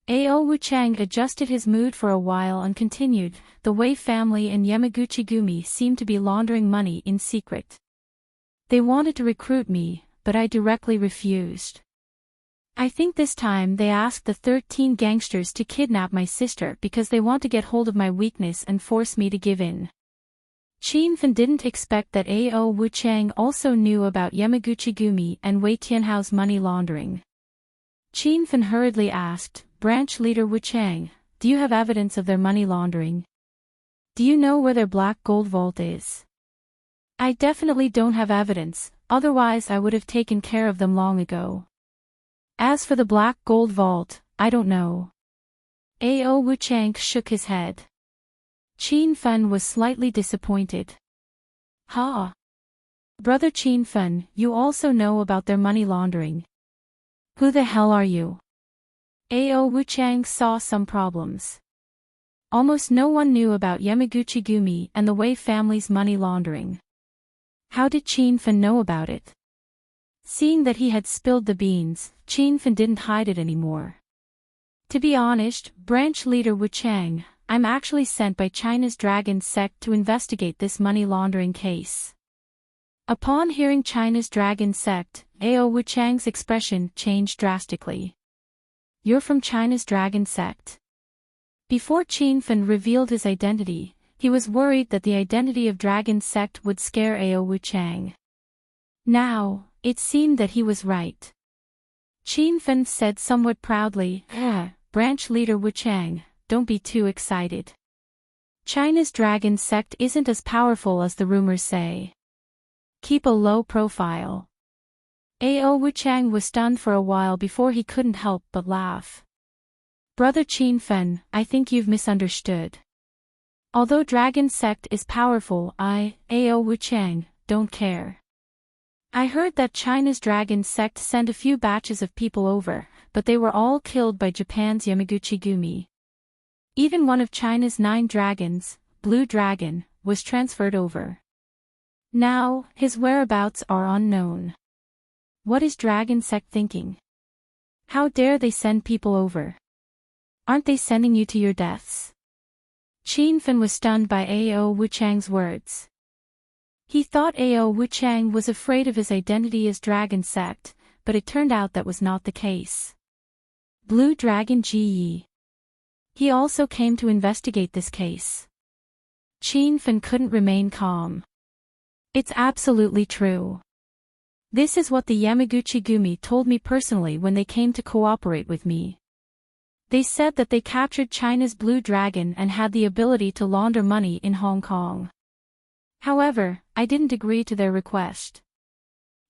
Ao Wuchang adjusted his mood for a while and continued, the Wei family and Yamaguchi-gumi seemed to be laundering money in secret. They wanted to recruit me, but I directly refused. I think this time they asked the 13 gangsters to kidnap my sister because they want to get hold of my weakness and force me to give in. Qin Fen didn't expect that Ao Wuchang also knew about Yamaguchi-gumi and Wei Tianhao's money laundering. Qin Fen hurriedly asked, Branch Leader Wuchang, do you have evidence of their money laundering? Do you know where their black gold vault is? I definitely don't have evidence, otherwise I would have taken care of them long ago. As for the black gold vault, I don't know. Ao Wuchang shook his head. Qin Fen was slightly disappointed. Ha! Brother Qin Fen, you also know about their money laundering. Who the hell are you? Ao Wuchang saw some problems. Almost no one knew about Yamaguchi-gumi and the Wei family's money laundering. How did Qin Fen know about it? Seeing that he had spilled the beans, Qin Fen didn't hide it anymore. To be honest, Branch Leader Wuchang, I'm actually sent by China's Dragon sect to investigate this money laundering case. Upon hearing China's Dragon sect, Ao Wuchang's expression changed drastically. You're from China's Dragon sect? Before Qin Fen revealed his identity, he was worried that the identity of Dragon sect would scare Ao Wuchang. Now, it seemed that he was right. Qin Fen said somewhat proudly, Branch Leader Wuchang, don't be too excited. China's Dragon sect isn't as powerful as the rumors say. Keep a low profile. Ao Wuchang was stunned for a while before he couldn't help but laugh. Brother Qin Fen, I think you've misunderstood. Although Dragon sect is powerful, Ao Wuchang, don't care. I heard that China's Dragon sect sent a few batches of people over, but they were all killed by Japan's Yamaguchi-gumi. Even one of China's 9 dragons, Blue Dragon, was transferred over. Now, his whereabouts are unknown. What is Dragon sect thinking? How dare they send people over? Aren't they sending you to your deaths? Qin Fen was stunned by Ao Wuchang's words. He thought Ao Wuchang was afraid of his identity as Dragon sect, but it turned out that was not the case. Blue Dragon Ji. He also came to investigate this case. Qin Fen couldn't remain calm. It's absolutely true. This is what the Yamaguchi-gumi told me personally when they came to cooperate with me. They said that they captured China's Blue Dragon and had the ability to launder money in Hong Kong. However, I didn't agree to their request.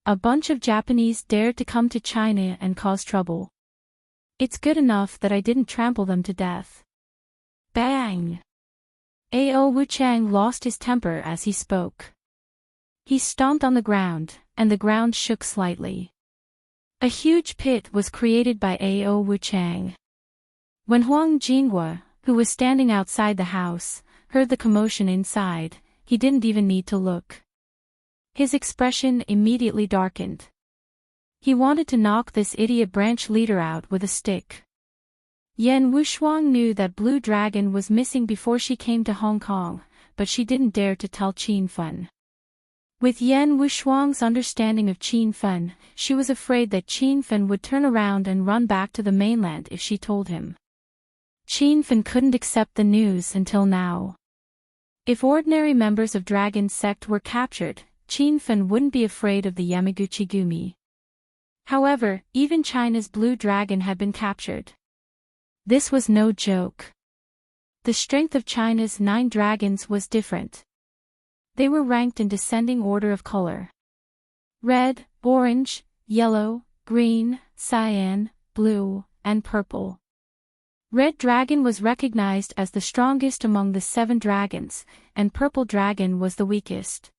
A bunch of Japanese dared to come to China and cause trouble. It's good enough that I didn't trample them to death. Bang! Ao Wuchang lost his temper as he spoke. He stomped on the ground, and the ground shook slightly. A huge pit was created by Ao Wuchang. When Huang Jinghua, who was standing outside the house, heard the commotion inside, he didn't even need to look. His expression immediately darkened. He wanted to knock this idiot branch leader out with a stick. Yan Wushuang knew that Blue Dragon was missing before she came to Hong Kong, but she didn't dare to tell Qin Fen. With Yan Wushuang's understanding of Qin Fen, she was afraid that Qin Fen would turn around and run back to the mainland if she told him. Qin Fen couldn't accept the news until now. If ordinary members of Dragon sect were captured, Qin Fen wouldn't be afraid of the Yamaguchi-gumi. However, even China's Blue Dragon had been captured. This was no joke. The strength of China's 9 dragons was different. They were ranked in descending order of color. Red, orange, yellow, green, cyan, blue, and purple. Red Dragon was recognized as the strongest among the 7 dragons, and Purple Dragon was the weakest.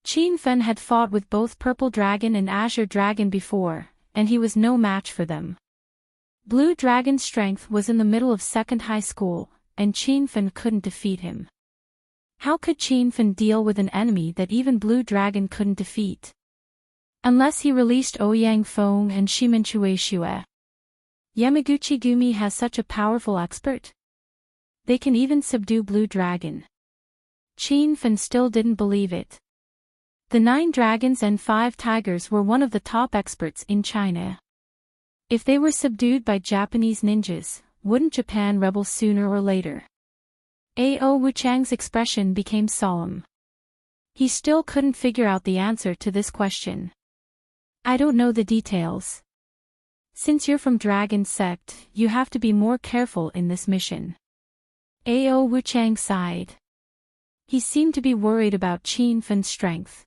Qin Fen had fought with both Purple Dragon and Azure Dragon before, and he was no match for them. Blue Dragon's strength was in the middle of second high school, and Qin Fen couldn't defeat him. How could Qin Fen deal with an enemy that even Blue Dragon couldn't defeat? Unless he released Ouyang Feng and Shimenchue Shue. Yamaguchi Gumi has such a powerful expert. They can even subdue Blue Dragon. Qin Fen still didn't believe it. The 9 dragons and 5 tigers were one of the top experts in China. If they were subdued by Japanese ninjas, wouldn't Japan rebel sooner or later? A.O. Wuchang's expression became solemn. He still couldn't figure out the answer to this question. I don't know the details. Since you're from Dragon Sect, you have to be more careful in this mission. A.O. Wuchang sighed. He seemed to be worried about Qin Fen's strength.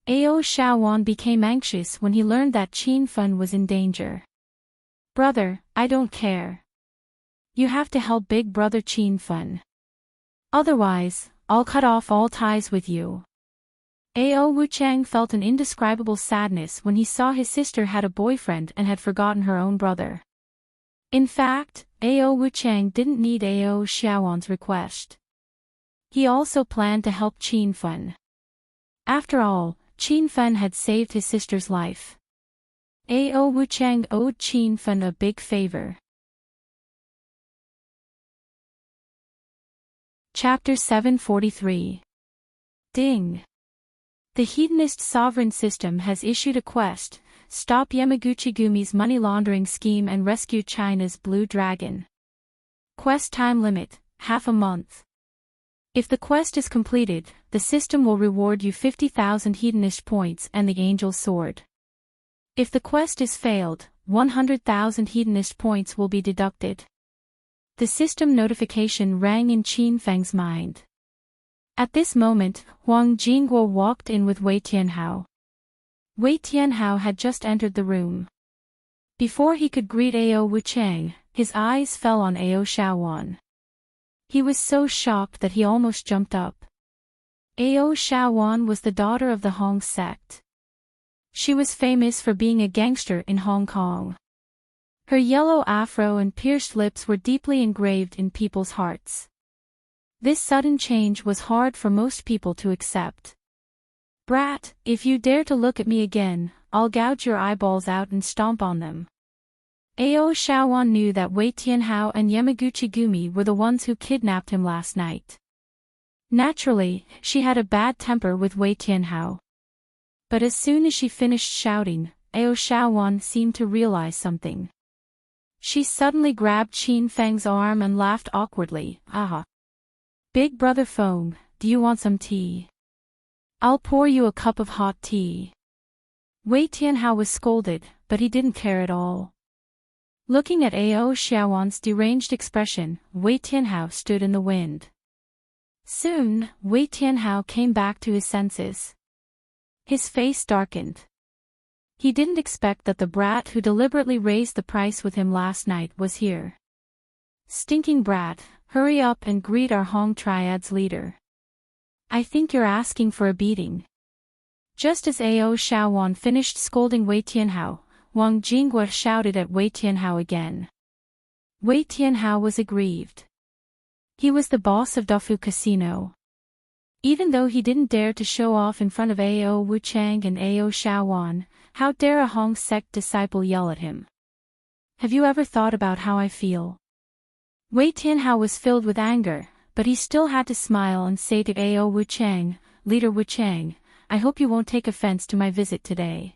A.O. Shaowan became anxious when he learned that Qin Fen was in danger. Brother, I don't care. You have to help big brother Qin Fen. Otherwise, I'll cut off all ties with you. A.O. Wuchang felt an indescribable sadness when he saw his sister had a boyfriend and had forgotten her own brother. In fact, A.O. Wuchang didn't need A.O. Xiaowan's request. He also planned to help Qin Fen. After all, Qin Fen had saved his sister's life. A.O. Wuchang owed Qin Fen a big favor. Chapter 743. Ding. The Hedonist sovereign system has issued a quest: stop Yamaguchi Gumi's money laundering scheme and rescue China's Blue Dragon. Quest time limit, half a month. If the quest is completed, the system will reward you 50,000 Hedonist points and the Angel's Sword. If the quest is failed, 100,000 Hedonist points will be deducted. The system notification rang in Qin Feng's mind. At this moment, Huang Jingguo walked in with Wei Tianhao. Wei Tianhao had just entered the room. Before he could greet A.O. Wuchang, his eyes fell on A.O. Shaowan. He was so shocked that he almost jumped up. A.O. Shaowan was the daughter of the Hong sect. She was famous for being a gangster in Hong Kong. Her yellow afro and pierced lips were deeply engraved in people's hearts. This sudden change was hard for most people to accept. Brat, if you dare to look at me again, I'll gouge your eyeballs out and stomp on them. A.O. Shaowan knew that Wei Tianhao and Yamaguchi Gumi were the ones who kidnapped him last night. Naturally, she had a bad temper with Wei Tianhao. But as soon as she finished shouting, A.O. Shaowan seemed to realize something. She suddenly grabbed Qin Feng's arm and laughed awkwardly. Aha. Big brother Feng, do you want some tea? I'll pour you a cup of hot tea. Wei Tianhao was scolded, but he didn't care at all. Looking at A.O. Shaowan's deranged expression, Wei Tianhao stood in the wind. Soon, Wei Tianhao came back to his senses. His face darkened. He didn't expect that the brat who deliberately raised the price with him last night was here. Stinking brat, hurry up and greet our Hong Triad's leader. I think you're asking for a beating. Just as A.O. Shaowan finished scolding Wei Tianhao, Wang Jingguo shouted at Wei Tianhao again. Wei Tianhao was aggrieved. He was the boss of Dafu Casino. Even though he didn't dare to show off in front of A.O. Wuchang and A.O. Shaowan, how dare a Hong sect disciple yell at him? Have you ever thought about how I feel? Wei Tianhao was filled with anger, but he still had to smile and say to A.O. Wuchang, Leader Wuchang, I hope you won't take offense to my visit today.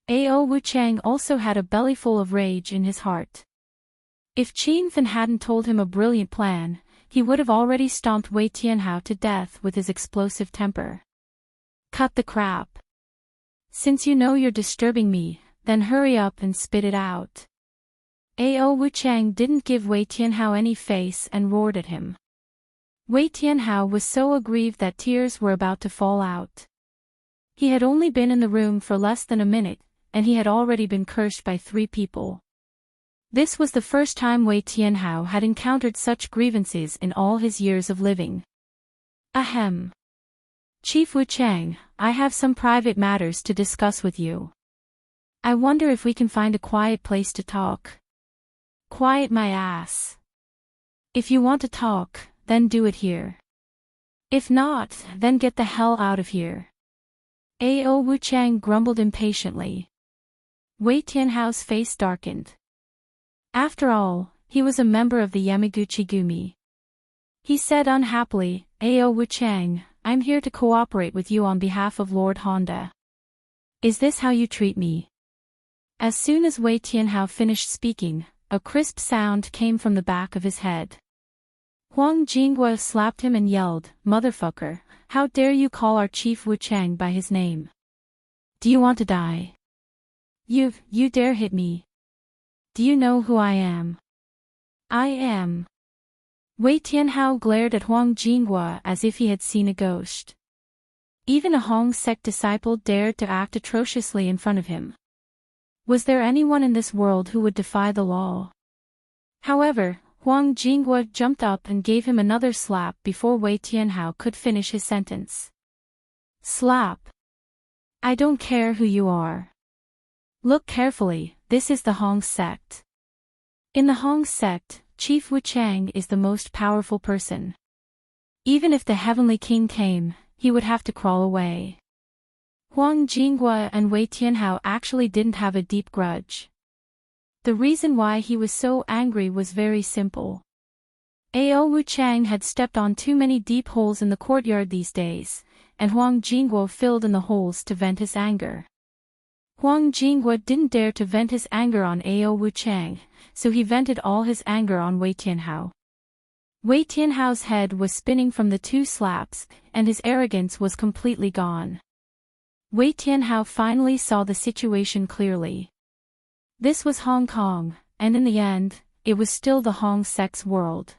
A.O. Wuchang also had a bellyful of rage in his heart. If Qin Fen hadn't told him a brilliant plan, he would have already stomped Wei Tianhao to death with his explosive temper. Cut the crap. Since you know you're disturbing me, then hurry up and spit it out. A.O. Wuchang didn't give Wei Tianhao any face and roared at him. Wei Tianhao was so aggrieved that tears were about to fall out. He had only been in the room for less than a minute, and he had already been cursed by 3 people. This was the first time Wei Tianhao had encountered such grievances in all his years of living. Ahem. Chief Wu Chang, I have some private matters to discuss with you. I wonder if we can find a quiet place to talk. Quiet my ass. If you want to talk, then do it here. If not, then get the hell out of here. Ao Wu Chang grumbled impatiently. Wei Tianhao's face darkened. After all, he was a member of the Yamaguchi-gumi. He said unhappily, Ao Wu Chang, I'm here to cooperate with you on behalf of Lord Honda. Is this how you treat me? As soon as Wei Tianhao finished speaking, a crisp sound came from the back of his head. Huang Jinghua slapped him and yelled, Motherfucker, how dare you call our Chief Wu Chang by his name? Do you want to die? You dare hit me? Do you know who I am? I am. Wei Tianhao glared at Huang Jinghua as if he had seen a ghost. Even a Hong sect disciple dared to act atrociously in front of him. Was there anyone in this world who would defy the law? However, Huang Jinghua jumped up and gave him another slap before Wei Tianhao could finish his sentence. Slap. I don't care who you are. Look carefully, this is the Hong sect. In the Hong sect, Chief Wu Chang is the most powerful person. Even if the Heavenly King came, he would have to crawl away. Huang Jinghua and Wei Tianhao actually didn't have a deep grudge. The reason why he was so angry was very simple. Ao Wu Chang had stepped on too many deep holes in the courtyard these days, and Huang Jinghua filled in the holes to vent his anger. Huang Jinghua didn't dare to vent his anger on Ao Wu Chang, so he vented all his anger on Wei Tianhao. Wei Tianhao's head was spinning from the 2 slaps, and his arrogance was completely gone. Wei Tianhao finally saw the situation clearly. This was Hong Kong, and in the end, it was still the Hong sect's world.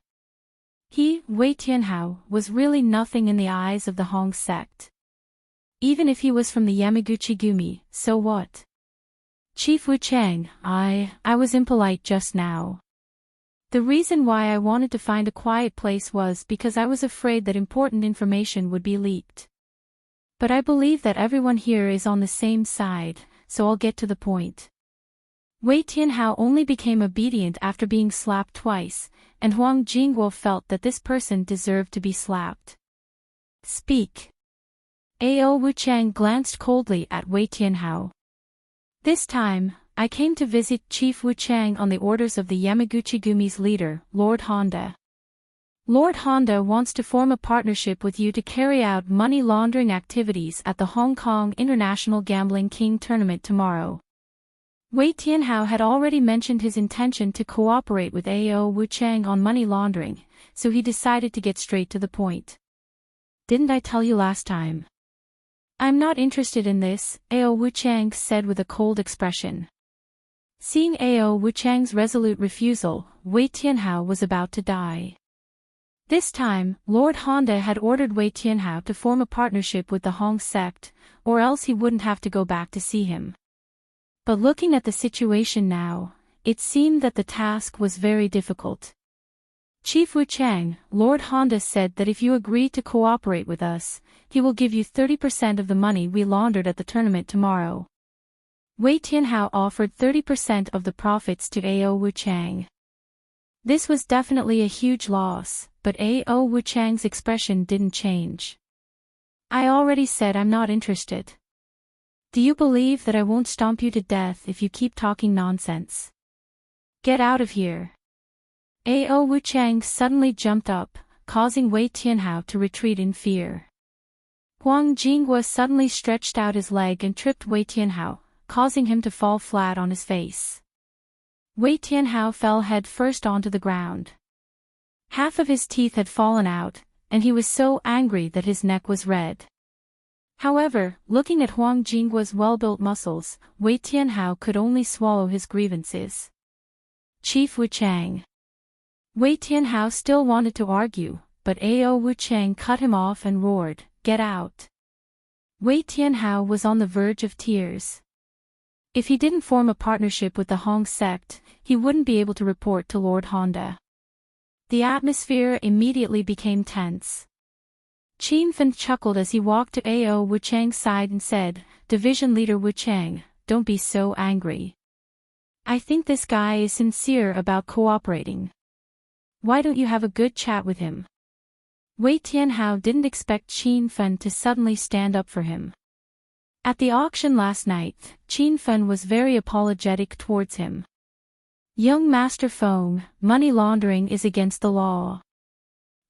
He, Wei Tianhao, was really nothing in the eyes of the Hong sect. Even if he was from the Yamaguchi-gumi, so what? Chief Wu Chang, I was impolite just now. The reason why I wanted to find a quiet place was because I was afraid that important information would be leaked. But I believe that everyone here is on the same side, so I'll get to the point. Wei Tianhao only became obedient after being slapped twice, and Huang Jinghua felt that this person deserved to be slapped. Speak. Ao Wu Chang glanced coldly at Wei Tianhao. This time, I came to visit Chief Wu Chang on the orders of the Yamaguchi-gumi's leader, Lord Honda. Lord Honda wants to form a partnership with you to carry out money laundering activities at the Hong Kong International Gambling King tournament tomorrow. Wei Tianhao had already mentioned his intention to cooperate with Ao Wu Chang on money laundering, so he decided to get straight to the point. Didn't I tell you last time? I'm not interested in this, Ao Wu Chang said with a cold expression. Seeing Ao Wu Chang's resolute refusal, Wei Tianhao was about to die. This time, Lord Honda had ordered Wei Tianhao to form a partnership with the Hong sect, or else he wouldn't have to go back to see him. But looking at the situation now, it seemed that the task was very difficult. Chief Wu Chang, Lord Honda said that if you agree to cooperate with us, he will give you 30% of the money we laundered at the tournament tomorrow. Wei Tianhao offered 30% of the profits to Ao Wu Chang. This was definitely a huge loss, but Ao Wu Chang's expression didn't change. I already said I'm not interested. Do you believe that I won't stomp you to death if you keep talking nonsense? Get out of here. Ao Wu Chang suddenly jumped up, causing Wei Tianhao to retreat in fear. Huang Jinghua suddenly stretched out his leg and tripped Wei Tianhao, causing him to fall flat on his face. Wei Tianhao fell head first onto the ground. Half of his teeth had fallen out, and he was so angry that his neck was red. However, looking at Huang Jinghua's well-built muscles, Wei Tianhao could only swallow his grievances. Chief Wu Chang. Wei Tianhao still wanted to argue, but Ao Wuchang cut him off and roared, "Get out!" Wei Tianhao was on the verge of tears. If he didn't form a partnership with the Hong sect, he wouldn't be able to report to Lord Honda. The atmosphere immediately became tense. Qin Fan chuckled as he walked to Ao Wuchang's side and said, "Division Leader Wuchang, don't be so angry. I think this guy is sincere about cooperating. Why don't you have a good chat with him?" Wei Tianhao didn't expect Qin Fan to suddenly stand up for him. At the auction last night, Qin Fan was very apologetic towards him. "Young Master Feng, money laundering is against the law.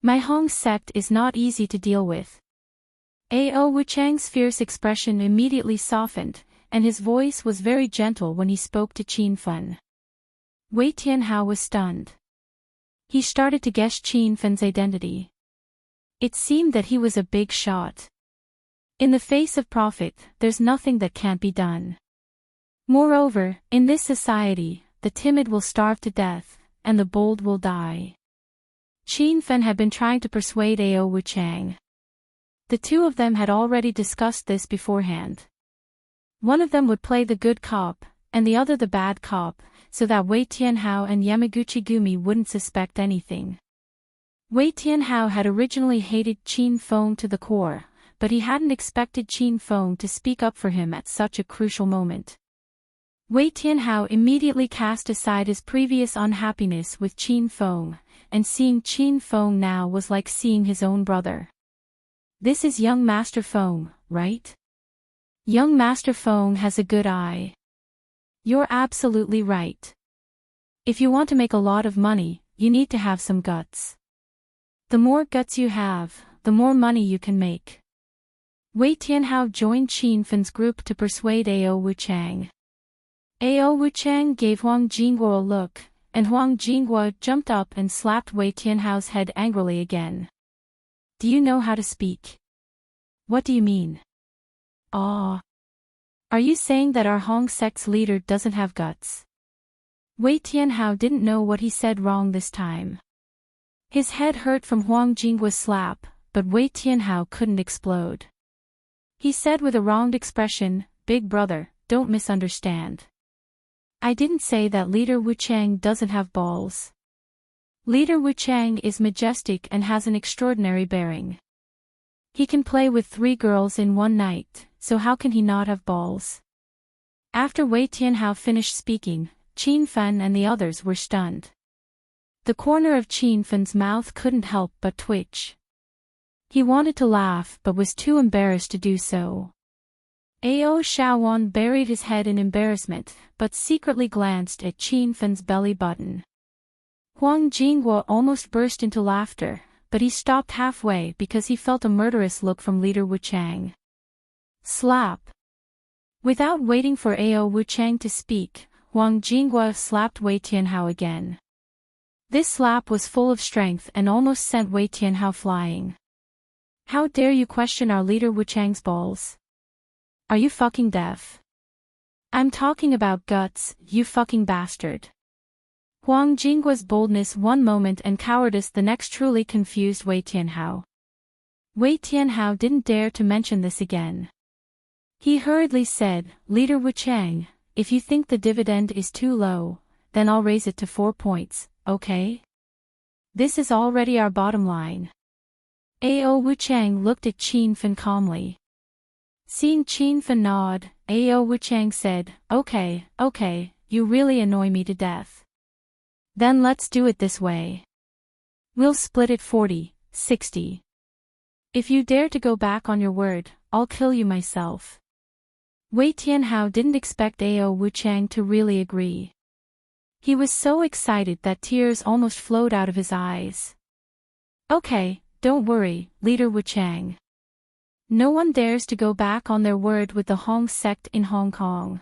My Hong sect is not easy to deal with." Ao Wuchang's fierce expression immediately softened, and his voice was very gentle when he spoke to Qin Fan. Wei Tianhao was stunned. He started to guess Qin Fan's identity. It seemed that he was a big shot. In the face of profit, there's nothing that can't be done. Moreover, in this society, the timid will starve to death, and the bold will die. Qin Fan had been trying to persuade Ao Wuchang. The two of them had already discussed this beforehand. One of them would play the good cop, and the other the bad cop, so that Wei Tianhao and Yamaguchi Gumi wouldn't suspect anything. Wei Tianhao had originally hated Qin Feng to the core, but he hadn't expected Qin Feng to speak up for him at such a crucial moment. Wei Tianhao immediately cast aside his previous unhappiness with Qin Feng, and seeing Qin Feng now was like seeing his own brother. "This is young Master Feng, right? Young Master Feng has a good eye. You're absolutely right. If you want to make a lot of money, you need to have some guts. The more guts you have, the more money you can make." Wei Tianhao joined Qin Fan's group to persuade Ao Wuchang. Ao Wuchang gave Huang Jingguo a look, and Huang Jingguo jumped up and slapped Wei Tianhao's head angrily again. "Do you know how to speak? What do you mean? Are you saying that our Hong sect's leader doesn't have guts?" Wei Tianhao didn't know what he said wrong this time. His head hurt from Huang Jingguo's slap, but Wei Tianhao couldn't explode. He said with a wronged expression, "Big brother, don't misunderstand. I didn't say that Leader Wuchang doesn't have balls. Leader Wuchang is majestic and has an extraordinary bearing. He can play with 3 girls in one night, so how can he not have balls?" After Wei Tianhao finished speaking, Qin Fan and the others were stunned. The corner of Qin Fan's mouth couldn't help but twitch. He wanted to laugh but was too embarrassed to do so. Ao Shaowan buried his head in embarrassment, but secretly glanced at Qin Fan's belly button. Huang Jingguo almost burst into laughter, but he stopped halfway because he felt a murderous look from Leader Wuchang. Slap! Without waiting for Ao Wuchang to speak, Huang Jingguo slapped Wei Tianhao again. This slap was full of strength and almost sent Wei Tianhao flying. "How dare you question our Leader Wuchang's balls? Are you fucking deaf? I'm talking about guts, you fucking bastard." Huang Jingguo's boldness one moment and cowardice the next truly confused Wei Tianhao. Wei Tianhao didn't dare to mention this again. He hurriedly said, "Leader Wuchang, if you think the dividend is too low, then I'll raise it to 4 points, okay? This is already our bottom line." Ao Wuchang looked at Qin Fan calmly. Seeing Qin Fan nod, Ao Wuchang said, Okay, you really annoy me to death. Then let's do it this way. We'll split it 40-60. If you dare to go back on your word, I'll kill you myself." Wei Tianhao didn't expect Ao Wuchang to really agree. He was so excited that tears almost flowed out of his eyes. "Okay, don't worry, Leader Wuchang. No one dares to go back on their word with the Hong sect in Hong Kong.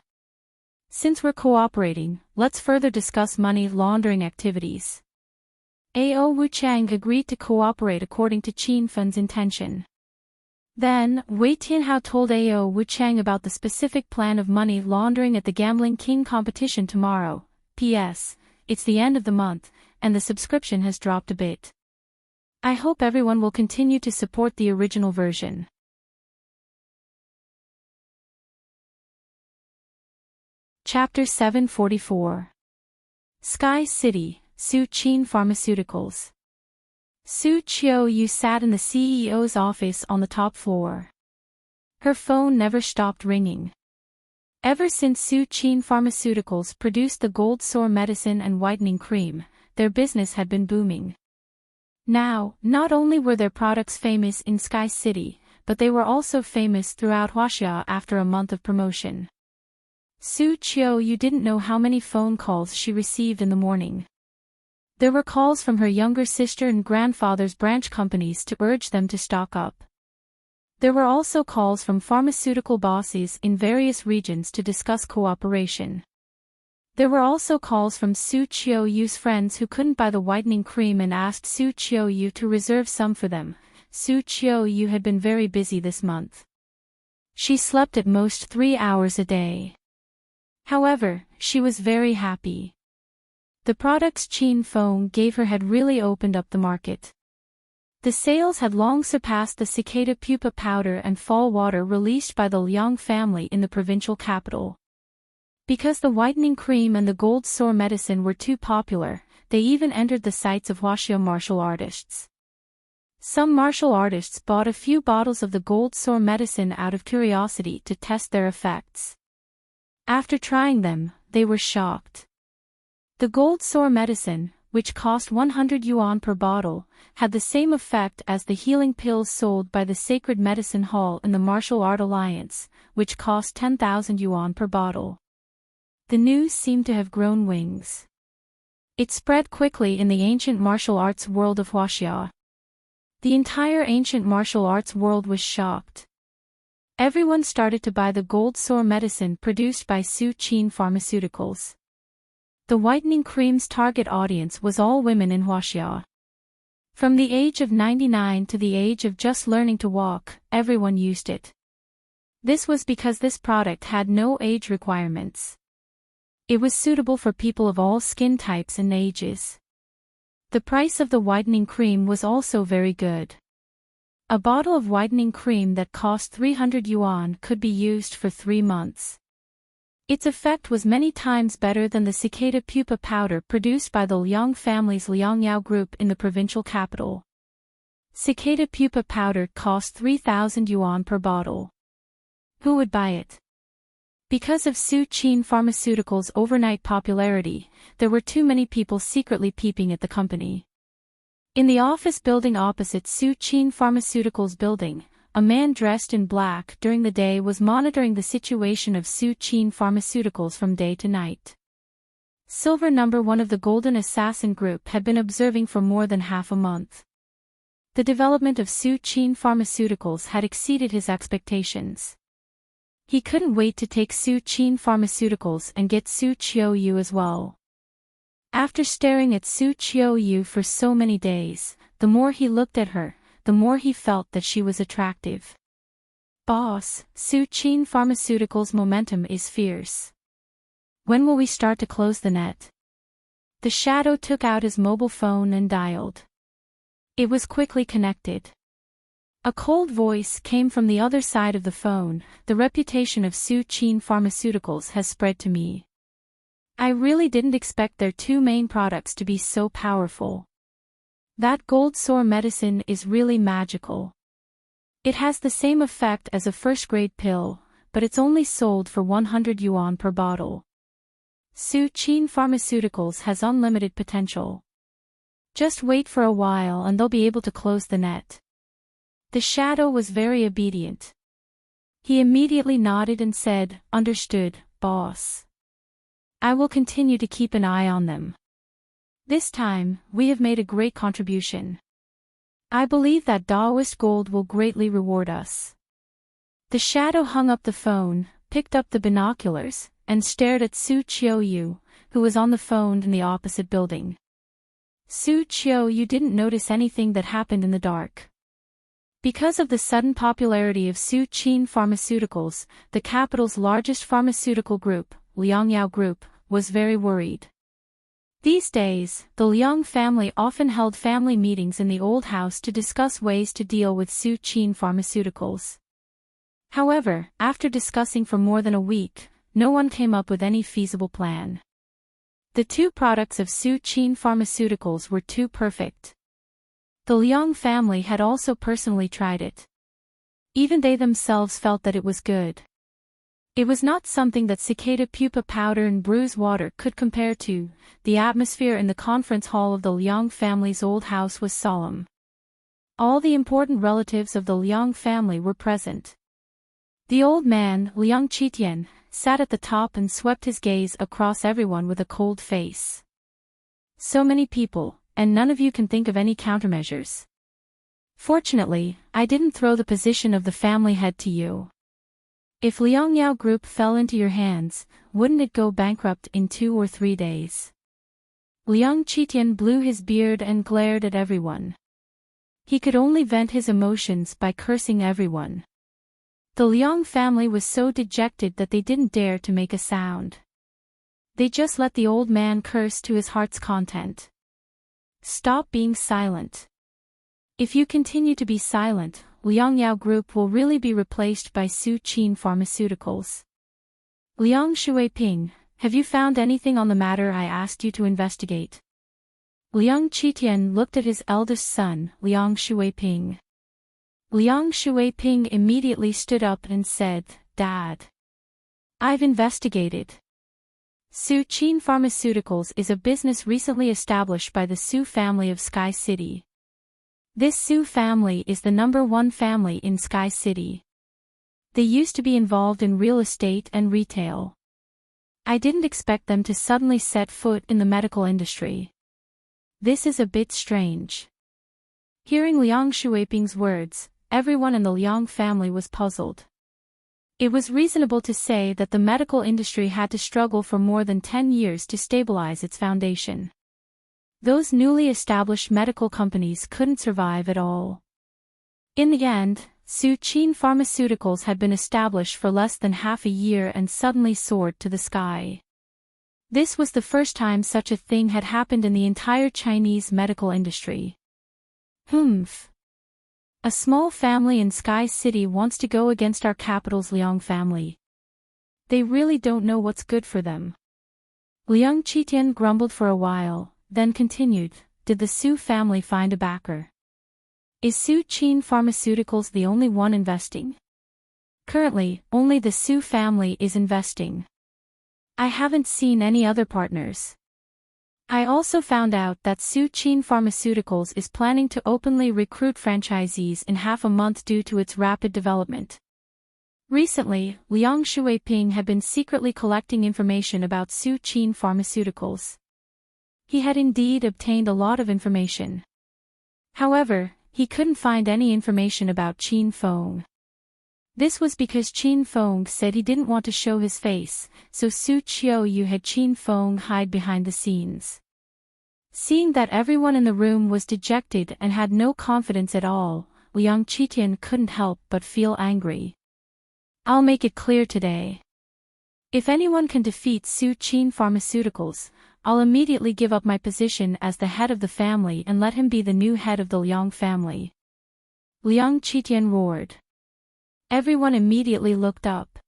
Since we're cooperating, let's further discuss money laundering activities." Ao Wuchang agreed to cooperate according to Qin Fan's intention. Then, Wei Tianhao told Ao Wuchang about the specific plan of money laundering at the Gambling King competition tomorrow. P.S. It's the end of the month, and the subscription has dropped a bit. I hope everyone will continue to support the original version. Chapter 744. Sky City, Su Qin Pharmaceuticals. Su Qiu sat in the CEO's office on the top floor. Her phone never stopped ringing. Ever since Su Qin Pharmaceuticals produced the gold sore medicine and whitening cream, their business had been booming. Now, not only were their products famous in Sky City, but they were also famous throughout Huaxia after a month of promotion. Su Qiu didn't know how many phone calls she received in the morning. There were calls from her younger sister and grandfather's branch companies to urge them to stock up. There were also calls from pharmaceutical bosses in various regions to discuss cooperation. There were also calls from Su Qiu's friends who couldn't buy the whitening cream and asked Su Qiu to reserve some for them. Su Qiu had been very busy this month. She slept at most 3 hours a day. However, she was very happy. The products Qin Feng gave her had really opened up the market. The sales had long surpassed the cicada pupa powder and fall water released by the Liang family in the provincial capital. Because the whitening cream and the gold sore medicine were too popular, they even entered the sights of Huaxia martial artists. Some martial artists bought a few bottles of the gold sore medicine out of curiosity to test their effects. After trying them, they were shocked. The gold sore medicine, which cost 100 yuan per bottle, had the same effect as the healing pills sold by the Sacred Medicine Hall in the Martial Art Alliance, which cost 10,000 yuan per bottle. The news seemed to have grown wings. It spread quickly in the ancient martial arts world of Huaxia. The entire ancient martial arts world was shocked. Everyone started to buy the gold sore medicine produced by Su Qin Pharmaceuticals. The whitening cream's target audience was all women in Huaxia. From the age of 99 to the age of just learning to walk, everyone used it. This was because this product had no age requirements. It was suitable for people of all skin types and ages. The price of the whitening cream was also very good. A bottle of whitening cream that cost 300 yuan could be used for 3 months. Its effect was many times better than the cicada pupa powder produced by the Liang family's Liangyao group in the provincial capital. Cicada pupa powder cost 3,000 yuan per bottle. Who would buy it? Because of Su Qin Pharmaceuticals' overnight popularity, there were too many people secretly peeping at the company. In the office building opposite Su Qin Pharmaceuticals building, a man dressed in black during the day was monitoring the situation of Su Qin Pharmaceuticals from day to night. Silver number 1 of the Golden Assassin Group had been observing for more than half a month. The development of Su Qin Pharmaceuticals had exceeded his expectations. He couldn't wait to take Su Qin Pharmaceuticals and get Su Qiu as well. After staring at Su Qiu for so many days, the more he looked at her, the more he felt that she was attractive. Boss, Su Qin Pharmaceuticals' momentum is fierce. When will we start to close the net? The shadow took out his mobile phone and dialed. It was quickly connected. A cold voice came from the other side of the phone. The reputation of Su Qin Pharmaceuticals has spread to me. I really didn't expect their 2 main products to be so powerful. That gold sore medicine is really magical. It has the same effect as a first-grade pill, but it's only sold for 100 yuan per bottle. Su Qin Pharmaceuticals has unlimited potential. Just wait for a while and they'll be able to close the net. The shadow was very obedient. He immediately nodded and said, "Understood, boss. I will continue to keep an eye on them. This time, we have made a great contribution. I believe that Taoist gold will greatly reward us." The shadow hung up the phone, picked up the binoculars, and stared at Su Qiu, who was on the phone in the opposite building. Su Qiu didn't notice anything that happened in the dark. Because of the sudden popularity of Su Qin Pharmaceuticals, the capital's largest pharmaceutical group, Liangyao Group, was very worried. These days, the Liang family often held family meetings in the old house to discuss ways to deal with Su Qin Pharmaceuticals. However, after discussing for more than a week, no one came up with any feasible plan. The two products of Su Qin Pharmaceuticals were too perfect. The Liang family had also personally tried it. Even they themselves felt that it was good. It was not something that cicada pupa powder and bruise water could compare to. The atmosphere in the conference hall of the Liang family's old house was solemn. All the important relatives of the Liang family were present. The old man, Liang Qitian, sat at the top and swept his gaze across everyone with a cold face. So many people, and none of you can think of any countermeasures. Fortunately, I didn't throw the position of the family head to you. If Liang Yao Group fell into your hands, wouldn't it go bankrupt in 2 or 3 days? Liang Qitian blew his beard and glared at everyone. He could only vent his emotions by cursing everyone. The Liang family was so dejected that they didn't dare to make a sound. They just let the old man curse to his heart's content. Stop being silent. If you continue to be silent, Liang Yao Group will really be replaced by Su Qin Pharmaceuticals. Liang Shuiping, have you found anything on the matter I asked you to investigate? Liang Qitian looked at his eldest son, Liang Shuiping. Liang Shuiping immediately stood up and said, "Dad, I've investigated. Su Qin Pharmaceuticals is a business recently established by the Su family of Sky City. This Su family is the #1 family in Sky City. They used to be involved in real estate and retail. I didn't expect them to suddenly set foot in the medical industry. This is a bit strange." Hearing Liang Shuiping's words, everyone in the Liang family was puzzled. It was reasonable to say that the medical industry had to struggle for more than 10 years to stabilize its foundation. Those newly established medical companies couldn't survive at all. In the end, Su Qin Pharmaceuticals had been established for less than half a year and suddenly soared to the sky. This was the first time such a thing had happened in the entire Chinese medical industry. Humph. A small family in Sky City wants to go against our capital's Liang family. They really don't know what's good for them. Liang Qitian grumbled for a while, then continued, "Did the Su family find a backer? Is Su Qin Pharmaceuticals the only one investing? Currently, only the Su family is investing. I haven't seen any other partners. I also found out that Su Qin Pharmaceuticals is planning to openly recruit franchisees in half a month due to its rapid development." Recently, Liang Shuiping had been secretly collecting information about Su Qin Pharmaceuticals. He had indeed obtained a lot of information. However, he couldn't find any information about Qin Feng. This was because Qin Feng said he didn't want to show his face, so Su Qiuyu had Qin Feng hide behind the scenes. Seeing that everyone in the room was dejected and had no confidence at all, Liang Qitian couldn't help but feel angry. "I'll make it clear today. If anyone can defeat Su Qin Pharmaceuticals, I'll immediately give up my position as the head of the family and let him be the new head of the Liang family." Liang Qitian roared. Everyone immediately looked up.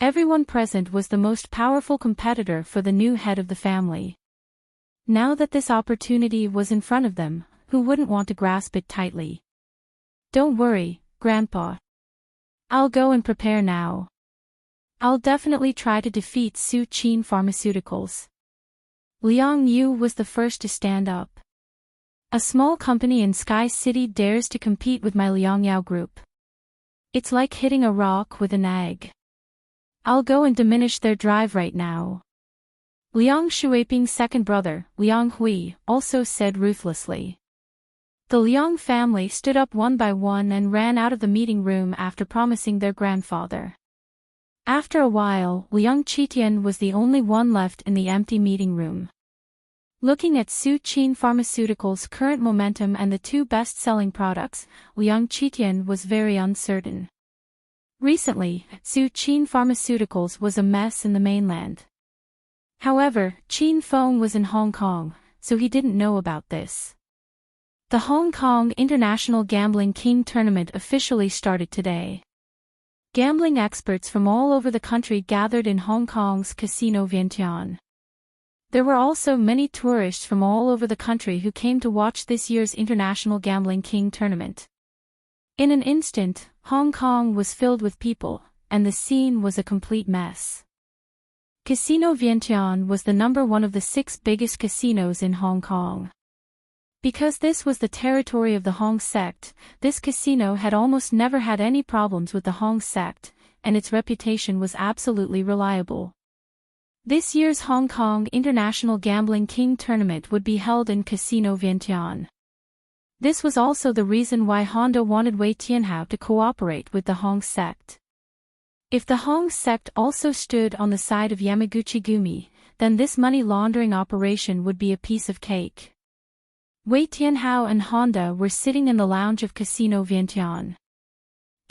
Everyone present was the most powerful competitor for the new head of the family. Now that this opportunity was in front of them, who wouldn't want to grasp it tightly? "Don't worry, Grandpa. I'll go and prepare now. I'll definitely try to defeat Su Qin Pharmaceuticals." Liang Yu was the first to stand up. "A small company in Sky City dares to compete with my Liang Yao Group. It's like hitting a rock with an egg. I'll go and diminish their drive right now." Liang Shuiping's second brother, Liang Hui, also said ruthlessly. The Liang family stood up one by one and ran out of the meeting room after promising their grandfather. After a while, Liang Qitian was the only one left in the empty meeting room. Looking at Su Qin Pharmaceuticals' current momentum and the two best-selling products, Liang Qitian was very uncertain. Recently, Su Qin Pharmaceuticals was a mess in the mainland. However, Qin Feng was in Hong Kong, so he didn't know about this. The Hong Kong International Gambling King Tournament officially started today. Gambling experts from all over the country gathered in Hong Kong's Casino Vientiane. There were also many tourists from all over the country who came to watch this year's International Gambling King Tournament. In an instant, Hong Kong was filled with people, and the scene was a complete mess. Casino Vientiane was the number one of the 6 biggest casinos in Hong Kong. Because this was the territory of the Hong sect, this casino had almost never had any problems with the Hong sect, and its reputation was absolutely reliable. This year's Hong Kong International Gambling King Tournament would be held in Casino Vientiane. This was also the reason why Honda wanted Wei Tianhao to cooperate with the Hong sect. If the Hong sect also stood on the side of Yamaguchi-gumi, then this money laundering operation would be a piece of cake. Wei Tianhao and Honda were sitting in the lounge of Casino Vientiane.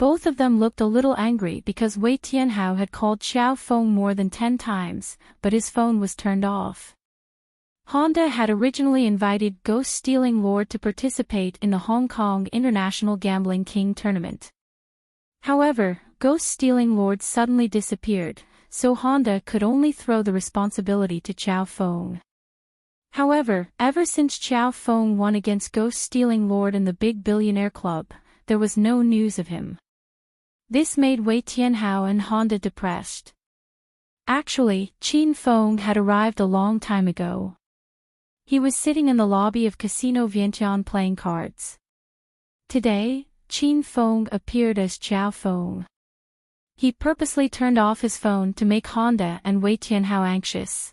Both of them looked a little angry because Wei Tianhao had called Xiao Feng more than 10 times, but his phone was turned off. Honda had originally invited Ghost Stealing Lord to participate in the Hong Kong International Gambling King Tournament. However, Ghost Stealing Lord suddenly disappeared, so Honda could only throw the responsibility to Xiao Feng. However, ever since Xiao Feng won against Ghost Stealing Lord in the Big Billionaire Club, there was no news of him. This made Wei Tianhao and Honda depressed. Actually, Qin Feng had arrived a long time ago. He was sitting in the lobby of Casino Vientiane playing cards. Today, Qin Feng appeared as Xiao Feng. He purposely turned off his phone to make Honda and Wei Tianhao anxious.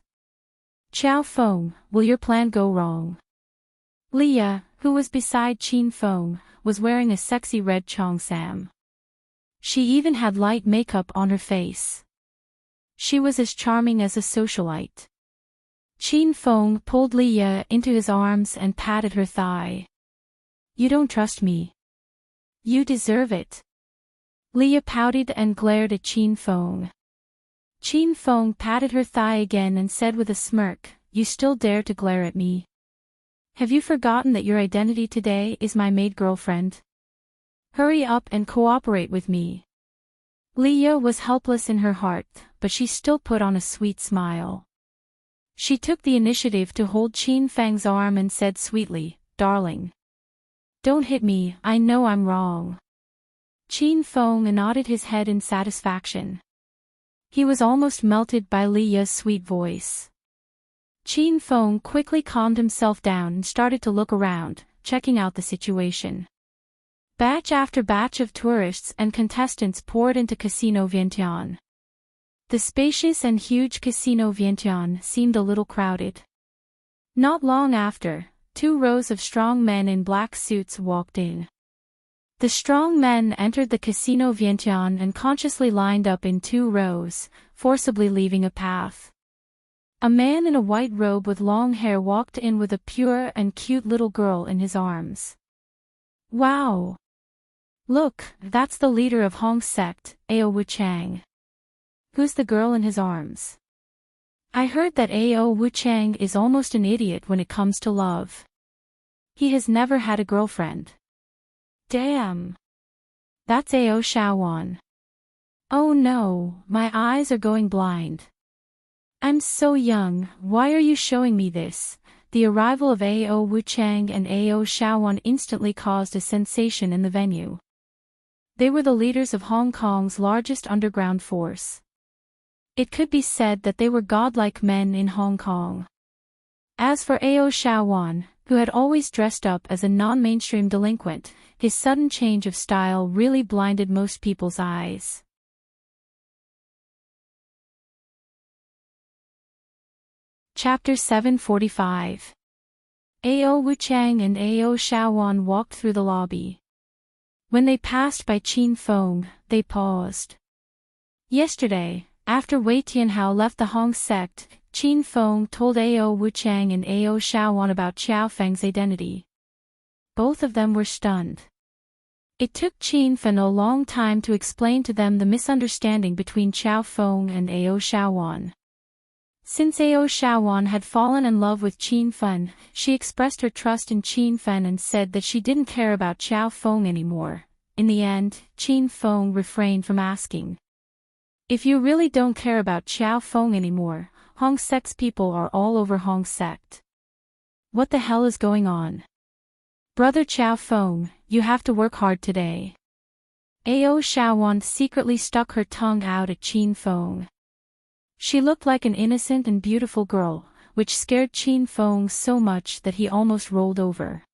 Xiao Feng, will your plan go wrong? Leah, who was beside Qin Feng, was wearing a sexy red cheongsam. She even had light makeup on her face. She was as charming as a socialite. Qin Feng pulled Leah into his arms and patted her thigh. You don't trust me. You deserve it. Leah pouted and glared at Qin Feng. Qin Feng patted her thigh again and said with a smirk, You still dare to glare at me? Have you forgotten that your identity today is my maid girlfriend? Hurry up and cooperate with me. Leah was helpless in her heart, but she still put on a sweet smile. She took the initiative to hold Qin Feng's arm and said sweetly, Darling. Don't hit me, I know I'm wrong. Qin Feng nodded his head in satisfaction. He was almost melted by Leah's sweet voice. Qin Feng quickly calmed himself down and started to look around, checking out the situation. Batch after batch of tourists and contestants poured into Casino Vientiane. The spacious and huge Casino Vientiane seemed a little crowded. Not long after, 2 rows of strong men in black suits walked in. The strong men entered the Casino Vientiane and consciously lined up in 2 rows, forcibly leaving a path. A man in a white robe with long hair walked in with a pure and cute little girl in his arms. Wow! Look, that's the leader of Hong sect, Ao Wuchang. Who's the girl in his arms? I heard that Ao Wuchang is almost an idiot when it comes to love. He has never had a girlfriend. Damn! That's Ao Shaowan. Oh no, my eyes are going blind. I'm so young, why are you showing me this? The arrival of Ao Wuchang and Ao Shaowan instantly caused a sensation in the venue. They were the leaders of Hong Kong's largest underground force. It could be said that they were godlike men in Hong Kong. As for Ao Shaowan, who had always dressed up as a non-mainstream delinquent, his sudden change of style really blinded most people's eyes. Chapter 745. Ao Wuchang and Ao Shaowan walked through the lobby. When they passed by Qin Feng, they paused. Yesterday, after Wei Tianhao left the Hong sect, Qin Feng told Ao Wuchang and Ao Shaowan about Xiao Feng's identity. Both of them were stunned. It took Qin Feng a long time to explain to them the misunderstanding between Xiao Feng and Ao Shaowan. Since Ao Shawan had fallen in love with Qin Fen, she expressed her trust in Qin Fen and said that she didn't care about Xiao Feng anymore. In the end, Qin Feng refrained from asking. If you really don't care about Xiao Feng anymore, Hong Sect's people are all over Hong Sect. What the hell is going on? Brother Xiao Feng, you have to work hard today. Ao Shawan secretly stuck her tongue out at Qin Feng. She looked like an innocent and beautiful girl, which scared Qin Feng so much that he almost rolled over.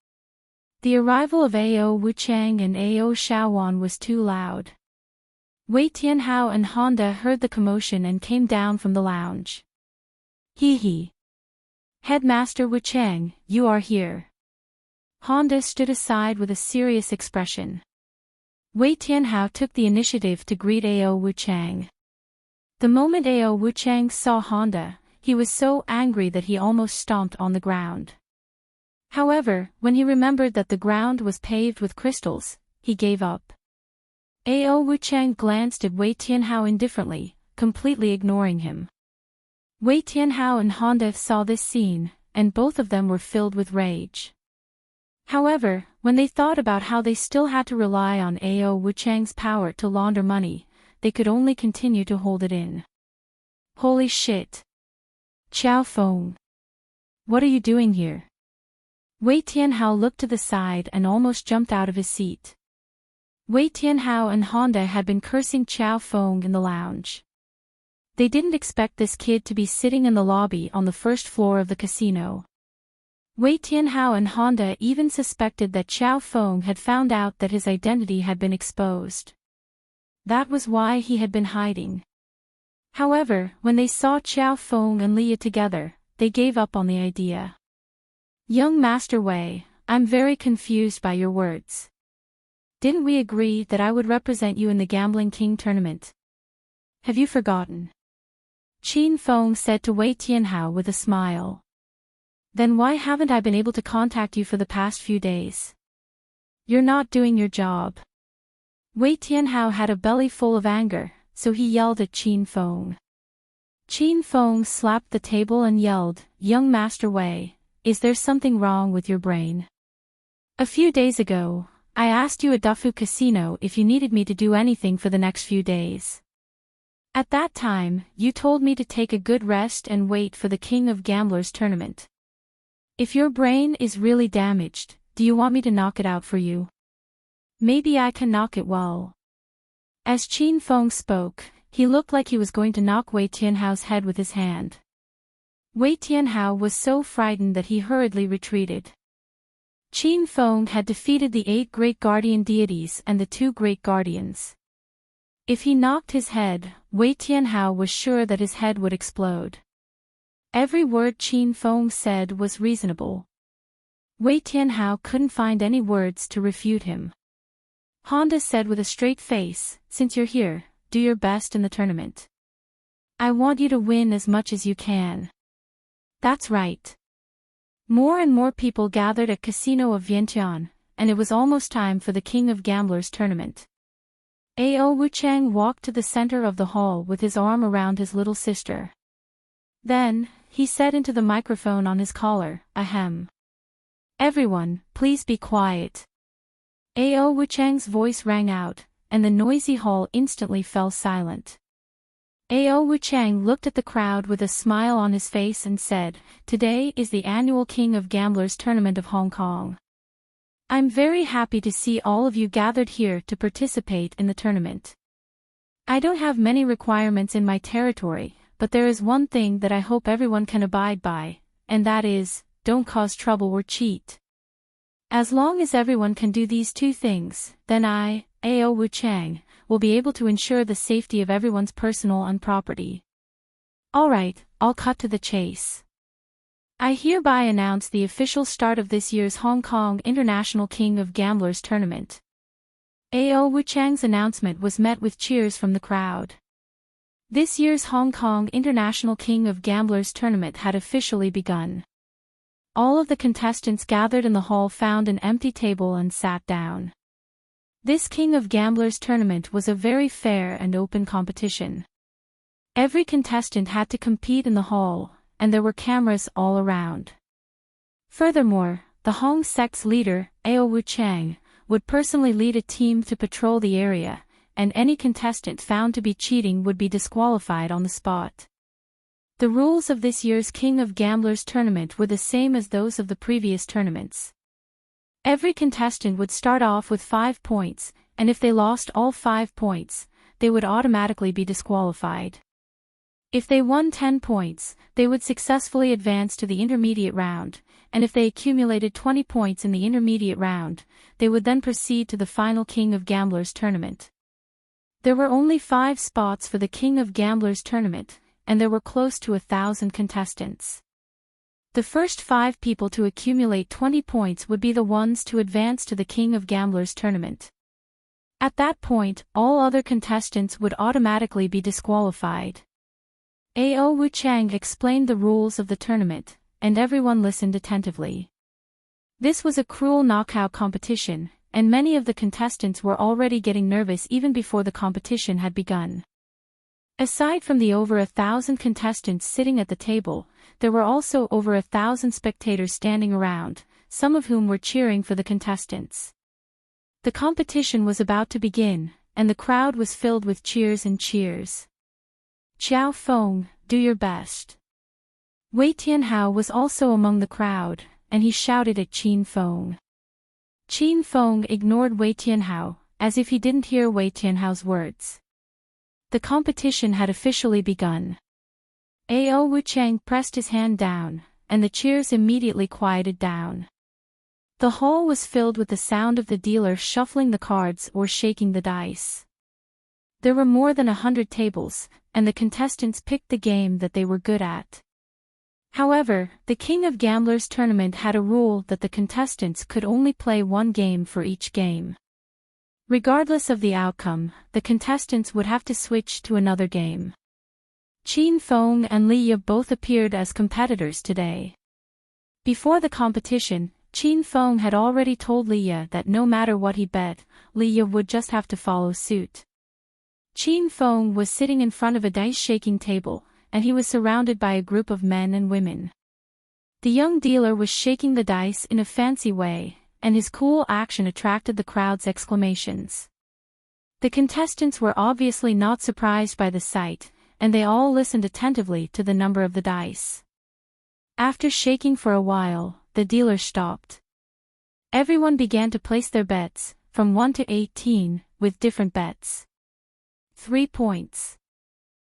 The arrival of Ao Wuchang and Ao Shawan was too loud. Wei Tianhao and Honda heard the commotion and came down from the lounge. Hee. Headmaster Wuchang, you are here. Honda stood aside with a serious expression. Wei Tianhao took the initiative to greet Ao Wuchang. The moment Ao Wuchang saw Honda, he was so angry that he almost stomped on the ground. However, when he remembered that the ground was paved with crystals, he gave up. Ao Wuchang glanced at Wei Tianhao indifferently, completely ignoring him. Wei Tianhao and Honda saw this scene, and both of them were filled with rage. However, when they thought about how they still had to rely on Ao Wuchang's power to launder money, they could only continue to hold it in. Holy shit. Xiao Feng. What are you doing here? Wei Tianhao looked to the side and almost jumped out of his seat. Wei Tianhao and Honda had been cursing Xiao Feng in the lounge. They didn't expect this kid to be sitting in the lobby on the first floor of the casino. Wei Tianhao and Honda even suspected that Xiao Feng had found out that his identity had been exposed. That was why he had been hiding. However, when they saw Xiao Feng and Leah together, they gave up on the idea. Young Master Wei, I'm very confused by your words. Didn't we agree that I would represent you in the Gambling King tournament? Have you forgotten? Qin Feng said to Wei Tianhao with a smile. Then why haven't I been able to contact you for the past few days? You're not doing your job. Wei Tianhao had a belly full of anger, so he yelled at Qin Feng. Qin Feng slapped the table and yelled, Young Master Wei, is there something wrong with your brain? A few days ago, I asked you at Dufu Casino if you needed me to do anything for the next few days. At that time, you told me to take a good rest and wait for the King of Gamblers tournament. If your brain is really damaged, do you want me to knock it out for you? Maybe I can knock it well. As Qin Feng spoke, he looked like he was going to knock Wei Tianhao's head with his hand. Wei Tianhao was so frightened that he hurriedly retreated. Qin Feng had defeated the 8 great guardian deities and the 2 great guardians. If he knocked his head, Wei Tianhao was sure that his head would explode. Every word Qin Feng said was reasonable. Wei Tianhao couldn't find any words to refute him. Honda said with a straight face, since you're here, do your best in the tournament. I want you to win as much as you can. That's right. More and more people gathered at Casino of Vientiane, and it was almost time for the King of Gamblers tournament. Ao Wuchang walked to the center of the hall with his arm around his little sister. Then, he said into the microphone on his collar, Ahem. Everyone, please be quiet. Ao Wuchang's voice rang out, and the noisy hall instantly fell silent. Ao Wuchang looked at the crowd with a smile on his face and said, Today is the annual King of Gamblers tournament of Hong Kong. I'm very happy to see all of you gathered here to participate in the tournament. I don't have many requirements in my territory, but there is one thing that I hope everyone can abide by, and that is, don't cause trouble or cheat. As long as everyone can do these 2 things, then I, Ao Wuchang, will be able to ensure the safety of everyone's personal and property. Alright, I'll cut to the chase. I hereby announce the official start of this year's Hong Kong International King of Gamblers tournament. Ao Wuchang's announcement was met with cheers from the crowd. This year's Hong Kong International King of Gamblers tournament had officially begun. All of the contestants gathered in the hall found an empty table and sat down. This King of Gamblers tournament was a very fair and open competition. Every contestant had to compete in the hall, and there were cameras all around. Furthermore, the Hong sect's leader, Ao Wuchang, would personally lead a team to patrol the area, and any contestant found to be cheating would be disqualified on the spot. The rules of this year's King of Gamblers tournament were the same as those of the previous tournaments. Every contestant would start off with 5 points, and if they lost all 5 points, they would automatically be disqualified. If they won 10 points, they would successfully advance to the intermediate round, and if they accumulated 20 points in the intermediate round, they would then proceed to the final King of Gamblers tournament. There were only 5 spots for the King of Gamblers tournament, and there were close to 1,000 contestants. The first 5 people to accumulate 20 points would be the ones to advance to the King of Gamblers tournament. At that point, all other contestants would automatically be disqualified. Ao Wuchang explained the rules of the tournament, and everyone listened attentively. This was a cruel knockout competition, and many of the contestants were already getting nervous even before the competition had begun. Aside from the over 1,000 contestants sitting at the table, there were also over 1,000 spectators standing around, some of whom were cheering for the contestants. The competition was about to begin, and the crowd was filled with cheers and cheers. "Qiao Feng, do your best." Wei Tianhao was also among the crowd, and he shouted at Qin Feng. Qin Feng ignored Wei Tianhao, as if he didn't hear Wei Tianhao's words. The competition had officially begun. Ao Wuchang pressed his hand down, and the cheers immediately quieted down. The hall was filled with the sound of the dealer shuffling the cards or shaking the dice. There were more than 100 tables, and the contestants picked the game that they were good at. However, the King of Gamblers tournament had a rule that the contestants could only play 1 game for each game. Regardless of the outcome, the contestants would have to switch to another game. Qin Feng and Li Ye both appeared as competitors today. Before the competition, Qin Feng had already told Li Ye that no matter what he bet, Li Ye would just have to follow suit. Qin Feng was sitting in front of a dice-shaking table, and he was surrounded by a group of men and women. The young dealer was shaking the dice in a fancy way, and his cool action attracted the crowd's exclamations. The contestants were obviously not surprised by the sight, and they all listened attentively to the number of the dice. After shaking for a while, the dealer stopped. Everyone began to place their bets, from 1 to 18, with different bets. 3 points.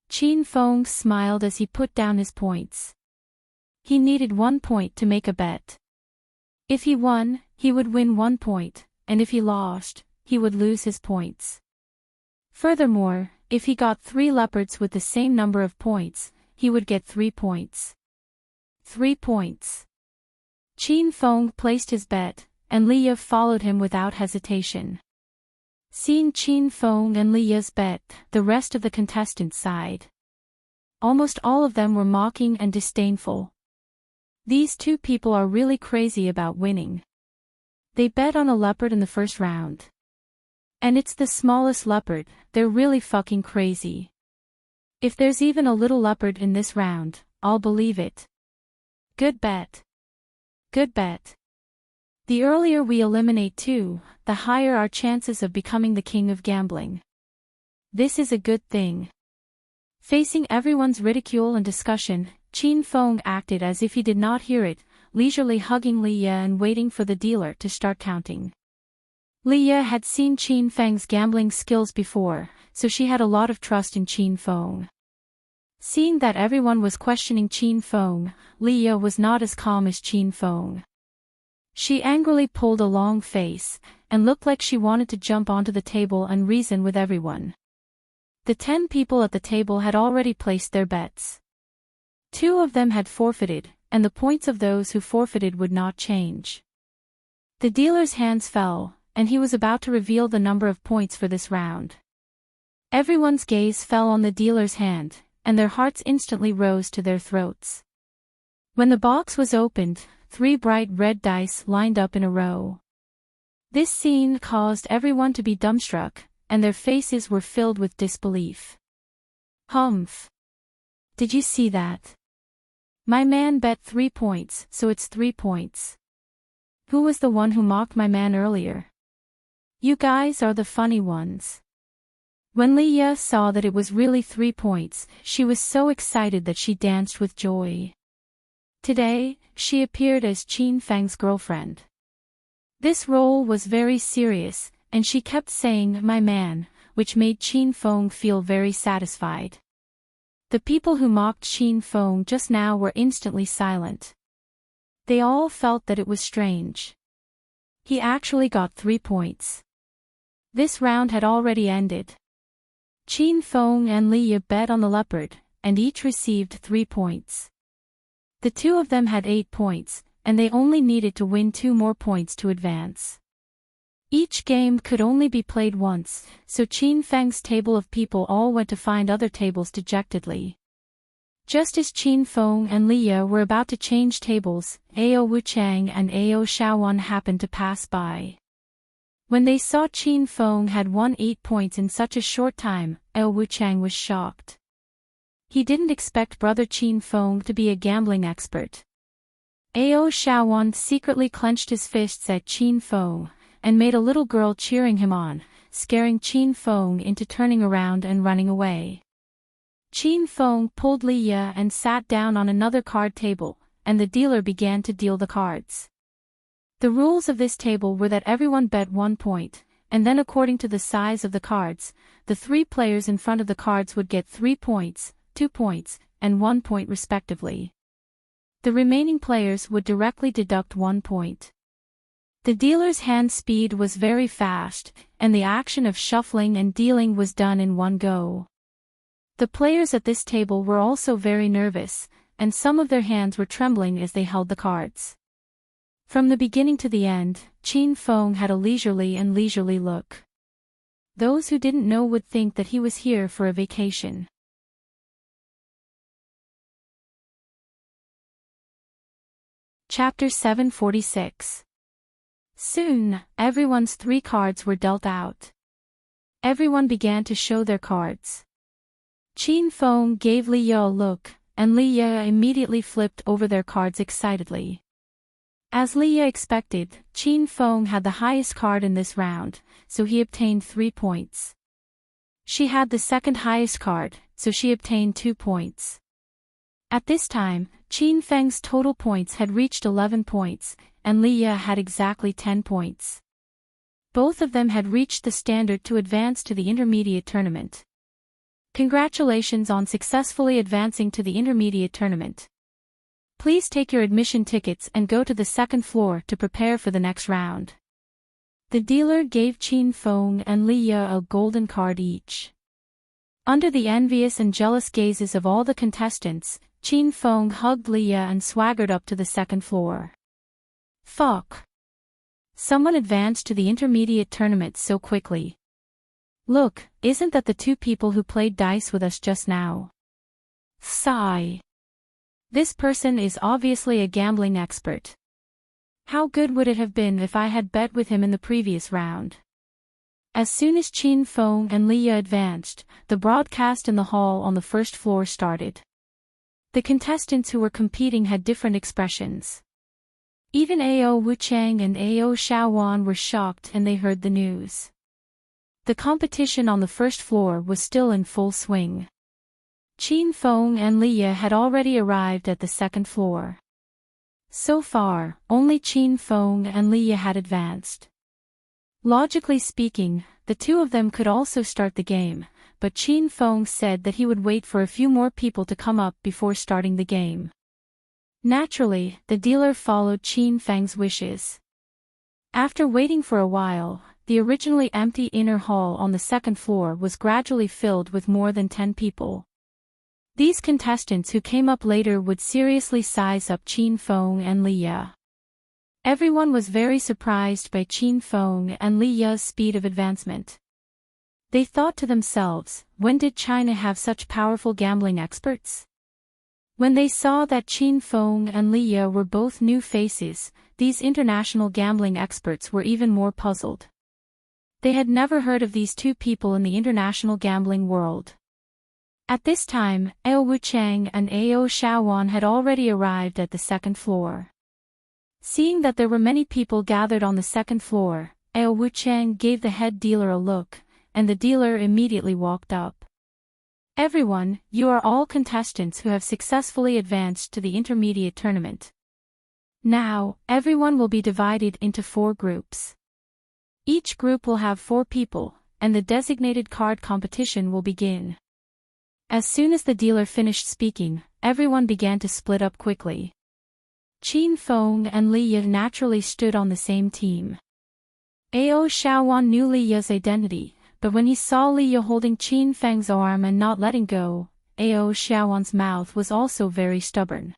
Qin Feng smiled as he put down his points. He needed 1 point to make a bet. If he won, he would win 1 point, and if he lost, he would lose his points. Furthermore, if he got 3 leopards with the same number of points, he would get 3 points. 3 points. Qin Feng placed his bet, and Li Ye followed him without hesitation. Seeing Qin Feng and Li Ye's bet, the rest of the contestants sighed. Almost all of them were mocking and disdainful. These 2 people are really crazy about winning. They bet on a leopard in the first round. And it's the smallest leopard, they're really fucking crazy. If there's even a little leopard in this round, I'll believe it. Good bet. Good bet. The earlier we eliminate 2, the higher our chances of becoming the king of gambling. This is a good thing. Facing everyone's ridicule and discussion, Qin Feng acted as if he did not hear it, leisurely hugging Li Ye and waiting for the dealer to start counting. Li Ye had seen Qin Feng's gambling skills before, so she had a lot of trust in Qin Feng. Seeing that everyone was questioning Qin Feng, Li Ye was not as calm as Qin Feng. She angrily pulled a long face, and looked like she wanted to jump onto the table and reason with everyone. The 10 people at the table had already placed their bets. 2 of them had forfeited, and the points of those who forfeited would not change. The dealer's hands fell, and he was about to reveal the number of points for this round. Everyone's gaze fell on the dealer's hand, and their hearts instantly rose to their throats. When the box was opened, 3 bright red dice lined up in a row. This scene caused everyone to be dumbstruck, and their faces were filled with disbelief. Humph! Did you see that? My man bet 3 points, so it's 3 points. Who was the one who mocked my man earlier? You guys are the funny ones. When Leah saw that it was really 3 points, she was so excited that she danced with joy. Today, she appeared as Qin Feng's girlfriend. This role was very serious, and she kept saying "my man," which made Qin Feng feel very satisfied. The people who mocked Qin Feng just now were instantly silent. They all felt that it was strange. He actually got 3 points. This round had already ended. Qin Feng and Leah bet on the leopard, and each received 3 points. The two of them had 8 points, and they only needed to win 2 more points to advance. Each game could only be played once, so Qin Feng's table of people all went to find other tables dejectedly. Just as Qin Feng and Leah were about to change tables, Ao Wuchang and Ao Shaowan happened to pass by. When they saw Qin Feng had won 8 points in such a short time, Ao Wuchang was shocked. He didn't expect brother Qin Feng to be a gambling expert. Ao Shaowan secretly clenched his fists at Qin Feng, and made a little girl cheering him on, scaring Qin Feng into turning around and running away. Qin Feng pulled Leah and sat down on another card table, and the dealer began to deal the cards. The rules of this table were that everyone bet 1 point, and then according to the size of the cards, the 3 players in front of the cards would get 3 points, 2 points, and 1 point respectively. The remaining players would directly deduct 1 point. The dealer's hand speed was very fast, and the action of shuffling and dealing was done in one go. The players at this table were also very nervous, and some of their hands were trembling as they held the cards. From the beginning to the end, Qin Feng had a leisurely look. Those who didn't know would think that he was here for a vacation. Chapter 746. Soon, everyone's 3 cards were dealt out. Everyone began to show their cards. Qin Feng gave Leah a look, and Leah immediately flipped over their cards excitedly. As Leah expected, Qin Feng had the highest card in this round, so he obtained 3 points. She had the second highest card, so she obtained 2 points. At this time, Qin Feng's total points had reached 11 points, and Leah had exactly 10 points. Both of them had reached the standard to advance to the intermediate tournament. Congratulations on successfully advancing to the intermediate tournament. Please take your admission tickets and go to the 2nd floor to prepare for the next round. The dealer gave Qin Feng and Leah a golden card each. Under the envious and jealous gazes of all the contestants, Qin Feng hugged Leah and swaggered up to the 2nd floor. Fuck. Someone advanced to the intermediate tournament so quickly. Look, isn't that the 2 people who played dice with us just now? Sigh. This person is obviously a gambling expert. How good would it have been if I had bet with him in the previous round? As soon as Qin Feng and Leah advanced, the broadcast in the hall on the 1st floor started. The contestants who were competing had different expressions. Even Ao Wuchang and Ao Shaowan were shocked and they heard the news. The competition on the 1st floor was still in full swing. Qin Feng and Leah had already arrived at the 2nd floor. So far, only Qin Feng and Leah had advanced. Logically speaking, the 2 of them could also start the game, but Qin Feng said that he would wait for a few more people to come up before starting the game. Naturally, the dealer followed Qin Feng's wishes. After waiting for a while, the originally empty inner hall on the 2nd floor was gradually filled with more than 10 people. These contestants who came up later would seriously size up Qin Feng and Leah. Everyone was very surprised by Qin Feng and Leah's speed of advancement. They thought to themselves, when did China have such powerful gambling experts? When they saw that Qin Feng and Leah were both new faces, these international gambling experts were even more puzzled. They had never heard of these 2 people in the international gambling world. At this time, Ao Wuchang and Ao Shaowan had already arrived at the second floor. Seeing that there were many people gathered on the second floor, Ao Wuchang gave the head dealer a look, and the dealer immediately walked up. Everyone, you are all contestants who have successfully advanced to the intermediate tournament. Now, everyone will be divided into 4 groups. Each group will have 4 people, and the designated card competition will begin. As soon as the dealer finished speaking, everyone began to split up quickly. Qin Feng and Li Ye naturally stood on the same team. Ao Shaowan knew Li Ye's identity, but when he saw Li Ye holding Qin Feng's arm and not letting go, Ao Shaowan's mouth was also very stubborn.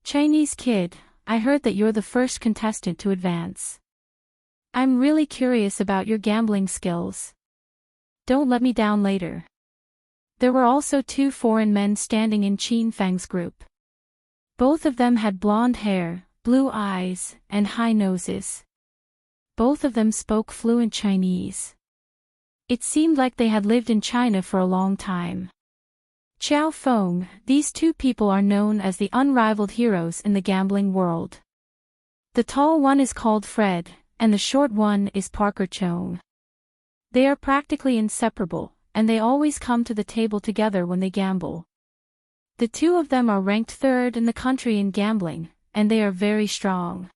Chinese kid, I heard that you're the first contestant to advance. I'm really curious about your gambling skills. Don't let me down later. There were also 2 foreign men standing in Qin Feng's group. Both of them had blonde hair, blue eyes, and high noses. Both of them spoke fluent Chinese. It seemed like they had lived in China for a long time. Qiao Feng, these 2 people are known as the unrivaled heroes in the gambling world. The tall one is called Fred, and the short one is Parker Chong. They are practically inseparable, and they always come to the table together when they gamble. The 2 of them are ranked 3rd in the country in gambling, and they are very strong.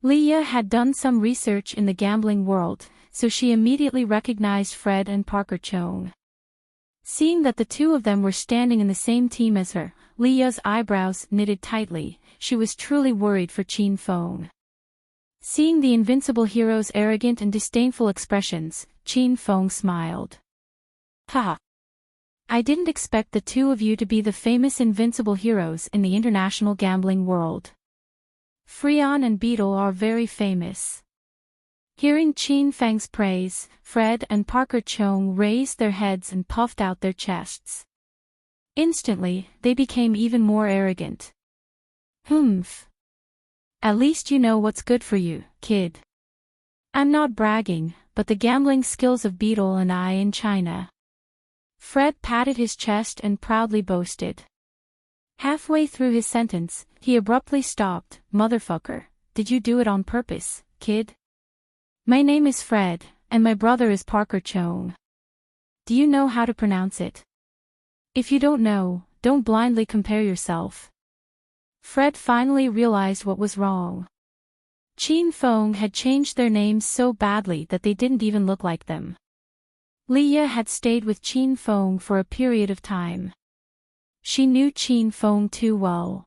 Li Ye had done some research in the gambling world, so she immediately recognized Fred and Parker Chong. Seeing that the 2 of them were standing in the same team as her, Li Ye's eyebrows knitted tightly. She was truly worried for Qin Feng. Seeing the invincible hero's arrogant and disdainful expressions, Qin Feng smiled. Ha! I didn't expect the 2 of you to be the famous invincible heroes in the international gambling world. Freon and Beetle are very famous. Hearing Qin Feng's praise, Fred and Parker Chong raised their heads and puffed out their chests. Instantly, they became even more arrogant. Humph. At least you know what's good for you, kid. I'm not bragging, but the gambling skills of Beetle and I in China. Fred patted his chest and proudly boasted. Halfway through his sentence, he abruptly stopped. Motherfucker, did you do it on purpose, kid? My name is Fred, and my brother is Parker Chong. Do you know how to pronounce it? If you don't know, don't blindly compare yourself. Fred finally realized what was wrong. Qin Feng had changed their names so badly that they didn't even look like them. Li Ye had stayed with Qin Feng for a period of time. She knew Qin Feng too well.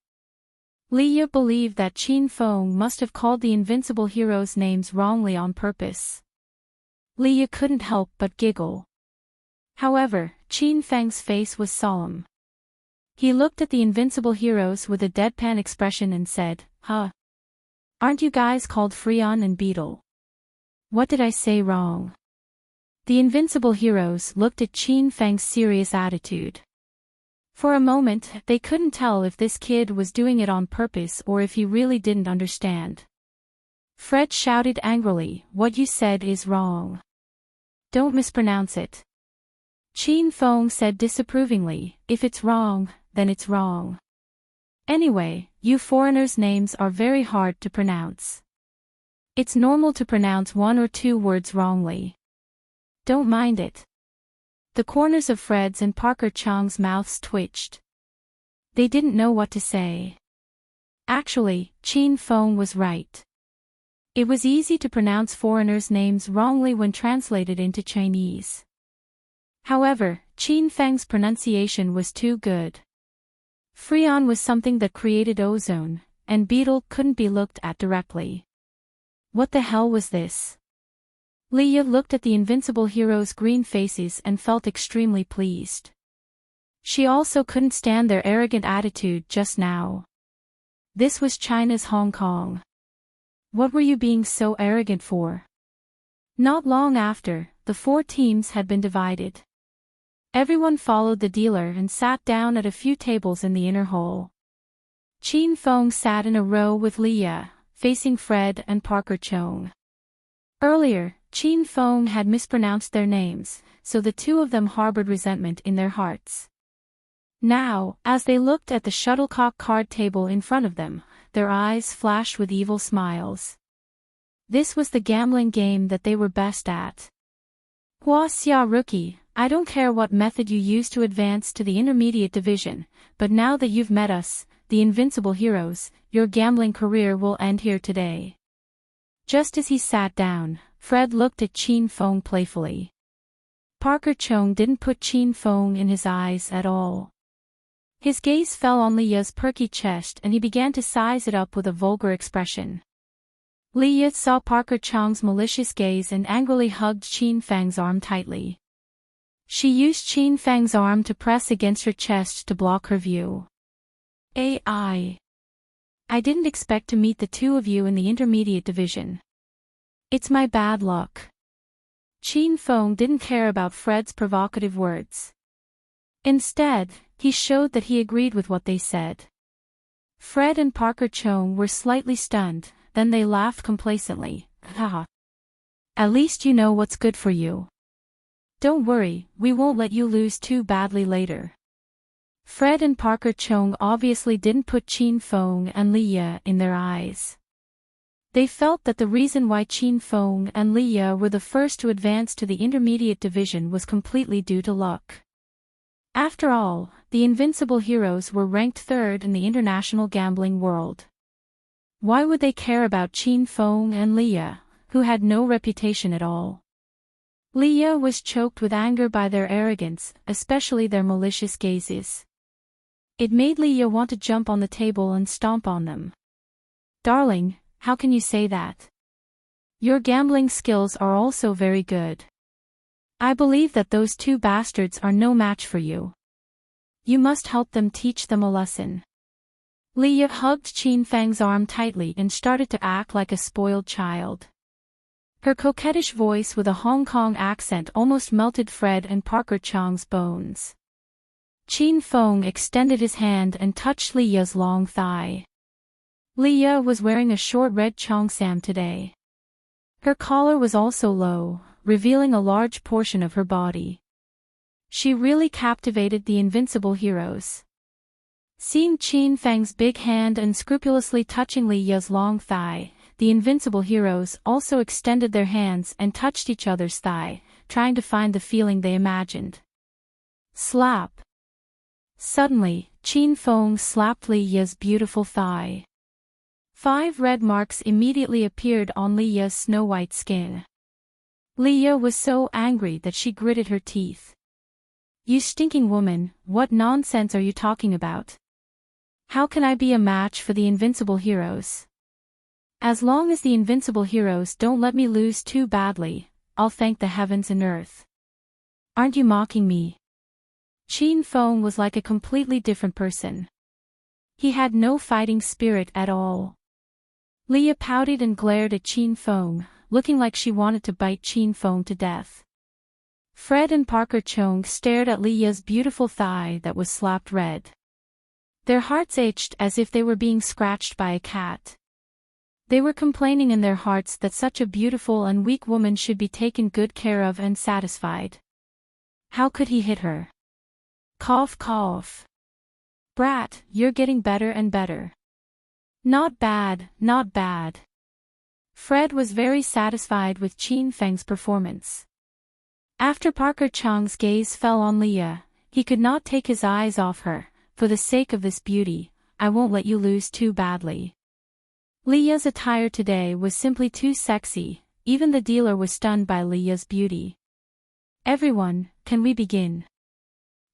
Li Ye believed that Qin Feng must have called the invincible heroes' names wrongly on purpose. Li Ye couldn't help but giggle. However, Qin Feng's face was solemn. He looked at the invincible heroes with a deadpan expression and said, Huh? Aren't you guys called Freon and Beetle? What did I say wrong? The invincible heroes looked at Qin Feng's serious attitude. For a moment, they couldn't tell if this kid was doing it on purpose or if he really didn't understand. Fred shouted angrily, What you said is wrong. Don't mispronounce it. Qin Feng said disapprovingly, If it's wrong, then it's wrong. Anyway, you foreigners' names are very hard to pronounce. It's normal to pronounce 1 or 2 words wrongly. Don't mind it. The corners of Fred's and Parker Chong's mouths twitched. They didn't know what to say. Actually, Qin Feng was right. It was easy to pronounce foreigners' names wrongly when translated into Chinese. However, Qin Feng's pronunciation was too good. Freon was something that created ozone, and Beetle couldn't be looked at directly. What the hell was this? Li Ye looked at the invincible heroes' green faces and felt extremely pleased. She also couldn't stand their arrogant attitude just now. This was China's Hong Kong. What were you being so arrogant for? Not long after, the 4 teams had been divided. Everyone followed the dealer and sat down at a few tables in the inner hall. Qin Feng sat in a row with Li Ye, facing Fred and Parker Chong. Earlier, Qin Feng had mispronounced their names, so the two of them harbored resentment in their hearts. Now, as they looked at the shuttlecock card table in front of them, their eyes flashed with evil smiles. This was the gambling game that they were best at. Xia rookie, I don't care what method you use to advance to the intermediate division, but now that you've met us, the invincible heroes, your gambling career will end here today. Just as he sat down, Fred looked at Qin Feng playfully. Parker Chung didn't put Qin Feng in his eyes at all. His gaze fell on Lia's perky chest and he began to size it up with a vulgar expression. Lia saw Parker Chung's malicious gaze and angrily hugged Qin Feng's arm tightly. She used Qin Feng's arm to press against her chest to block her view. I didn't expect to meet the two of you in the intermediate division. It's my bad luck. Qin Feng didn't care about Fred's provocative words. Instead, he showed that he agreed with what they said. Fred and Parker Chung were slightly stunned, then they laughed complacently. Haha. At least you know what's good for you. Don't worry, we won't let you lose too badly later. Fred and Parker Chung obviously didn't put Qin Feng and Lia in their eyes. They felt that the reason why Qin Feng and Lia were the first to advance to the intermediate division was completely due to luck. After all, the invincible heroes were ranked third in the international gambling world. Why would they care about Qin Feng and Lia, who had no reputation at all? Lia was choked with anger by their arrogance, especially their malicious gazes. It made Lia want to jump on the table and stomp on them. Darling, how can you say that? Your gambling skills are also very good. I believe that those two bastards are no match for you. You must help them, teach them a lesson. Lia hugged Qin Feng's arm tightly and started to act like a spoiled child. Her coquettish voice with a Hong Kong accent almost melted Fred and Parker Chung's bones. Qin Feng extended his hand and touched Lia's long thigh. Lia was wearing a short red cheongsam today. Her collar was also low, revealing a large portion of her body. She really captivated the invincible heroes. Seeing Qin Feng's big hand unscrupulously touching Lia's long thigh, the invincible heroes also extended their hands and touched each other's thigh, trying to find the feeling they imagined. Slap! Suddenly, Qin Feng slapped Lia's beautiful thigh. 5 red marks immediately appeared on Lia's snow-white skin. Lia was so angry that she gritted her teeth. You stinking woman, what nonsense are you talking about? How can I be a match for the invincible heroes? As long as the invincible heroes don't let me lose too badly, I'll thank the heavens and earth. Aren't you mocking me? Qin Feng was like a completely different person. He had no fighting spirit at all. Lia pouted and glared at Qin Feng, looking like she wanted to bite Qin Feng to death. Fred and Parker Chung stared at Lia's beautiful thigh that was slapped red. Their hearts ached as if they were being scratched by a cat. They were complaining in their hearts that such a beautiful and weak woman should be taken good care of and satisfied. How could he hit her? Cough cough. Brat, you're getting better and better. Not bad, not bad. Fred was very satisfied with Qin Feng's performance. After Parker Chung's gaze fell on Lia, he could not take his eyes off her. For the sake of this beauty, I won't let you lose too badly. Lia's attire today was simply too sexy, even the dealer was stunned by Lia's beauty. Everyone, can we begin?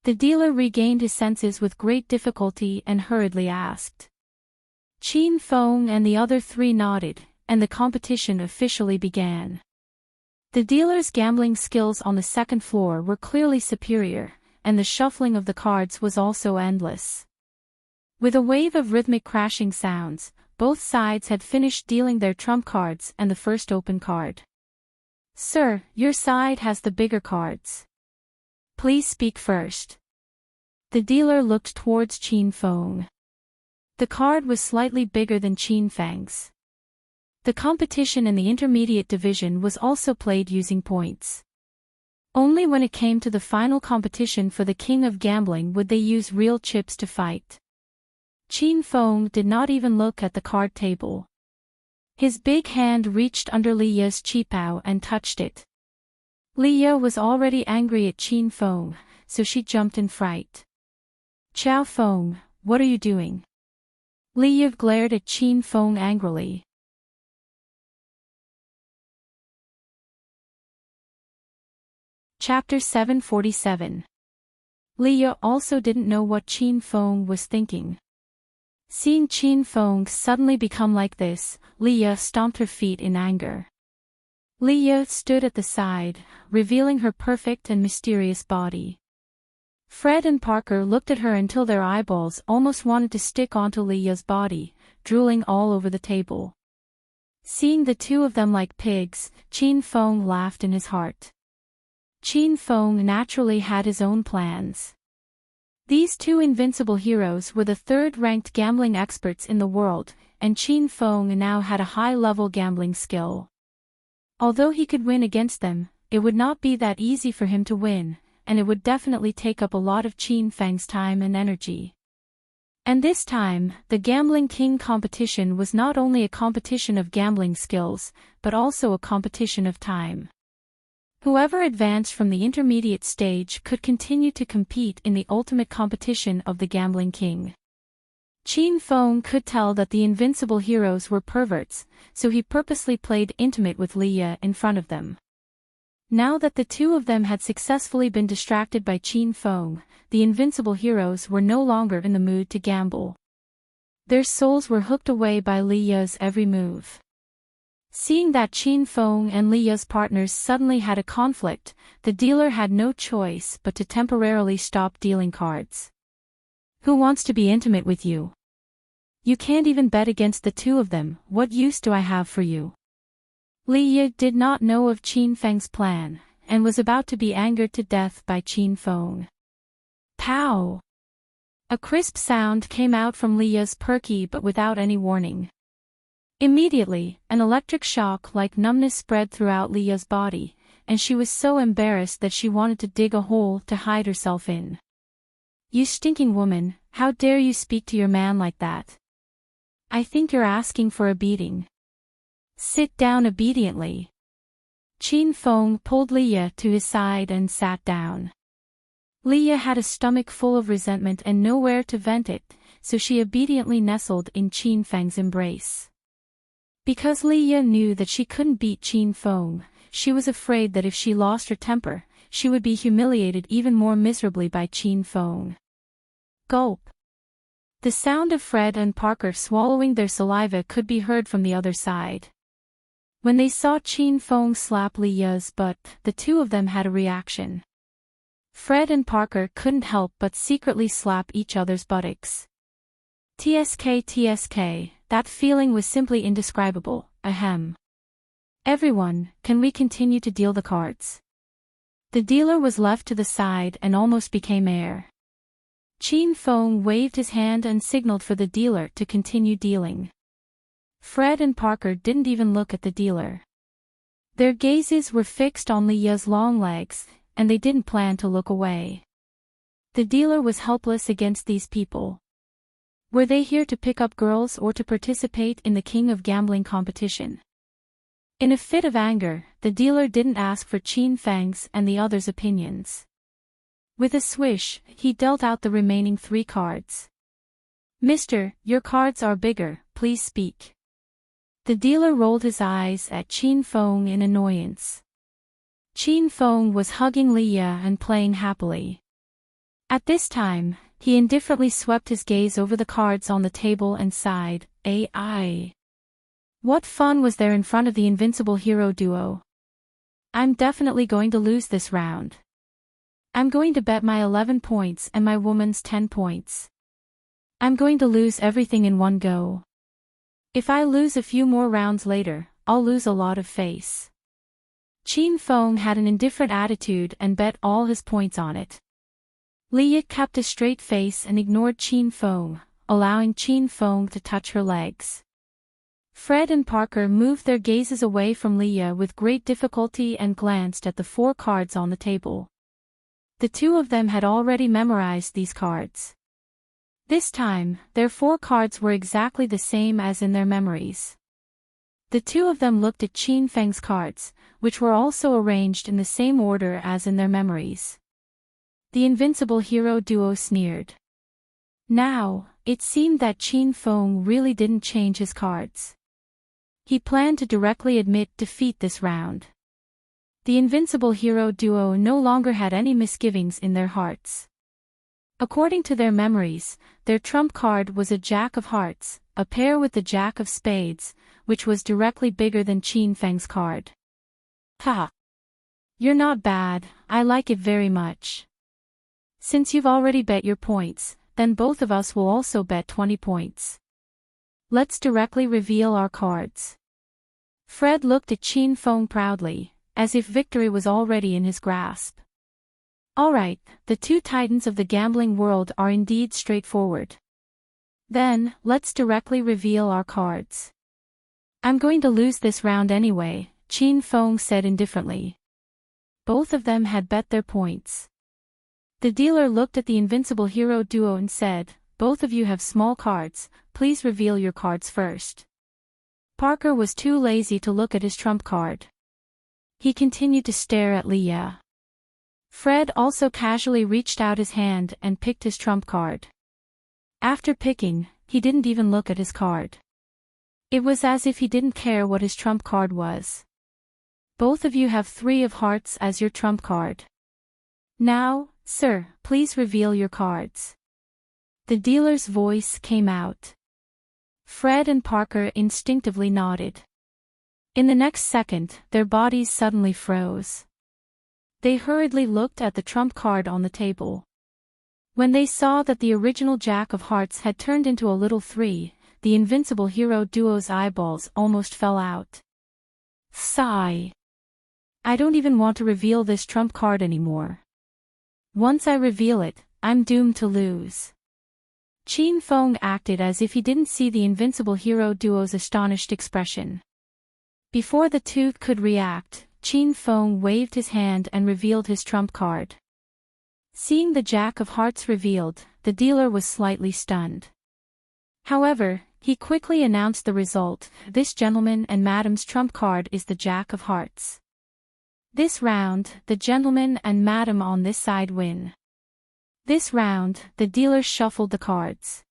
The dealer regained his senses with great difficulty and hurriedly asked. Qin Feng and the other 3 nodded, and the competition officially began. The dealer's gambling skills on the second floor were clearly superior, and the shuffling of the cards was also endless. With a wave of rhythmic crashing sounds, both sides had finished dealing their trump cards and the first open card. Sir, your side has the bigger cards. Please speak first. The dealer looked towards Qin Feng. The card was slightly bigger than Qin Feng's. The competition in the intermediate division was also played using points. Only when it came to the final competition for the king of gambling would they use real chips to fight. Qin Feng did not even look at the card table. His big hand reached under Li Ya's qipao and touched it. Li Ya was already angry at Qin Feng, so she jumped in fright. Qiao Feng, what are you doing? Li Ya glared at Qin Feng angrily. Chapter 747. Li Ya also didn't know what Qin Feng was thinking. Seeing Qin Feng suddenly become like this, Li Ya stomped her feet in anger. Li Ya stood at the side, revealing her perfect and mysterious body. Fred and Parker looked at her until their eyeballs almost wanted to stick onto Li Ya's body, drooling all over the table. Seeing the two of them like pigs, Qin Feng laughed in his heart. Qin Feng naturally had his own plans. These two invincible heroes were the third-ranked gambling experts in the world, and Qin Feng now had a high-level gambling skill. Although he could win against them, it would not be that easy for him to win, and it would definitely take up a lot of Qin Feng's time and energy. And this time, the Gambling King competition was not only a competition of gambling skills, but also a competition of time. Whoever advanced from the intermediate stage could continue to compete in the ultimate competition of the Gambling King. Qin Feng could tell that the invincible heroes were perverts, so he purposely played intimate with Li Ya in front of them. Now that the two of them had successfully been distracted by Qin Feng, the invincible heroes were no longer in the mood to gamble. Their souls were hooked away by Li Ya's every move. Seeing that Qin Feng and Li Ya's partners suddenly had a conflict, the dealer had no choice but to temporarily stop dealing cards. Who wants to be intimate with you? You can't even bet against the two of them, what use do I have for you? Li Ya did not know of Qin Feng's plan, and was about to be angered to death by Qin Feng. Pow! A crisp sound came out from Li Ya's perky but without any warning. Immediately, an electric shock like numbness spread throughout Li Ya's body, and she was so embarrassed that she wanted to dig a hole to hide herself in. You stinking woman, how dare you speak to your man like that? I think you're asking for a beating. Sit down obediently. Qin Feng pulled Li Ya to his side and sat down. Li Ya had a stomach full of resentment and nowhere to vent it, so she obediently nestled in Qin Feng's embrace. Because Li Ya knew that she couldn't beat Qin Feng, she was afraid that if she lost her temper, she would be humiliated even more miserably by Qin Feng. Gulp. The sound of Fred and Parker swallowing their saliva could be heard from the other side. When they saw Qin Feng slap Li Ya's butt, the two of them had a reaction. Fred and Parker couldn't help but secretly slap each other's buttocks. TSK, that feeling was simply indescribable, ahem. Everyone, can we continue to deal the cards? The dealer was left to the side and almost became air. Qin Feng waved his hand and signaled for the dealer to continue dealing. Fred and Parker didn't even look at the dealer. Their gazes were fixed on Li Ya's long legs, and they didn't plan to look away. The dealer was helpless against these people. Were they here to pick up girls or to participate in the King of Gambling competition? In a fit of anger, the dealer didn't ask for Qin Feng's and the others' opinions. With a swish, he dealt out the remaining 3 cards. Mister, your cards are bigger, please speak. The dealer rolled his eyes at Qin Feng in annoyance. Qin Feng was hugging Li Ya and playing happily. At this time, he indifferently swept his gaze over the cards on the table and sighed, "Ai. What fun was there in front of the invincible hero duo? I'm definitely going to lose this round. I'm going to bet my 11 points and my woman's 10 points. I'm going to lose everything in one go. If I lose a few more rounds later, I'll lose a lot of face." Qin Feng had an indifferent attitude and bet all his points on it. Li Ya kept a straight face and ignored Qin Feng, allowing Qin Feng to touch her legs. Fred and Parker moved their gazes away from Leah with great difficulty and glanced at the 4 cards on the table. The 2 of them had already memorized these cards. This time, their 4 cards were exactly the same as in their memories. The 2 of them looked at Qin Feng's cards, which were also arranged in the same order as in their memories. The invincible hero duo sneered. Now, it seemed that Qin Feng really didn't change his cards. He planned to directly admit defeat this round. The invincible hero duo no longer had any misgivings in their hearts. According to their memories, their trump card was a Jack of Hearts, a pair with the Jack of Spades, which was directly bigger than Qin Feng's card. Ha! You're not bad, I like it very much. Since you've already bet your points, then both of us will also bet 20 points. Let's directly reveal our cards. Fred looked at Qin Feng proudly, as if victory was already in his grasp. Alright, the 2 titans of the gambling world are indeed straightforward. Then, let's directly reveal our cards. I'm going to lose this round anyway, Qin Feng said indifferently. Both of them had bet their points. The dealer looked at the invincible hero duo and said, both of you have small cards, please reveal your cards first. Parker was too lazy to look at his trump card. He continued to stare at Leah. Fred also casually reached out his hand and picked his trump card. After picking, he didn't even look at his card. It was as if he didn't care what his trump card was. Both of you have 3 of hearts as your trump card. Now, sir, please reveal your cards. The dealer's voice came out. Fred and Parker instinctively nodded. In the next second, their bodies suddenly froze. They hurriedly looked at the trump card on the table. When they saw that the original Jack of Hearts had turned into a little 3, the invincible hero duo's eyeballs almost fell out. Sigh. I don't even want to reveal this trump card anymore. Once I reveal it, I'm doomed to lose. Qin Feng acted as if he didn't see the invincible hero duo's astonished expression. Before the 2 could react, Qin Feng waved his hand and revealed his trump card. Seeing the Jack of Hearts revealed, the dealer was slightly stunned. However, he quickly announced the result. This gentleman and madam's trump card is the Jack of Hearts. This round, the gentleman and madam on this side win. This round, the dealer shuffled the cards.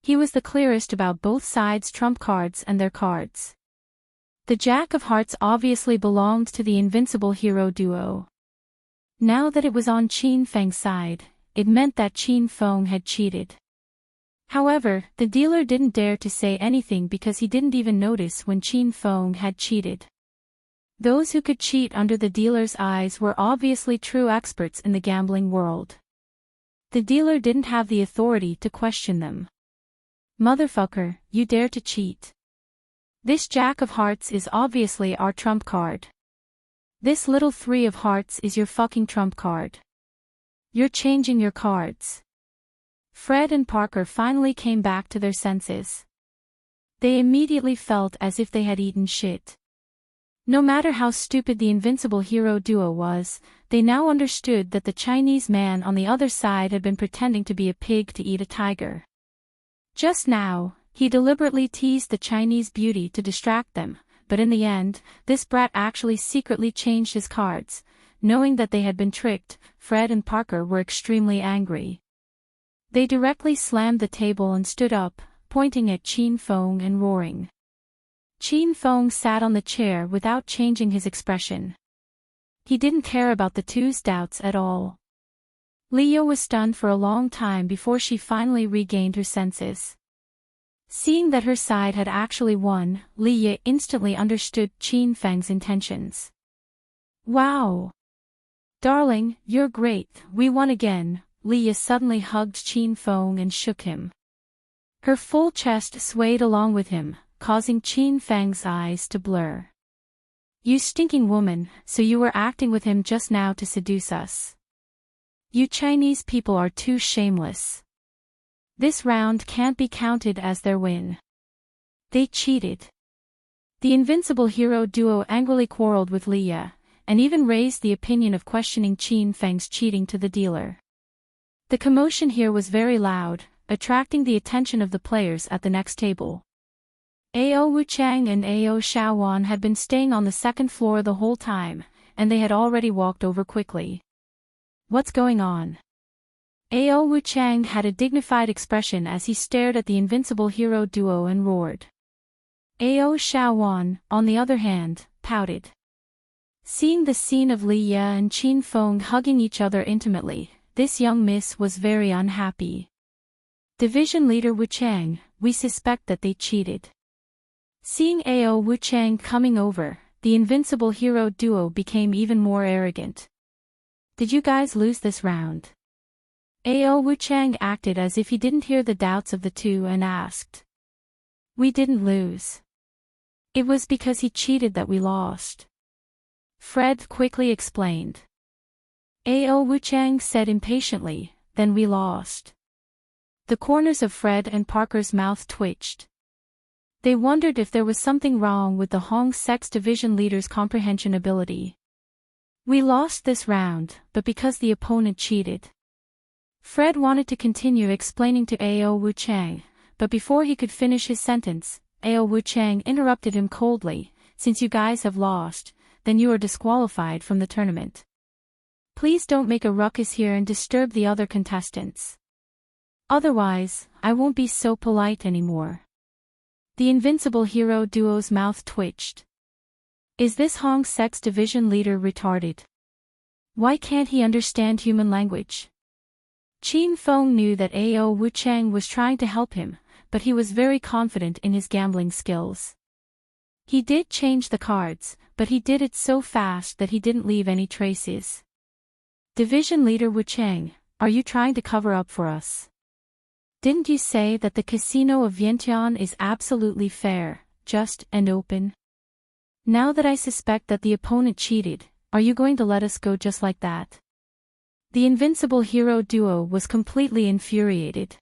He was the clearest about both sides' trump cards and their cards. The Jack of Hearts obviously belonged to the invincible hero duo. Now that it was on Qin Feng's side, it meant that Qin Feng had cheated. However, the dealer didn't dare to say anything because he didn't even notice when Qin Feng had cheated. Those who could cheat under the dealer's eyes were obviously true experts in the gambling world. The dealer didn't have the authority to question them. Motherfucker, you dare to cheat. This Jack of Hearts is obviously our trump card. This little 3 of hearts is your fucking trump card. You're changing your cards. Fred and Parker finally came back to their senses. They immediately felt as if they had eaten shit. No matter how stupid the invincible hero duo was, they now understood that the Chinese man on the other side had been pretending to be a pig to eat a tiger. Just now, he deliberately teased the Chinese beauty to distract them, but in the end, this brat actually secretly changed his cards. Knowing that they had been tricked, Fred and Parker were extremely angry. They directly slammed the table and stood up, pointing at Qin Feng and roaring. Qin Feng sat on the chair without changing his expression. He didn't care about the 2's doubts at all. Leah was stunned for a long time before she finally regained her senses. Seeing that her side had actually won, Leah instantly understood Qin Feng's intentions. Wow! Darling, you're great, we won again. Leah suddenly hugged Qin Feng and shook him. Her full chest swayed along with him, causing Qin Feng's eyes to blur. You stinking woman, so you were acting with him just now to seduce us. You Chinese people are too shameless. This round can't be counted as their win. They cheated. The invincible hero duo angrily quarreled with Leah, and even raised the opinion of questioning Qin Feng's cheating to the dealer. The commotion here was very loud, attracting the attention of the players at the next table. Ao Wuchang and Ao Xiaowan had been staying on the second floor the whole time, and they had already walked over quickly. What's going on? Ao Wuchang had a dignified expression as he stared at the invincible hero duo and roared. Ao Xiaowan, on the other hand, pouted. Seeing the scene of Li Ye and Qin Feng hugging each other intimately, this young miss was very unhappy. Division leader Wuchang, we suspect that they cheated. Seeing Ao Wuchang coming over, the invincible hero duo became even more arrogant. Did you guys lose this round? Ao Wuchang acted as if he didn't hear the doubts of the two and asked. We didn't lose. It was because he cheated that we lost. Fred quickly explained. Ao Wuchang said impatiently, then we lost. The corners of Fred and Parker's mouth twitched. They wondered if there was something wrong with the Hong Sex Division leader's comprehension ability. We lost this round, but because the opponent cheated. Fred wanted to continue explaining to Ao Wuchang, but before he could finish his sentence, Ao Wuchang interrupted him coldly, since you guys have lost, then you are disqualified from the tournament. Please don't make a ruckus here and disturb the other contestants. Otherwise, I won't be so polite anymore. The invincible hero duo's mouth twitched. Is this Hong Sex Division leader retarded? Why can't he understand human language? Qin Feng knew that Ao Wuchang was trying to help him, but he was very confident in his gambling skills. He did change the cards, but he did it so fast that he didn't leave any traces. Division leader Wuchang, are you trying to cover up for us? Didn't you say that the casino of Vientiane is absolutely fair, just, and open? Now that I suspect that the opponent cheated, are you going to let us go just like that? The invincible hero duo was completely infuriated.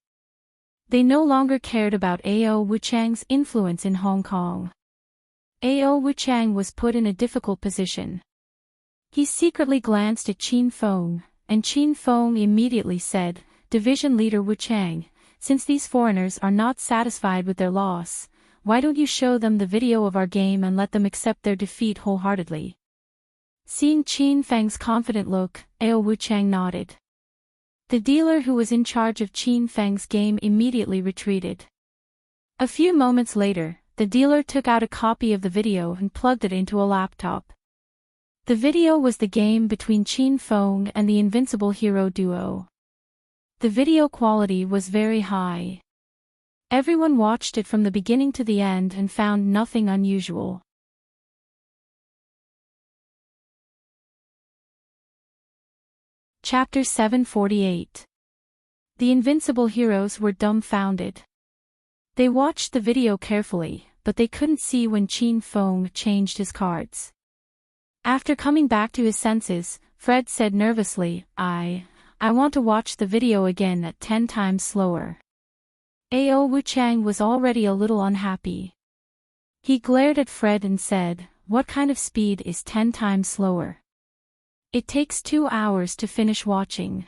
They no longer cared about Ao Wuchang's influence in Hong Kong. Ao Wuchang was put in a difficult position. He secretly glanced at Qin Feng, and Qin Feng immediately said, Division leader Wuchang, since these foreigners are not satisfied with their loss, why don't you show them the video of our game and let them accept their defeat wholeheartedly? Seeing Qin Feng's confident look, Ao Wuchang nodded. The dealer who was in charge of Qin Feng's game immediately retreated. A few moments later, the dealer took out a copy of the video and plugged it into a laptop. The video was the game between Qin Feng and the invincible hero duo. The video quality was very high. Everyone watched it from the beginning to the end and found nothing unusual. Chapter 748. The invincible heroes were dumbfounded. They watched the video carefully, but they couldn't see when Qin Feng changed his cards. After coming back to his senses, Fred said nervously, I want to watch the video again at 10 times slower. Ao Wuchang was already a little unhappy. He glared at Fred and said, what kind of speed is 10 times slower? It takes 2 hours to finish watching.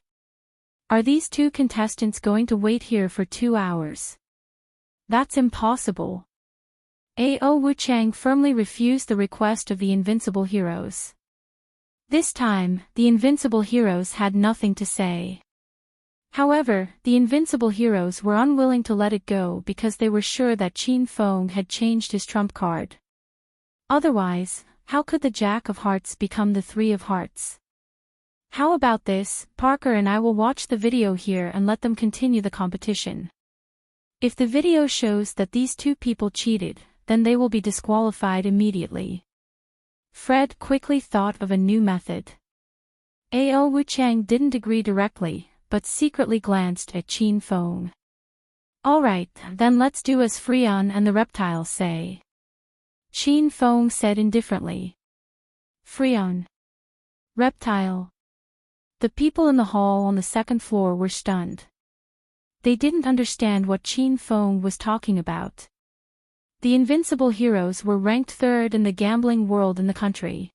Are these two contestants going to wait here for 2 hours? That's impossible. Ao Wuchang firmly refused the request of the invincible heroes. This time, the invincible heroes had nothing to say. However, the invincible heroes were unwilling to let it go because they were sure that Qin Feng had changed his trump card. Otherwise, how could the Jack of Hearts become the Three of Hearts? How about this, Parker and I will watch the video here and let them continue the competition. If the video shows that these two people cheated, then they will be disqualified immediately. Fred quickly thought of a new method. Ao Wuchang didn't agree directly, but secretly glanced at Qin Feng. Alright, then let's do as Freon and the reptiles say. Qin Feng said indifferently. Freon. Reptile. The people in the hall on the second floor were stunned. They didn't understand what Qin Feng was talking about. The Invincible Heroes were ranked third in the gambling world in the country.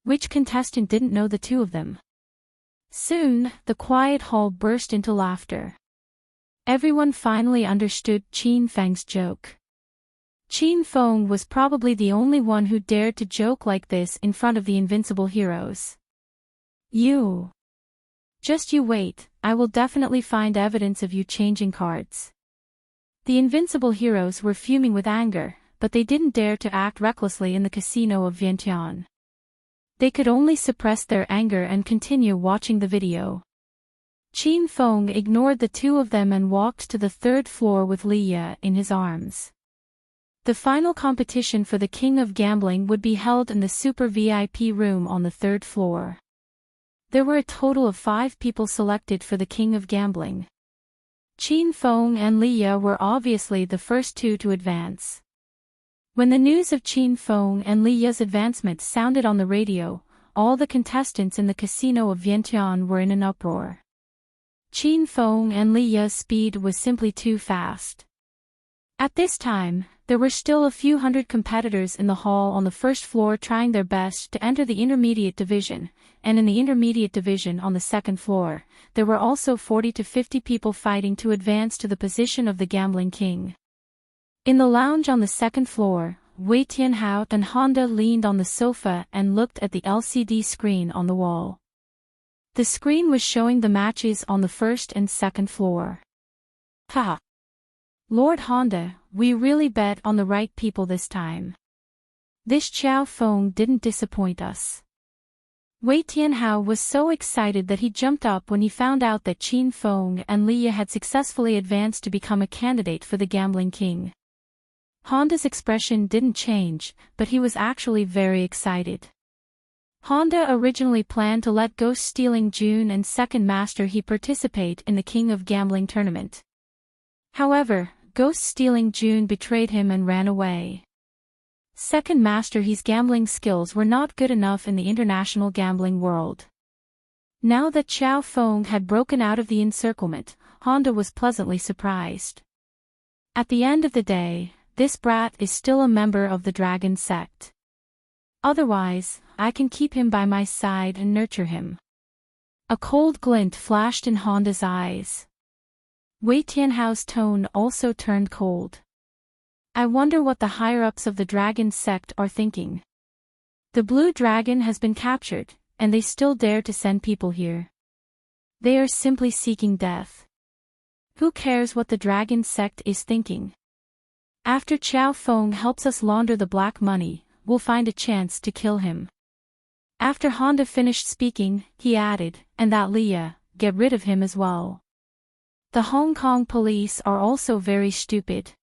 Which contestant didn't know the two of them? Soon, the quiet hall burst into laughter. Everyone finally understood Qin Feng's joke. Qin Feng was probably the only one who dared to joke like this in front of the Invincible Heroes. Just you wait, I will definitely find evidence of you changing cards. The Invincible Heroes were fuming with anger, but they didn't dare to act recklessly in the casino of Vientiane. They could only suppress their anger and continue watching the video. Qin Feng ignored the two of them and walked to the third floor with Li Ye in his arms. The final competition for the King of Gambling would be held in the Super VIP room on the third floor. There were a total of 5 people selected for the King of Gambling. Qin Feng and Li Ye were obviously the first two to advance. When the news of Qin Feng and Li Ye's advancement sounded on the radio, all the contestants in the casino of Vientiane were in an uproar. Qin Feng and Li Ye's speed was simply too fast. At this time, there were still a few hundred competitors in the hall on the first floor trying their best to enter the intermediate division, and in the intermediate division on the second floor, there were also 40 to 50 people fighting to advance to the position of the Gambling King. In the lounge on the second floor, Wei Tianhao and Honda leaned on the sofa and looked at the LCD screen on the wall. The screen was showing the matches on the first and second floor. Ha! Lord Honda, we really bet on the right people this time. This Qiao Feng didn't disappoint us. Wei Tianhao was so excited that he jumped up when he found out that Qin Feng and Li Ye had successfully advanced to become a candidate for the Gambling King. Honda's expression didn't change, but he was actually very excited. Honda originally planned to let Ghost Stealing June and Second Master He participate in the King of Gambling tournament. However, Ghost Stealing June betrayed him and ran away. Second Master He's gambling skills were not good enough in the international gambling world. Now that Qiao Feng had broken out of the encirclement, Honda was pleasantly surprised. At the end of the day, this brat is still a member of the Dragon sect. Otherwise, I can keep him by my side and nurture him. A cold glint flashed in Honda's eyes. Wei Tianhao's tone also turned cold. I wonder what the higher-ups of the Dragon sect are thinking. The Blue Dragon has been captured, and they still dare to send people here. They are simply seeking death. Who cares what the Dragon sect is thinking? After Qiao Feng helps us launder the black money, we'll find a chance to kill him. After Honda finished speaking, he added, and that Li Ye, get rid of him as well. The Hong Kong police are also very stupid.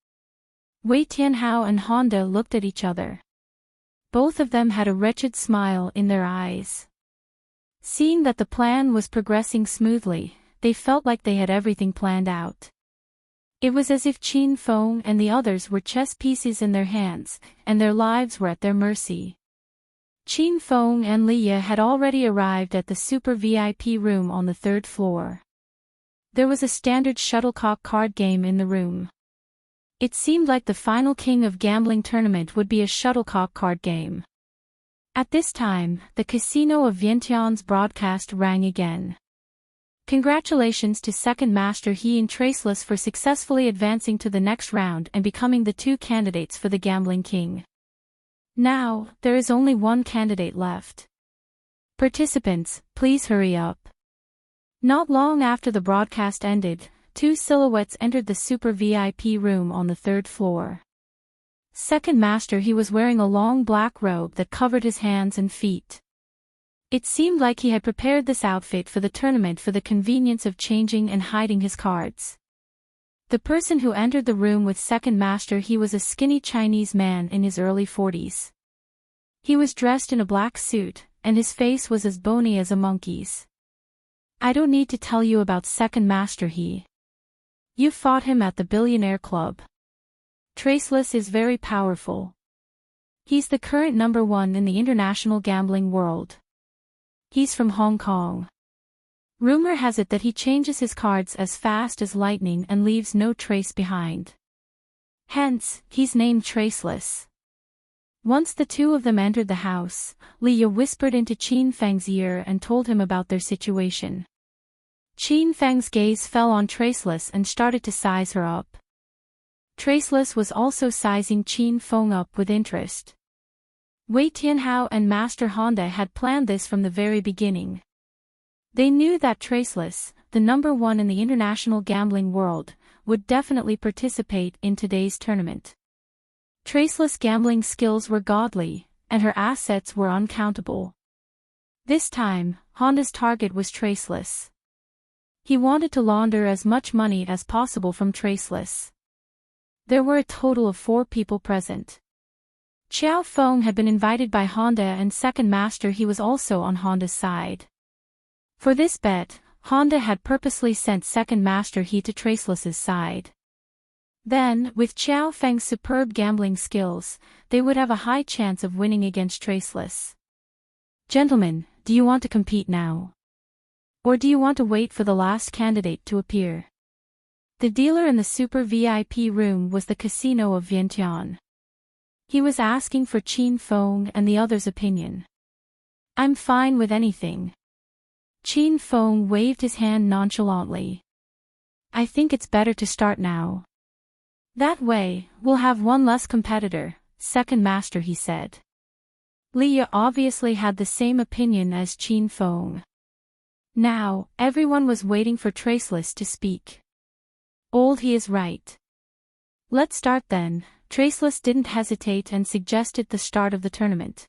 Wei Tianhao and Honda looked at each other. Both of them had a wretched smile in their eyes. Seeing that the plan was progressing smoothly, they felt like they had everything planned out. It was as if Qin Feng and the others were chess pieces in their hands, and their lives were at their mercy. Qin Feng and Li Ye had already arrived at the Super VIP room on the third floor. There was a standard shuttlecock card game in the room. It seemed like the final King of Gambling tournament would be a shuttlecock card game. At this time, the casino of Vientiane's broadcast rang again. Congratulations to Second Master He and Traceless for successfully advancing to the next round and becoming the 2 candidates for the Gambling King. Now, there is only one candidate left. Participants, please hurry up. Not long after the broadcast ended, 2 silhouettes entered the Super VIP room on the third floor. Second Master He was wearing a long black robe that covered his hands and feet. It seemed like he had prepared this outfit for the tournament for the convenience of changing and hiding his cards. The person who entered the room with Second Master He was a skinny Chinese man in his early 40s. He was dressed in a black suit, and his face was as bony as a monkey's. I don't need to tell you about Second Master He. You fought him at the Billionaire Club. Traceless is very powerful. He's the current #1 in the international gambling world. He's from Hong Kong. Rumor has it that he changes his cards as fast as lightning and leaves no trace behind. Hence, he's named Traceless. Once the two of them entered the house, Leah whispered into Qin Feng's ear and told him about their situation. Qin Feng's gaze fell on Traceless and started to size her up. Traceless was also sizing Qin Feng up with interest. Wei Tianhao and Master Honda had planned this from the very beginning. They knew that Traceless, the number one in the international gambling world, would definitely participate in today's tournament. Traceless' gambling skills were godly, and her assets were uncountable. This time, Honda's target was Traceless. He wanted to launder as much money as possible from Traceless. There were a total of 4 people present. Xiao Feng had been invited by Honda, and second master he was also on Honda's side. For this bet, Honda had purposely sent second master he to Traceless's side. Then, with Xiao Feng's superb gambling skills, they would have a high chance of winning against Traceless. Gentlemen, do you want to compete now? Or do you want to wait for the last candidate to appear? The dealer in the super VIP room was the casino of Vientiane. He was asking for Qin Feng and the others' opinion. I'm fine with anything. Qin Feng waved his hand nonchalantly. I think it's better to start now. That way, we'll have one less competitor, second master, he said. Leah obviously had the same opinion as Qin Feng. Now, everyone was waiting for Traceless to speak. Old, he is right. Let's start then. Traceless didn't hesitate and suggested the start of the tournament.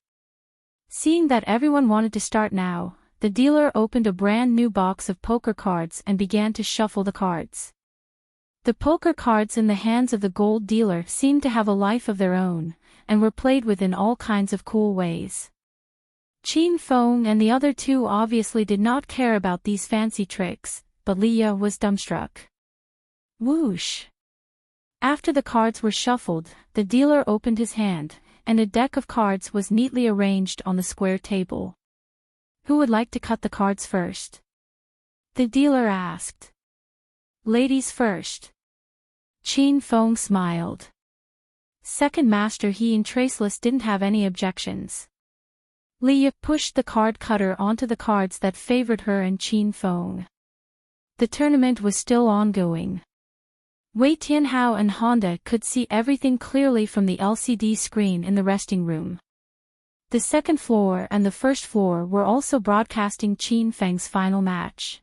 Seeing that everyone wanted to start now, the dealer opened a brand new box of poker cards and began to shuffle the cards. The poker cards in the hands of the gold dealer seemed to have a life of their own, and were played with in all kinds of cool ways. Qin Feng and the other two obviously did not care about these fancy tricks, but Leah was dumbstruck. Whoosh! After the cards were shuffled, the dealer opened his hand, and a deck of cards was neatly arranged on the square table. Who would like to cut the cards first? The dealer asked. Ladies first. Qin Feng smiled. Second master he and Traceless didn't have any objections. Leah pushed the card cutter onto the cards that favored her and Qin Feng. The tournament was still ongoing. Wei Tianhao and Honda could see everything clearly from the LCD screen in the resting room. The second floor and the first floor were also broadcasting Qin Feng's final match.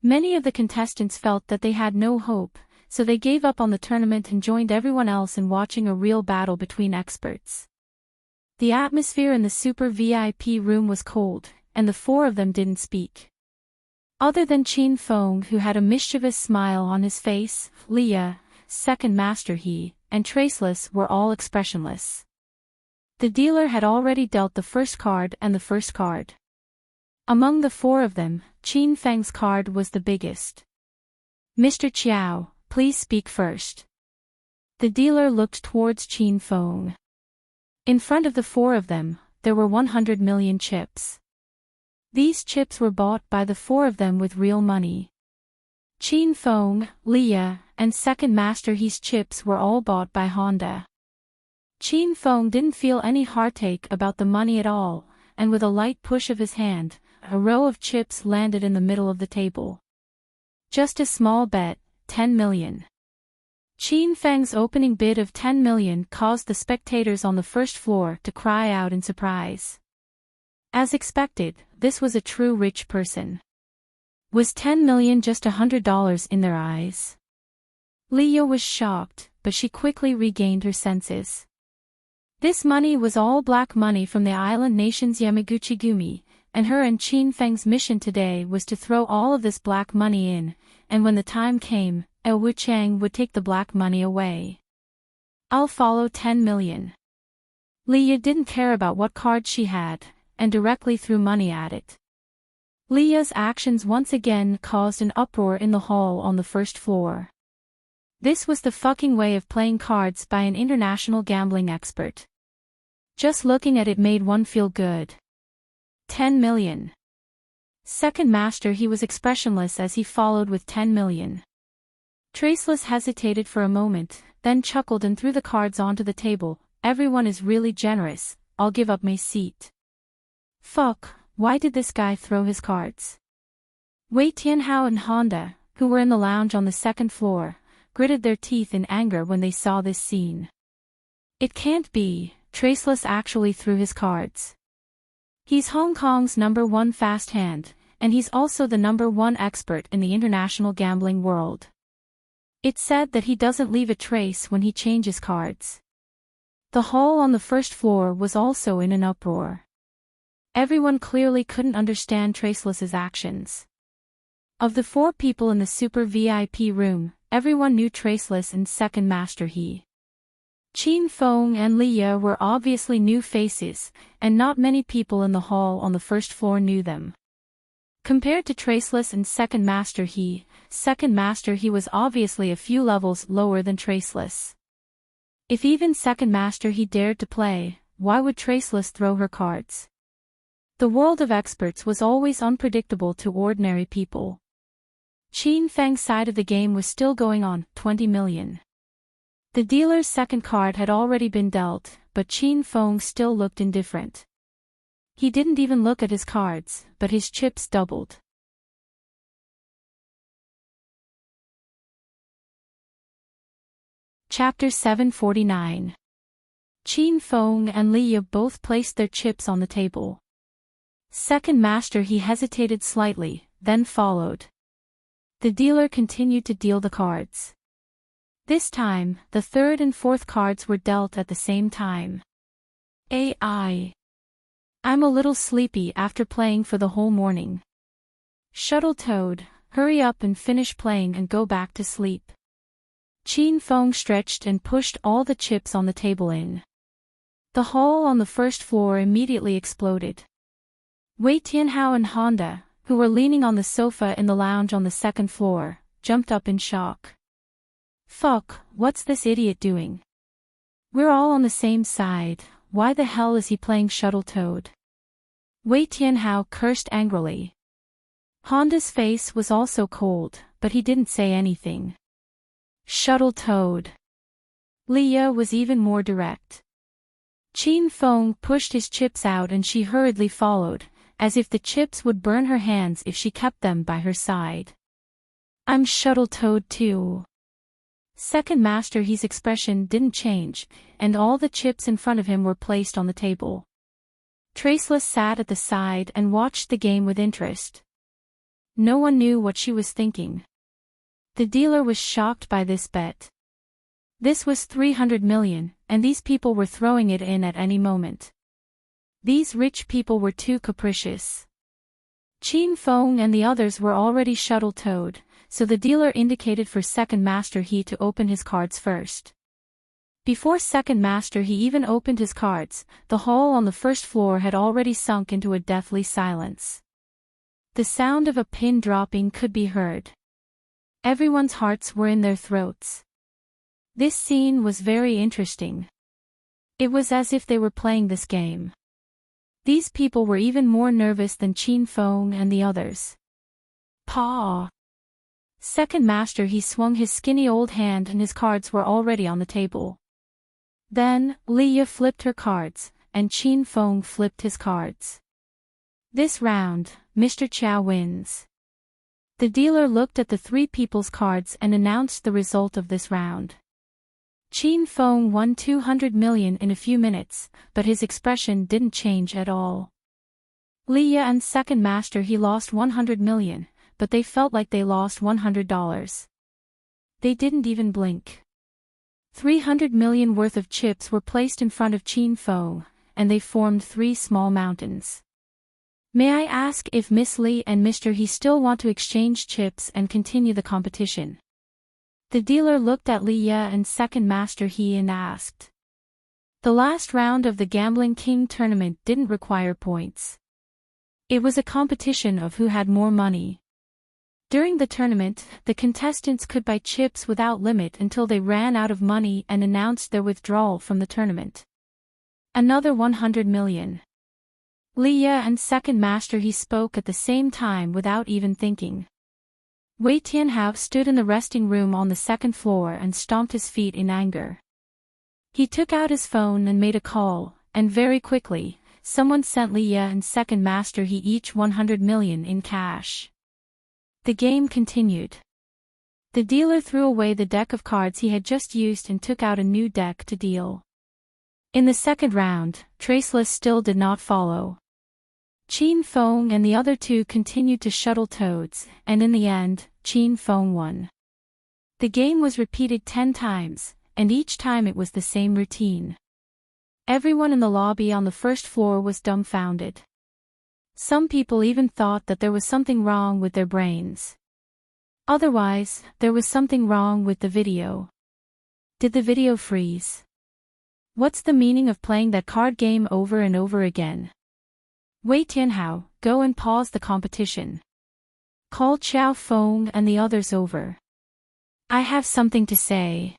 Many of the contestants felt that they had no hope, so they gave up on the tournament and joined everyone else in watching a real battle between experts. The atmosphere in the super VIP room was cold, and the 4 of them didn't speak. Other than Qin Feng, who had a mischievous smile on his face, Leah, second master he, and Traceless were all expressionless. The dealer had already dealt the first card and the first card. Among the 4 of them, Qin Feng's card was the biggest. Mr. Chiao, please speak first. The dealer looked towards Qin Feng. In front of the 4 of them, there were 100 million chips. These chips were bought by the 4 of them with real money. Qin Feng, Leah, and second master he's chips were all bought by Honda. Qin Feng didn't feel any heartache about the money at all, and with a light push of his hand, a row of chips landed in the middle of the table. Just a small bet, 10 million. Qin Feng's opening bid of 10 million caused the spectators on the first floor to cry out in surprise. As expected, this was a true rich person. Was 10 million just $100 in their eyes? Leah was shocked, but she quickly regained her senses. This money was all black money from the island nation's Yamaguchi-gumi, and her and Qin Feng's mission today was to throw all of this black money in, and when the time came, Wu Chang would take the black money away. I'll follow 10 million. Leah didn't care about what card she had, and directly threw money at it. Leah's actions once again caused an uproar in the hall on the first floor. This was the fucking way of playing cards by an international gambling expert. Just looking at it made one feel good. 10 million. Second master he was expressionless as he followed with 10 million. Traceless hesitated for a moment, then chuckled and threw the cards onto the table. Everyone is really generous, I'll give up my seat. Fuck, why did this guy throw his cards? Wei Tianhao and Honda, who were in the lounge on the second floor, gritted their teeth in anger when they saw this scene. It can't be, Traceless actually threw his cards. He's Hong Kong's #1 fast hand, and he's also the #1 expert in the international gambling world. It's said that he doesn't leave a trace when he changes cards. The hall on the first floor was also in an uproar. Everyone clearly couldn't understand Traceless's actions. Of the 4 people in the super VIP room, everyone knew Traceless and Second Master He. Qin Feng and Li Ye were obviously new faces, and not many people in the hall on the first floor knew them. Compared to Traceless and Second Master He was obviously a few levels lower than Traceless. If even Second Master He dared to play, why would Traceless throw her cards? The world of experts was always unpredictable to ordinary people. Qin Feng's side of the game was still going on, 20 million. The dealer's second card had already been dealt, but Qin Feng still looked indifferent. He didn't even look at his cards, but his chips doubled. Chapter 749. Qin Feng and Li Ye both placed their chips on the table. Second Master He hesitated slightly, then followed. The dealer continued to deal the cards. This time, the third and fourth cards were dealt at the same time. I'm a little sleepy after playing for the whole morning. Shuttle Toad, hurry up and finish playing and go back to sleep. Qin Feng stretched and pushed all the chips on the table in. The hall on the first floor immediately exploded. Wei Tianhao and Honda, who were leaning on the sofa in the lounge on the second floor, jumped up in shock. Fuck, what's this idiot doing? We're all on the same side, why the hell is he playing Shuttle Toad? Wei Tianhao cursed angrily. Honda's face was also cold, but he didn't say anything. Shuttle Toad. Li Ye was even more direct. Qin Feng pushed his chips out and she hurriedly followed, as if the chips would burn her hands if she kept them by her side. I'm Shuttle Toad too. Second Master He's expression didn't change, and all the chips in front of him were placed on the table. Traceless sat at the side and watched the game with interest. No one knew what she was thinking. The dealer was shocked by this bet. This was 300 million, and these people were throwing it in at any moment. These rich people were too capricious. Qin Feng and the others were already Shuttle Toad, so the dealer indicated for Second Master He to open his cards first. Before Second Master He even opened his cards, the hall on the first floor had already sunk into a deathly silence. The sound of a pin dropping could be heard. Everyone's hearts were in their throats. This scene was very interesting. It was as if they were playing this game. These people were even more nervous than Qin Feng and the others. Paw! Second Master He swung his skinny old hand and his cards were already on the table. Then, Li Ye flipped her cards, and Qin Feng flipped his cards. This round, Mr. Chow wins. The dealer looked at the 3 people's cards and announced the result of this round. Qin Feng won 200 million in a few minutes, but his expression didn't change at all. Li Ye and Second Master He lost 100 million, but they felt like they lost $100. They didn't even blink. 300 million worth of chips were placed in front of Qin Feng, and they formed 3 small mountains. May I ask if Miss Li and Mr. He still want to exchange chips and continue the competition? The dealer looked at Li Ye and Second Master He and asked. The last round of the Gambling King tournament didn't require points. It was a competition of who had more money. During the tournament, the contestants could buy chips without limit until they ran out of money and announced their withdrawal from the tournament. Another 100 million. Li Ye and Second Master He spoke at the same time without even thinking. Wei Tianhao stood in the resting room on the second floor and stomped his feet in anger. He took out his phone and made a call, and very quickly, someone sent Li Ye and Second Master He each 100 million in cash. The game continued. The dealer threw away the deck of cards he had just used and took out a new deck to deal. In the second round, Traceless still did not follow. Qin Feng and the other two continued to shuttle toads, and in the end, Qin Feng won. The game was repeated 10 times, and each time it was the same routine. Everyone in the lobby on the first floor was dumbfounded. Some people even thought that there was something wrong with their brains. Otherwise, there was something wrong with the video. Did the video freeze? What's the meaning of playing that card game over and over again? Wei Tianhao, go and pause the competition. Call Xiao Feng and the others over. I have something to say.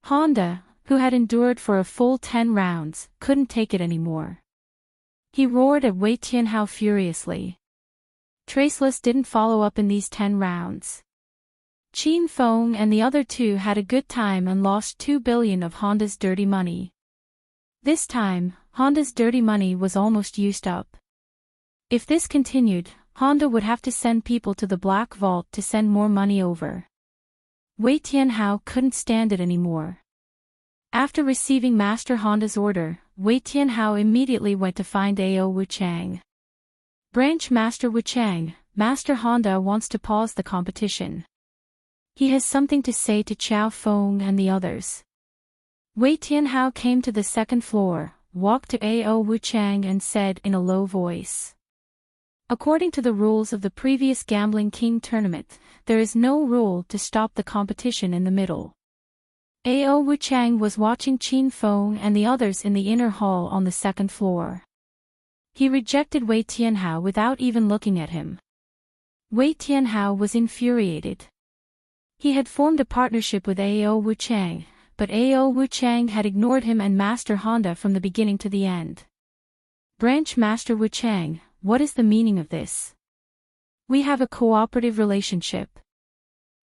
Honda, who had endured for a full 10 rounds, couldn't take it anymore. He roared at Wei Tianhao furiously. Traceless didn't follow up in these 10 rounds. Qin Feng and the other two had a good time and lost 2 billion of Honda's dirty money. This time, Honda's dirty money was almost used up. If this continued, Honda would have to send people to the Black Vault to send more money over. Wei Tianhao couldn't stand it anymore. After receiving Master Honda's order, Wei Tianhao immediately went to find Ao Wuchang. Branch Master Wuchang, Master Honda wants to pause the competition. He has something to say to Xiao Feng and the others. Wei Tianhao came to the second floor, walked to Ao Wuchang and said in a low voice. According to the rules of the previous Gambling King tournament, there is no rule to stop the competition in the middle. Ao Wuchang was watching Qin Feng and the others in the inner hall on the second floor. He rejected Wei Tianhao without even looking at him. Wei Tianhao was infuriated. He had formed a partnership with Ao Wuchang, but Ao Wuchang had ignored him and Master Honda from the beginning to the end. Branch Master Wuchang, what is the meaning of this? We have a cooperative relationship.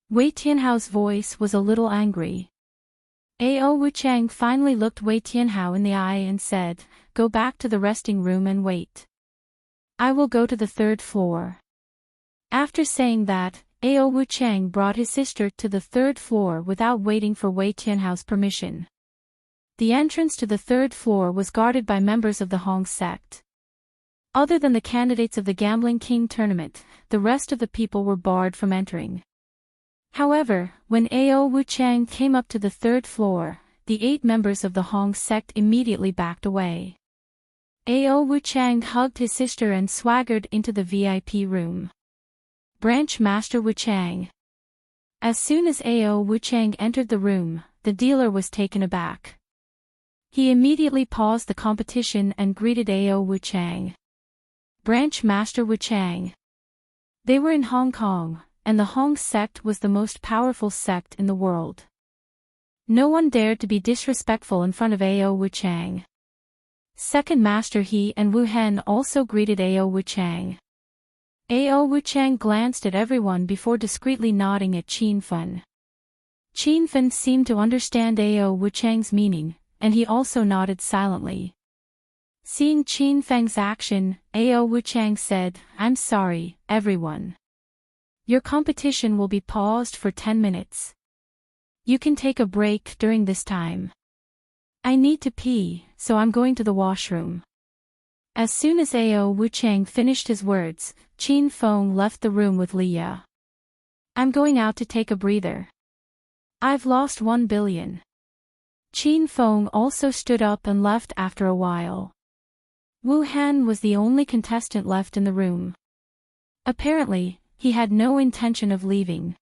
Wei Tianhao's voice was a little angry. Ao Wuchang finally looked Wei Tianhao in the eye and said, go back to the resting room and wait. I will go to the third floor. After saying that, Ao Wuchang brought his sister to the third floor without waiting for Wei Tianhao's permission. The entrance to the third floor was guarded by members of the Hong sect. Other than the candidates of the Gambling King tournament, the rest of the people were barred from entering. However, when Ao Wuchang came up to the third floor, the 8 members of the Hong sect immediately backed away. Ao Wuchang hugged his sister and swaggered into the VIP room. Branch Master Wuchang. As soon as Ao Wuchang entered the room, the dealer was taken aback. He immediately paused the competition and greeted Ao Wuchang. Branch Master Wuchang. They were in Hong Kong, and the Hong sect was the most powerful sect in the world. No one dared to be disrespectful in front of Ao Wuchang. Second Master He and Wu Hen also greeted Ao Wuchang. Ao Wuchang glanced at everyone before discreetly nodding at Qin Feng. Qin Feng seemed to understand Ao Wuchang's meaning, and he also nodded silently. Seeing Qin Feng's action, Ao Wuchang said, I'm sorry, everyone. Your competition will be paused for 10 minutes. You can take a break during this time. I need to pee, so I'm going to the washroom. As soon as Ao Wuchang finished his words, Qin Feng left the room with Li Ye. I'm going out to take a breather. I've lost 1 billion. Qin Feng also stood up and left after a while. Wu Han was the only contestant left in the room. Apparently, he had no intention of leaving.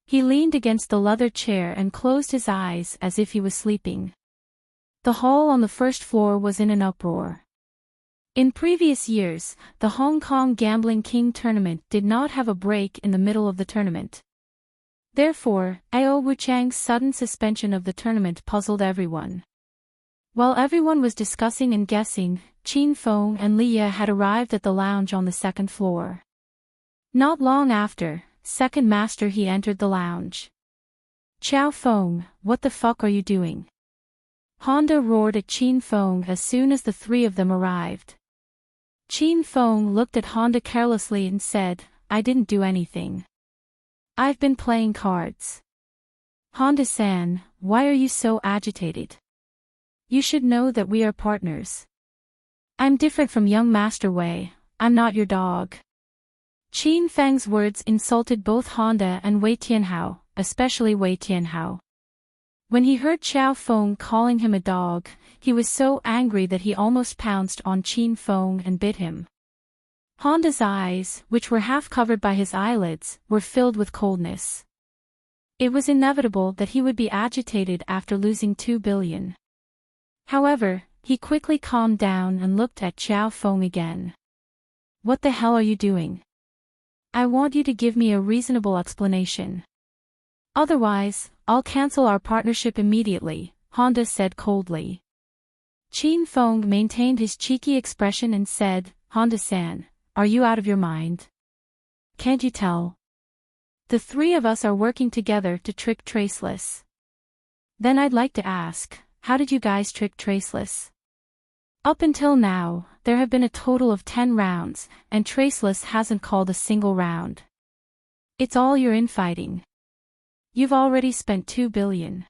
He leaned against the leather chair and closed his eyes as if he was sleeping. The hall on the first floor was in an uproar. In previous years, the Hong Kong Gambling King tournament did not have a break in the middle of the tournament. Therefore, Ao Wuchang's sudden suspension of the tournament puzzled everyone. While everyone was discussing and guessing, Qin Feng and Li Ye had arrived at the lounge on the second floor. Not long after, second master he entered the lounge. Chow Feng, what the fuck are you doing? Honda roared at Qin Feng as soon as the three of them arrived. Qin Feng looked at Honda carelessly and said, I didn't do anything. I've been playing cards. Honda-san, why are you so agitated? You should know that we are partners. I'm different from young Master Wei, I'm not your dog. Qin Feng's words insulted both Honda and Wei Tianhao, especially Wei Tianhao. When he heard Chow Feng calling him a dog, he was so angry that he almost pounced on Qin Feng and bit him. Honda's eyes, which were half covered by his eyelids, were filled with coldness. It was inevitable that he would be agitated after losing 2 billion. However, he quickly calmed down and looked at Chow Feng again. What the hell are you doing? I want you to give me a reasonable explanation. Otherwise, I'll cancel our partnership immediately, Honda said coldly. Qin Feng maintained his cheeky expression and said, Honda-san, are you out of your mind? Can't you tell? The three of us are working together to trick Traceless. Then I'd like to ask, how did you guys trick Traceless? Up until now, there have been a total of 10 rounds, and Traceless hasn't called a single round. It's all your infighting. You've already spent 2 billion.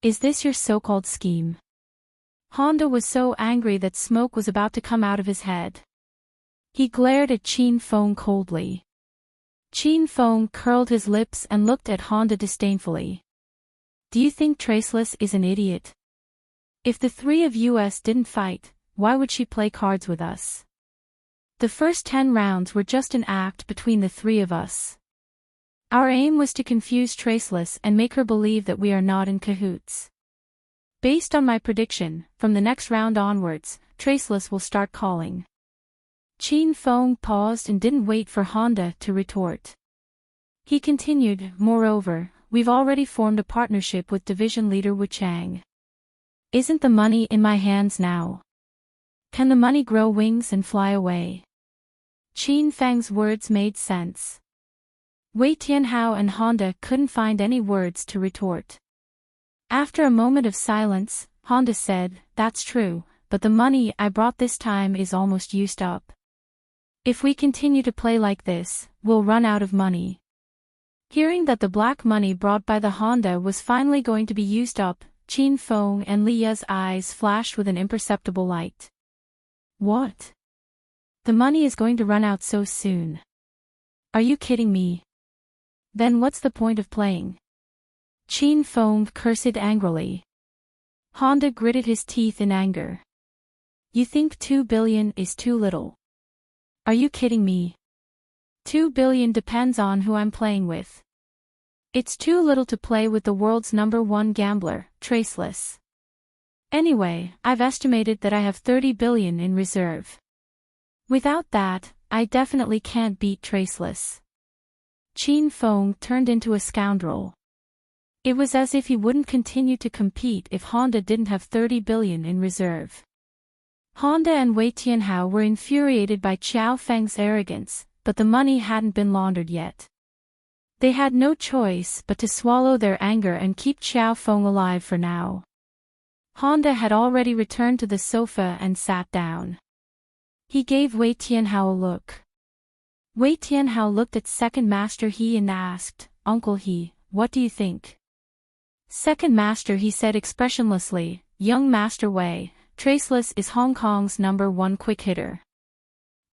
Is this your so-called scheme? Honda was so angry that smoke was about to come out of his head. He glared at Qin Feng coldly. Qin Feng curled his lips and looked at Honda disdainfully. Do you think Traceless is an idiot? If the three of us didn't fight, why would she play cards with us? The first 10 rounds were just an act between the three of us. Our aim was to confuse Traceless and make her believe that we are not in cahoots. Based on my prediction, from the next round onwards, Traceless will start calling. Qin Feng paused and didn't wait for Honda to retort. He continued, moreover, we've already formed a partnership with Division Leader Wu Chang. Isn't the money in my hands now? Can the money grow wings and fly away? Qin Feng's words made sense. Wei Tianhao and Honda couldn't find any words to retort. After a moment of silence, Honda said, that's true, but the money I brought this time is almost used up. If we continue to play like this, we'll run out of money. Hearing that the black money brought by the Honda was finally going to be used up, Qin Feng and Li Ye's eyes flashed with an imperceptible light. What? The money is going to run out so soon? Are you kidding me? Then what's the point of playing? Qin Feng cursed angrily. Honda gritted his teeth in anger. You think 2 billion is too little? Are you kidding me? 2 billion depends on who I'm playing with. It's too little to play with the world's #1 gambler, Traceless. Anyway, I've estimated that I have 30 billion in reserve. Without that, I definitely can't beat Traceless. Qin Feng turned into a scoundrel. It was as if he wouldn't continue to compete if Honda didn't have 30 billion in reserve. Honda and Wei Tianhao were infuriated by Chow Feng's arrogance, but the money hadn't been laundered yet. They had no choice but to swallow their anger and keep Chow Feng alive for now. Honda had already returned to the sofa and sat down. He gave Wei Tianhao a look. Wei Tianhao looked at Second Master He and asked, Uncle He, what do you think? Second Master He said expressionlessly, Young Master Wei, Traceless is Hong Kong's #1 quick hitter.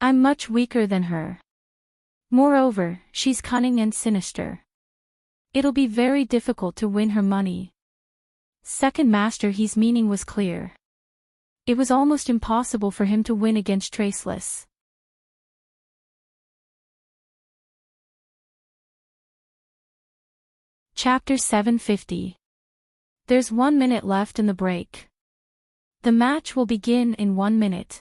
I'm much weaker than her. Moreover, she's cunning and sinister. It'll be very difficult to win her money. Second Master He's meaning was clear. It was almost impossible for him to win against Traceless. Chapter 750. There's 1 minute left in the break. The match will begin in 1 minute.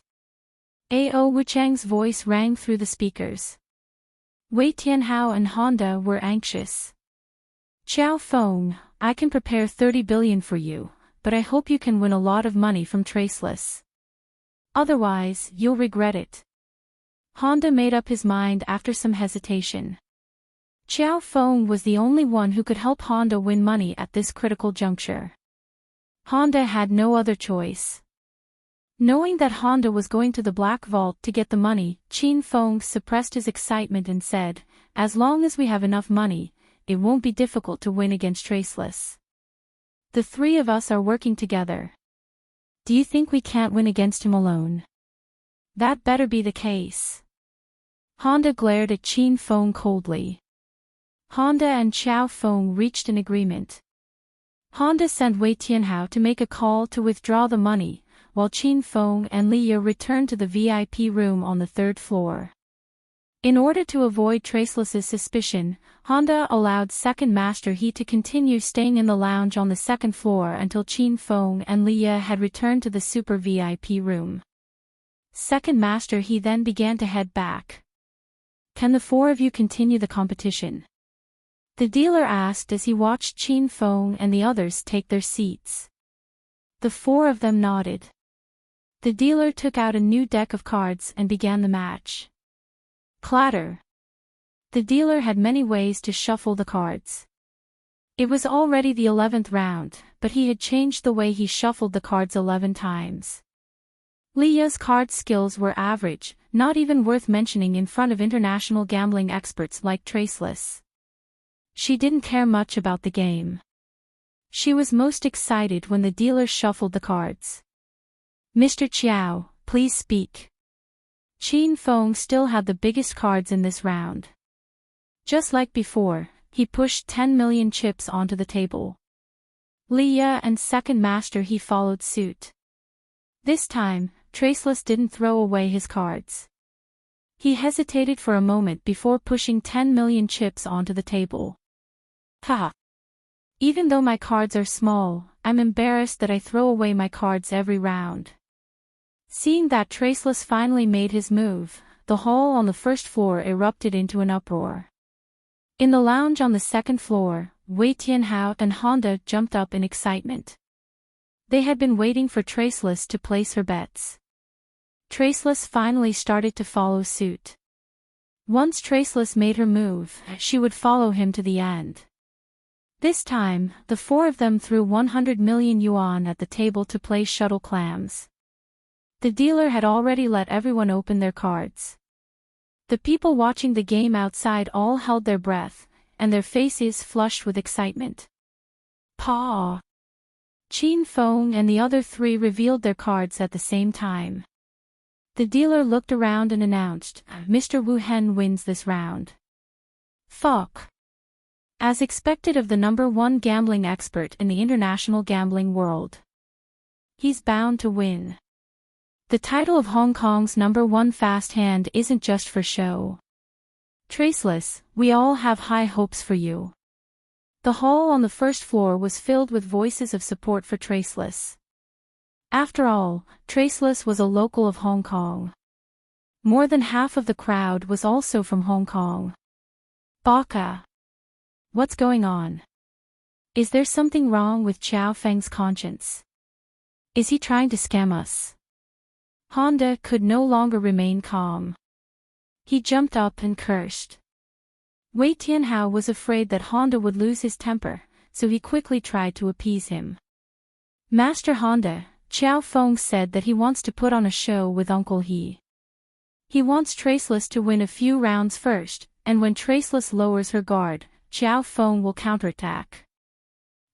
A.O. Wuchang's voice rang through the speakers. Wei Tianhao and Honda were anxious. Chow Feng, I can prepare 30 billion for you, but I hope you can win a lot of money from Traceless. Otherwise, you'll regret it. Honda made up his mind after some hesitation. Xiao Feng was the only one who could help Honda win money at this critical juncture. Honda had no other choice. Knowing that Honda was going to the Black Vault to get the money, Qin Feng suppressed his excitement and said, "As long as we have enough money, it won't be difficult to win against Traceless. The three of us are working together. Do you think we can't win against him alone?" "That better be the case." Honda glared at Qin Feng coldly. Honda and Xiao Feng reached an agreement. Honda sent Wei Tianhao to make a call to withdraw the money, while Qin Feng and Li Ye returned to the VIP room on the third floor. In order to avoid Traceless's suspicion, Honda allowed Second Master He to continue staying in the lounge on the second floor until Qin Feng and Li Ye had returned to the super VIP room. Second Master He then began to head back. "Can the four of you continue the competition?" the dealer asked as he watched Qin Feng and the others take their seats. The four of them nodded. The dealer took out a new deck of cards and began the match. Clatter. The dealer had many ways to shuffle the cards. It was already the 11th round, but he had changed the way he shuffled the cards 11 times. Li Ye's card skills were average, not even worth mentioning in front of international gambling experts like Traceless. She didn't care much about the game. She was most excited when the dealer shuffled the cards. "Mr. Chiao, please speak." Qin Feng still had the biggest cards in this round. Just like before, he pushed 10 million chips onto the table. Li Ye and Second Master He followed suit. This time, Traceless didn't throw away his cards. He hesitated for a moment before pushing 10 million chips onto the table. "Haha. Even though my cards are small, I'm embarrassed that I throw away my cards every round." Seeing that Traceless finally made his move, the hall on the first floor erupted into an uproar. In the lounge on the second floor, Wei Tianhao and Honda jumped up in excitement. They had been waiting for Traceless to place her bets. Traceless finally started to follow suit. Once Traceless made her move, she would follow him to the end. This time, the four of them threw 100 million yuan at the table to play shuttle clams. The dealer had already let everyone open their cards. The people watching the game outside all held their breath, and their faces flushed with excitement. "Paw!" Qin Feng and the other three revealed their cards at the same time. The dealer looked around and announced, "Mr. Wu Hen wins this round." Fuck. As expected of the #1 gambling expert in the international gambling world. He's bound to win. The title of Hong Kong's #1 fast hand isn't just for show. Traceless, we all have high hopes for you. The hall on the first floor was filled with voices of support for Traceless. After all, Traceless was a local of Hong Kong. More than half of the crowd was also from Hong Kong. Baka. What's going on? Is there something wrong with Xiao Feng's conscience? Is he trying to scam us? Honda could no longer remain calm. He jumped up and cursed. Wei Tianhao was afraid that Honda would lose his temper, so he quickly tried to appease him. "Master Honda," Xiao Feng said that he wants to put on a show with Uncle He. He wants Traceless to win a few rounds first, and when Traceless lowers her guard, Xiao Feng will counterattack.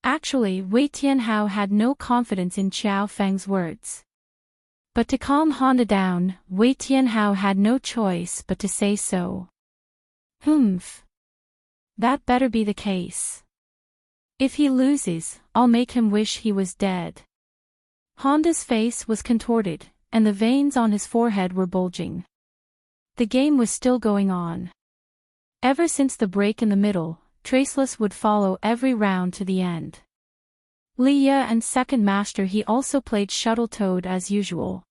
Actually, Wei Tianhao had no confidence in Xiao Feng's words. But to calm Honda down, Wei Tianhao had no choice but to say so. "Humph. That better be the case. If he loses, I'll make him wish he was dead." Honda's face was contorted, and the veins on his forehead were bulging. The game was still going on. Ever since the break in the middle, Traceless would follow every round to the end. Li Ye and Second Master He also played Shuttle Toad as usual.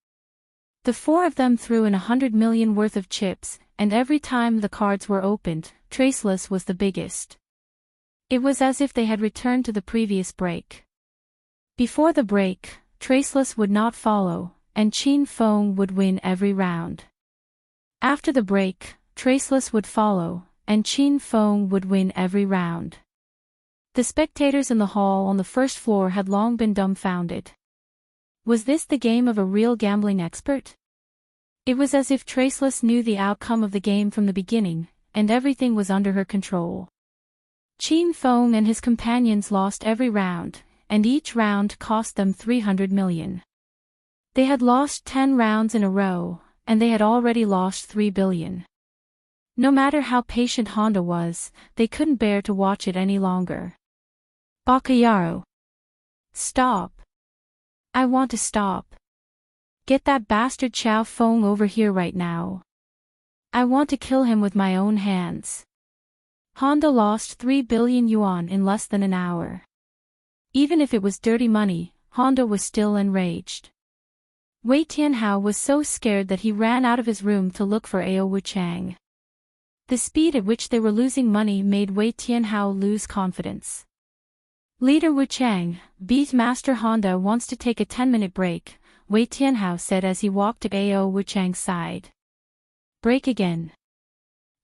The four of them threw in 100 million worth of chips, and every time the cards were opened, Traceless was the biggest. It was as if they had returned to the previous break. Before the break, Traceless would not follow, and Qin Feng would win every round. After the break, Traceless would follow, and Qin Feng would win every round. The spectators in the hall on the first floor had long been dumbfounded. Was this the game of a real gambling expert? It was as if Traceless knew the outcome of the game from the beginning, and everything was under her control. Qin Feng and his companions lost every round, and each round cost them 300 million. They had lost 10 rounds in a row, and they had already lost 3 billion. No matter how patient Honda was, they couldn't bear to watch it any longer. Bakayaro. Stop. I want to stop. Get that bastard Xiao Feng over here right now. I want to kill him with my own hands. Honda lost 3 billion yuan in less than an hour. Even if it was dirty money, Honda was still enraged. Wei Tianhao was so scared that he ran out of his room to look for Ao Wuchang. The speed at which they were losing money made Wei Tianhao lose confidence. Leader Wuchang, Beastmaster Honda wants to take a 10-minute break, Wei Tianhao said as he walked to Ao Wuchang's side. Break again.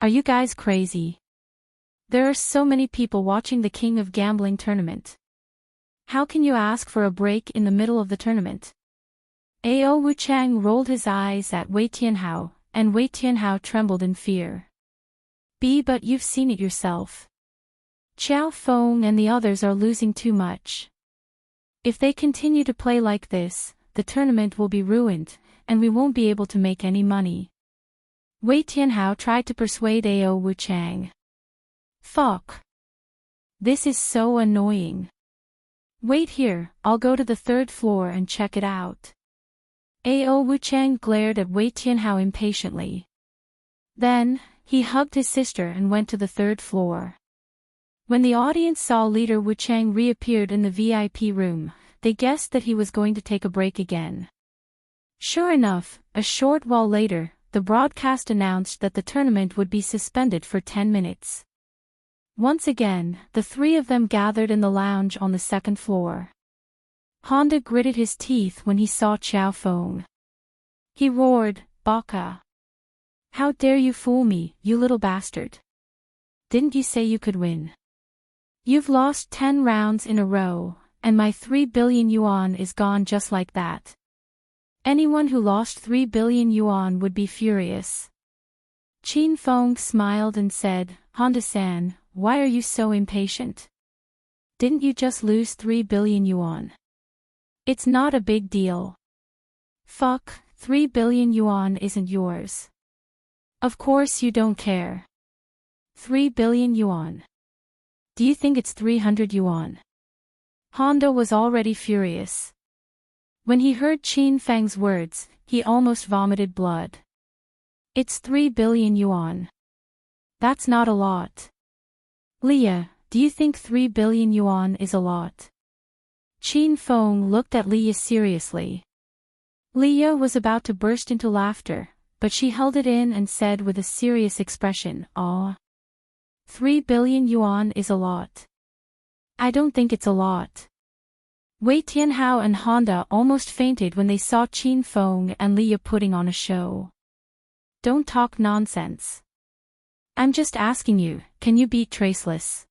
Are you guys crazy? There are so many people watching the King of Gambling tournament. How can you ask for a break in the middle of the tournament? Ao Wuchang rolled his eyes at Wei Tianhao, and Wei Tianhao trembled in fear. But you've seen it yourself. Xiao Feng and the others are losing too much. If they continue to play like this, the tournament will be ruined, and we won't be able to make any money. Wei Tianhao tried to persuade Ao Wuchang. Fuck. This is so annoying. Wait here, I'll go to the 3rd floor and check it out. Ao Wuchang glared at Wei Tianhao impatiently. Then, he hugged his sister and went to the 3rd floor. When the audience saw Leader Wuchang reappeared in the VIP room, they guessed that he was going to take a break again. Sure enough, a short while later, the broadcast announced that the tournament would be suspended for 10 minutes. Once again, the 3 of them gathered in the lounge on the 2nd floor. Honda gritted his teeth when he saw Xiao Feng. He roared, Baka. How dare you fool me, you little bastard. Didn't you say you could win? You've lost 10 rounds in a row, and my 3 billion yuan is gone just like that. Anyone who lost 3 billion yuan would be furious. Qin Feng smiled and said, Honda-san, why are you so impatient? Didn't you just lose 3 billion yuan? It's not a big deal. Fuck, 3 billion yuan isn't yours. Of course you don't care. 3 billion yuan. Do you think it's 300 yuan? Honda was already furious. When he heard Qin Feng's words, he almost vomited blood. It's 3 billion yuan. That's not a lot. Leah, do you think 3 billion yuan is a lot? Qin Feng looked at Leah seriously. Leah was about to burst into laughter, but she held it in and said with a serious expression, Aw. 3 billion yuan is a lot. I don't think it's a lot. Wei Tianhao and Honda almost fainted when they saw Qin Feng and Leah putting on a show. Don't talk nonsense. I'm just asking you, can you beat Traceless?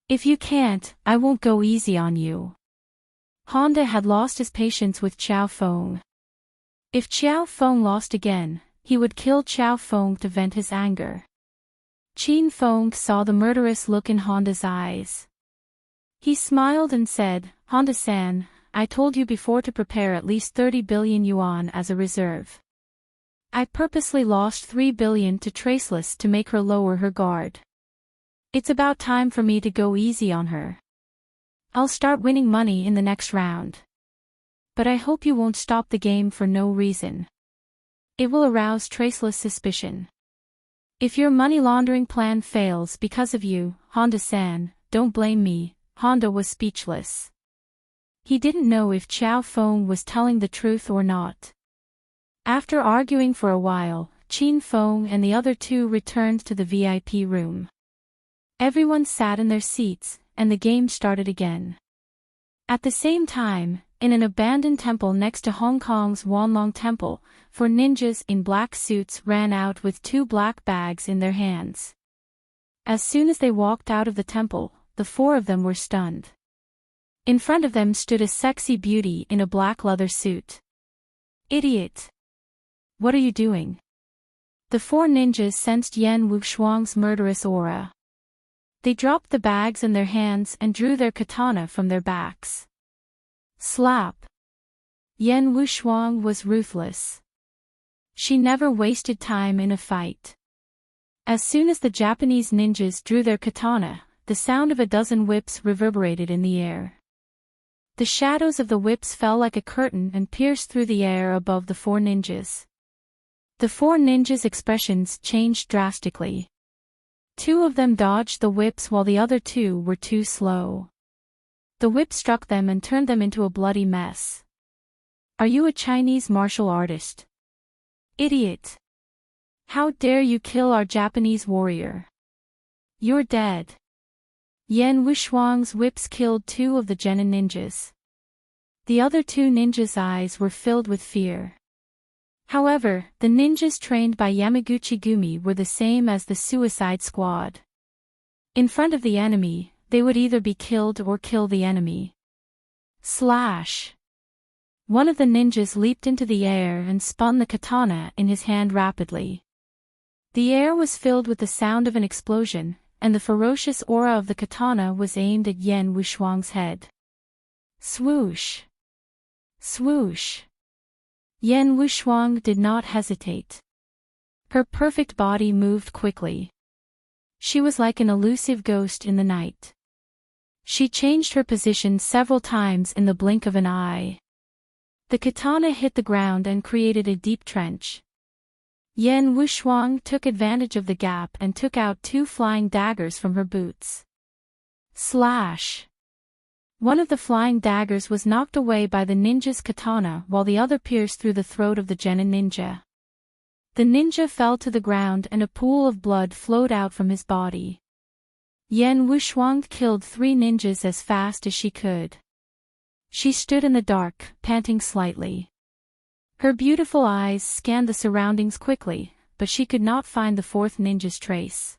If you can't, I won't go easy on you. Honda had lost his patience with Xiao Feng. If Xiao Feng lost again, he would kill Xiao Feng to vent his anger. Qin Feng saw the murderous look in Honda's eyes. He smiled and said, Honda-san, I told you before to prepare at least 30 billion yuan as a reserve. I purposely lost 3 billion to Traceless to make her lower her guard. It's about time for me to go easy on her. I'll start winning money in the next round. But I hope you won't stop the game for no reason. It will arouse Traceless suspicion. If your money laundering plan fails because of you, Honda-san, don't blame me. Honda was speechless. He didn't know if Xiao Feng was telling the truth or not. After arguing for a while, Qin Feng and the other 2 returned to the VIP room. Everyone sat in their seats, and the game started again. At the same time, in an abandoned temple next to Hong Kong's Wanlong Temple, 4 ninjas in black suits ran out with 2 black bags in their hands. As soon as they walked out of the temple, the four of them were stunned. In front of them stood a sexy beauty in a black leather suit. Idiot! What are you doing? The four ninjas sensed Yan Wuxuang's murderous aura. They dropped the bags in their hands and drew their katana from their backs. Slap! Yan Wuxuang was ruthless. She never wasted time in a fight. As soon as the Japanese ninjas drew their katana, the sound of a dozen whips reverberated in the air. The shadows of the whips fell like a curtain and pierced through the air above the four ninjas. The four ninjas' expressions changed drastically. Two of them dodged the whips while the other two were too slow. The whip struck them and turned them into a bloody mess. Are you a Chinese martial artist? Idiot! How dare you kill our Japanese warrior? You're dead. Yan Wuxuang's whips killed two of the genin ninjas. The other two ninjas' eyes were filled with fear. However, the ninjas trained by Yamaguchi Gumi were the same as the Suicide Squad. In front of the enemy, they would either be killed or kill the enemy. Slash! One of the ninjas leaped into the air and spun the katana in his hand rapidly. The air was filled with the sound of an explosion, and the ferocious aura of the katana was aimed at Yan Wuxuang's head. Swoosh! Swoosh! Yan Wuxuang did not hesitate. Her perfect body moved quickly. She was like an elusive ghost in the night. She changed her position several times in the blink of an eye. The katana hit the ground and created a deep trench. Yan Wuxuang took advantage of the gap and took out two flying daggers from her boots. Slash! One of the flying daggers was knocked away by the ninja's katana while the other pierced through the throat of the genin ninja. The ninja fell to the ground and a pool of blood flowed out from his body. Yan Wuxuang killed three ninjas as fast as she could. She stood in the dark, panting slightly. Her beautiful eyes scanned the surroundings quickly, but she could not find the fourth ninja's trace.